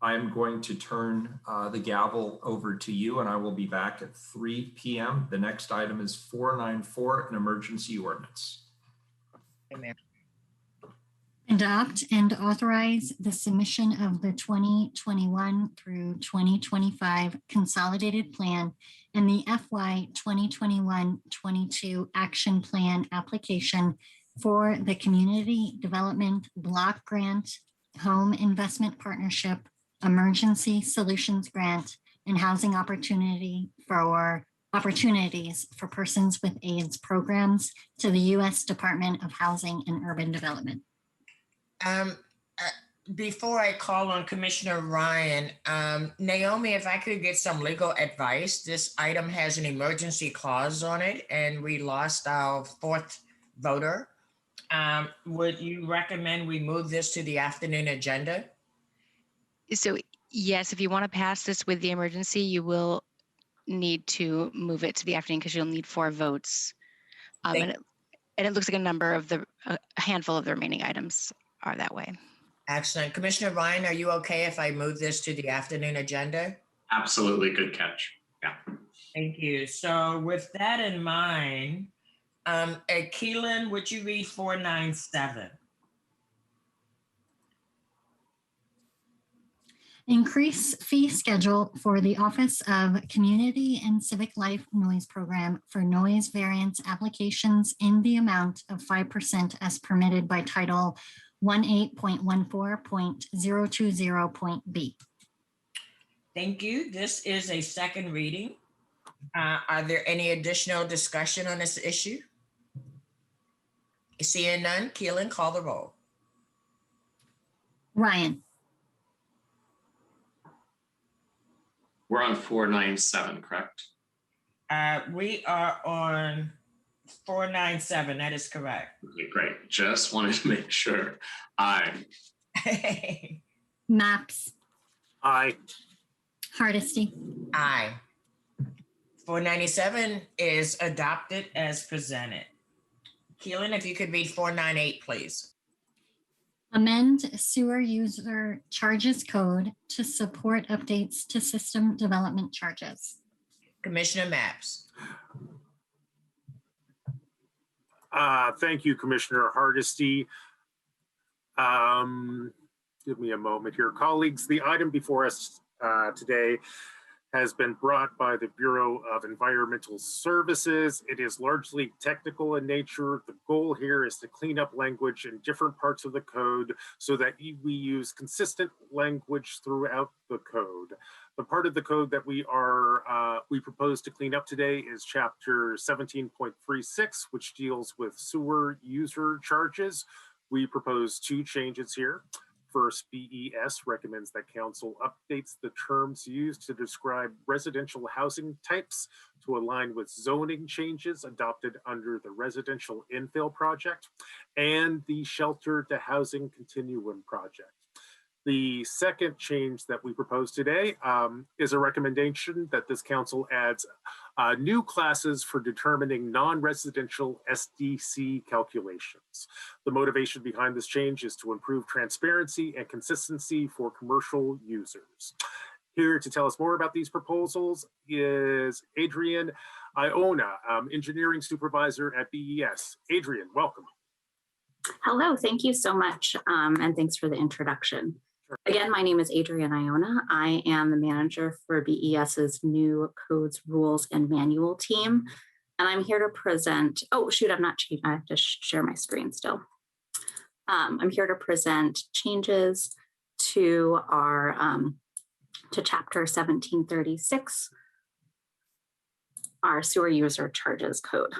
A: I am going to turn the gavel over to you, and I will be back at 3 p.m. The next item is 494, an emergency ordinance.
C: Amen.
B: Adopt and authorize the submission of the 2021 through 2025 consolidated plan and the FY 2021-22 action plan application for the Community Development Block Grant, Home Investment Partnership, Emergency Solutions Grant, and Housing Opportunities for Persons with AIDS programs to the U.S. Department of Housing and Urban Development.
C: Before I call on Commissioner Ryan, Naomi, if I could get some legal advice, this item has an emergency clause on it and we lost our fourth voter. Would you recommend we move this to the afternoon agenda?
Q: So yes, if you want to pass this with the emergency, you will need to move it to the afternoon because you'll need 4 votes. And it looks like a handful of the remaining items are that way.
C: Excellent. Commissioner Ryan, are you okay if I move this to the afternoon agenda?
J: Absolutely. Good catch. Yeah.
C: Thank you. So with that in mind, Keelan, would you read 497?
B: Increase fee schedule for the Office of Community and Civic Life Noise Program for noise variance applications in the amount of 5% as permitted by Title 18.14.020.b.
C: Thank you. This is a second reading. Are there any additional discussion on this issue? Seeing none, Keelan, call the roll.
B: Ryan.
J: We're on 497, correct?
C: We are on 497. That is correct.
J: Okay, great. Just wanted to make sure. Aye.
B: Maps,
N: Aye.
B: Hardesty,
C: Aye. 497 is adopted as presented. Keelan, if you could read 498, please.
B: amend sewer user charges code to support updates to system development charges.
C: Commissioner Maps.
N: Thank you, Commissioner Hardesty. Give me a moment here. Colleagues, the item before us today has been brought by the Bureau of Environmental Services. It is largely technical in nature. The goal here is to clean up language in different parts of the code so that we use consistent language throughout the code. The part of the code that we propose to clean up today is chapter 17.36, which deals with sewer user charges. We propose two changes here. First, BES recommends that council updates the terms used to describe residential housing types to align with zoning changes adopted under the residential infill project and the shelter to housing continuum project. The second change that we propose today is a recommendation that this council adds new classes for determining non-residential SDC calculations. The motivation behind this change is to improve transparency and consistency for commercial users. Here to tell us more about these proposals is Adrian Iona, Engineering Supervisor at BES. Adrian, welcome.
O: Hello, thank you so much, and thanks for the introduction. Again, my name is Adrienne Iona. I am the manager for BES's new codes, rules, and manual team. And I'm here to present, oh shoot, I'm not cheating. I have to share my screen still. I'm here to present changes to our, to chapter 1736, our sewer user charges code.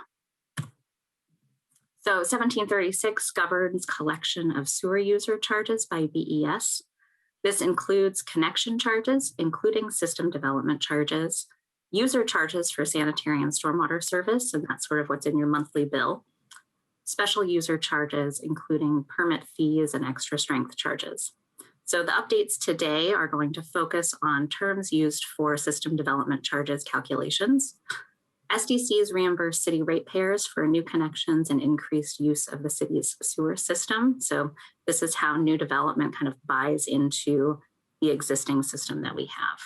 O: So 1736 governs collection of sewer user charges by BES. This includes connection charges, including system development charges, user charges for sanitary and stormwater service, and that's sort of what's in your monthly bill, special user charges, including permit fees and extra strength charges. So the updates today are going to focus on terms used for system development charges calculations. SDCs reimburse city ratepayers for new connections and increased use of the city's sewer system. So this is how new development kind of buys into the existing system that we have.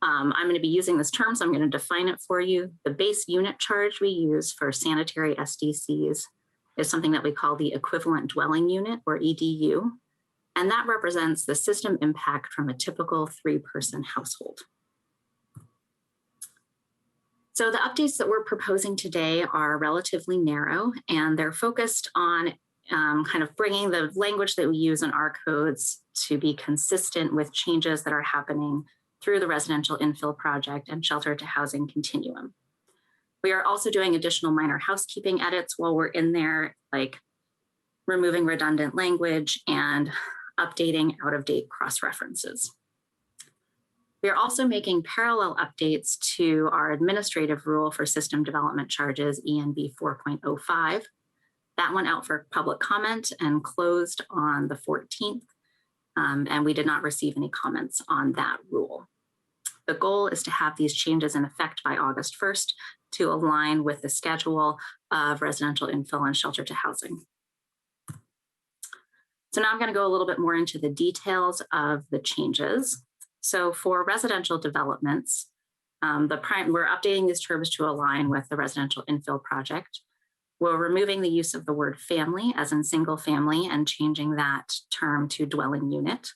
O: I'm going to be using this term, so I'm going to define it for you. The base unit charge we use for sanitary SDCs is something that we call the equivalent dwelling unit, or EDU, and that represents the system impact from a typical 3-person household. So the updates that we're proposing today are relatively narrow, and they're focused on kind of bringing the language that we use in our codes to be consistent with changes that are happening through the residential infill project and shelter to housing continuum. We are also doing additional minor housekeeping edits while we're in there, like removing redundant language and updating out-of-date cross-references. We are also making parallel updates to our administrative rule for system development charges, ENB 4.05. That went out for public comment and closed on the 14th, and we did not receive any comments on that rule. The goal is to have these changes in effect by August 1st to align with the schedule of residential infill and shelter to housing. So now I'm going to go a little bit more into the details of the changes. So for residential developments, we're updating these terms to align with the residential infill project. We're removing the use of the word family as in single family and changing that term to dwelling unit.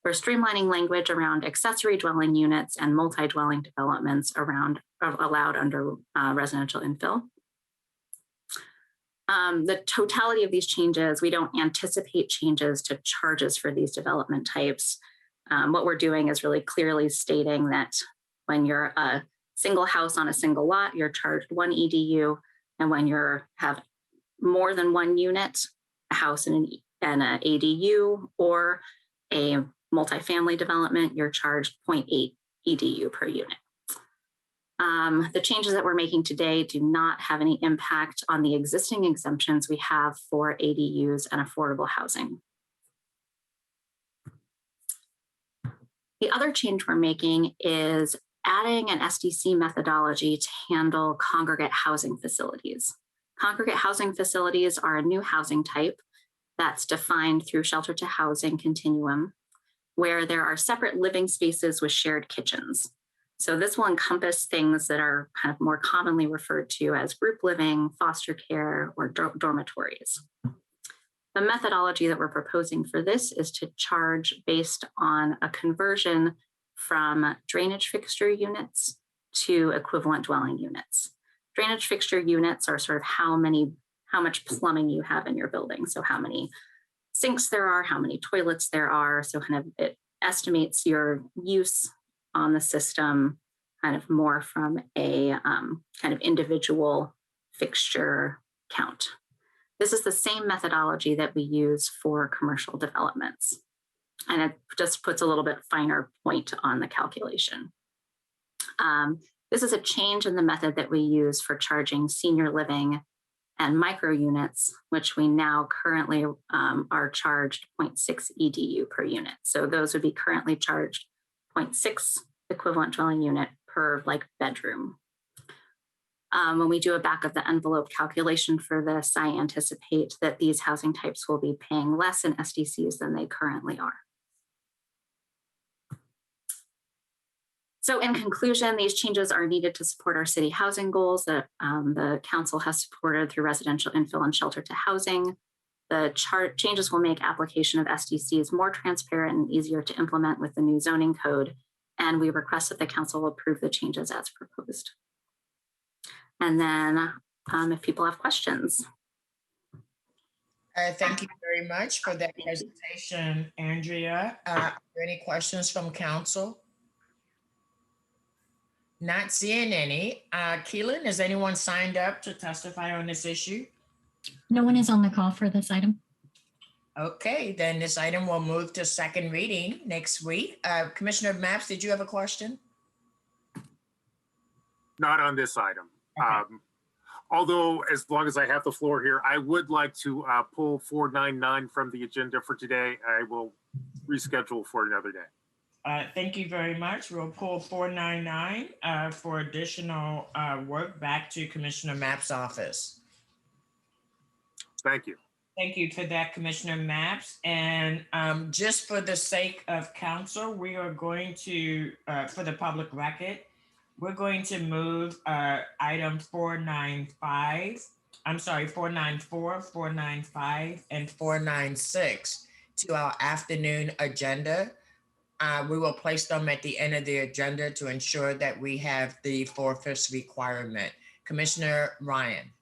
O: We're streamlining language around accessory dwelling units and multi-dwelling developments allowed under residential infill. The totality of these changes, we don't anticipate changes to charges for these development types. What we're doing is really clearly stating that when you're a single house on a single lot, you're charged 1 EDU, and when you have more than one unit, a house and an ADU, or a multifamily development, you're charged 0.8 EDU per unit. The changes that we're making today do not have any impact on the existing exemptions we have for ADUs and affordable housing. The other change we're making is adding an SDC methodology to handle congregate housing facilities. Congregate housing facilities are a new housing type that's defined through shelter to housing continuum, where there are separate living spaces with shared kitchens. So this will encompass things that are kind of more commonly referred to as group living, foster care, or dormitories. The methodology that we're proposing for this is to charge based on a conversion from drainage fixture units to equivalent dwelling units. Drainage fixture units are sort of how much plumbing you have in your building. So how many sinks there are, how many toilets there are. So kind of it estimates your use on the system kind of more from a kind of individual fixture count. This is the same methodology that we use for commercial developments. And it just puts a little bit finer point on the calculation. This is a change in the method that we use for charging senior living and micro units, which we now currently are charged 0.6 EDU per unit. So those would be currently charged 0.6 equivalent dwelling unit per bedroom. When we do a back of the envelope calculation for this, I anticipate that these housing types will be paying less in SDCs than they currently are. So in conclusion, these changes are needed to support our city housing goals that the council has supported through residential infill and shelter to housing. The changes will make application of SDCs more transparent and easier to implement with the new zoning code. And we request that the council approve the changes as proposed. And then if people have questions.
C: Thank you very much for that presentation, Andrea. Are there any questions from council? Not seeing any. Keelan, is anyone signed up to testify on this issue?
B: No one is on the call for this item.
C: Okay, then this item will move to second reading next week. Commissioner Maps, did you have a question?
N: Not on this item.
C: Okay.
N: Although, as long as I have the floor here, I would like to pull 499 from the agenda for today. I will reschedule for another day.
C: Thank you very much. We'll pull 499 for additional work back to Commissioner Maps' office.
N: Thank you.
C: Thank you for that, Commissioner Maps. And just for the sake of council, we are going to, for the public record, we're going to move item 495, I'm sorry, 494, 495, and 496 to our afternoon agenda. We will place them at the end of the agenda to ensure that we have the 4/5 requirement. Commissioner Ryan.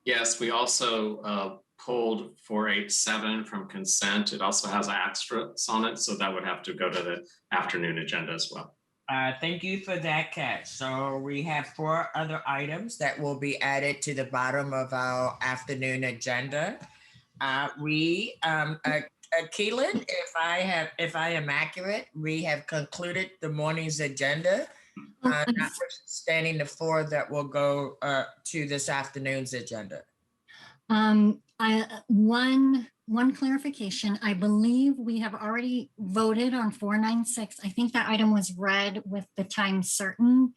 J: Yes, we also pulled 487 from consent. It also has asterisks on it, so that would have to go to the afternoon agenda as well.
C: Thank you for that, Kat. So we have 4 other items that will be added to the bottom of our afternoon agenda. Keelan, if I am accurate, we have concluded the morning's agenda, notwithstanding the 4 that will go to this afternoon's agenda.
B: One clarification, I believe we have already voted on 496. I think that item was read with the time certain,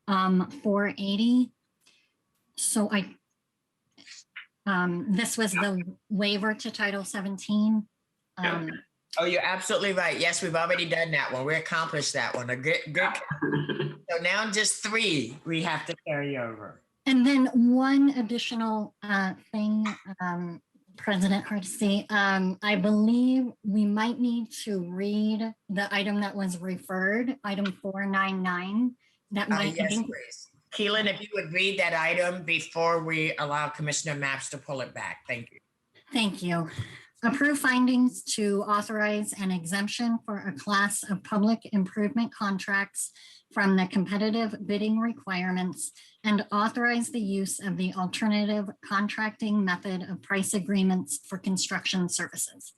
B: 480. So this was the waiver to Title 17.
C: Oh, you're absolutely right. Yes, we've already done that one. We accomplished that one. A good. So now just 3 we have to carry over.
B: And then one additional thing, President Hardesty, I believe we might need to read the item that was referred, item 499. That might
C: yes, please. Keelan, if you would read that item before we allow Commissioner Maps to pull it back. Thank you.
B: Thank you. Approve findings to authorize an exemption for a class of public improvement contracts from the competitive bidding requirements and authorize the use of the alternative contracting method of price agreements for construction services.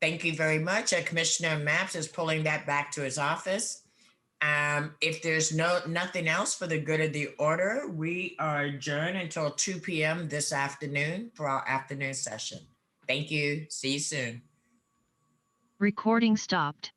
C: Thank you very much. Commissioner Maps is pulling that back to his office. If there's nothing else for the good of the order, we are adjourned until 2 p.m. this afternoon for our afternoon session. Thank you. See you soon.
R: Recording stopped.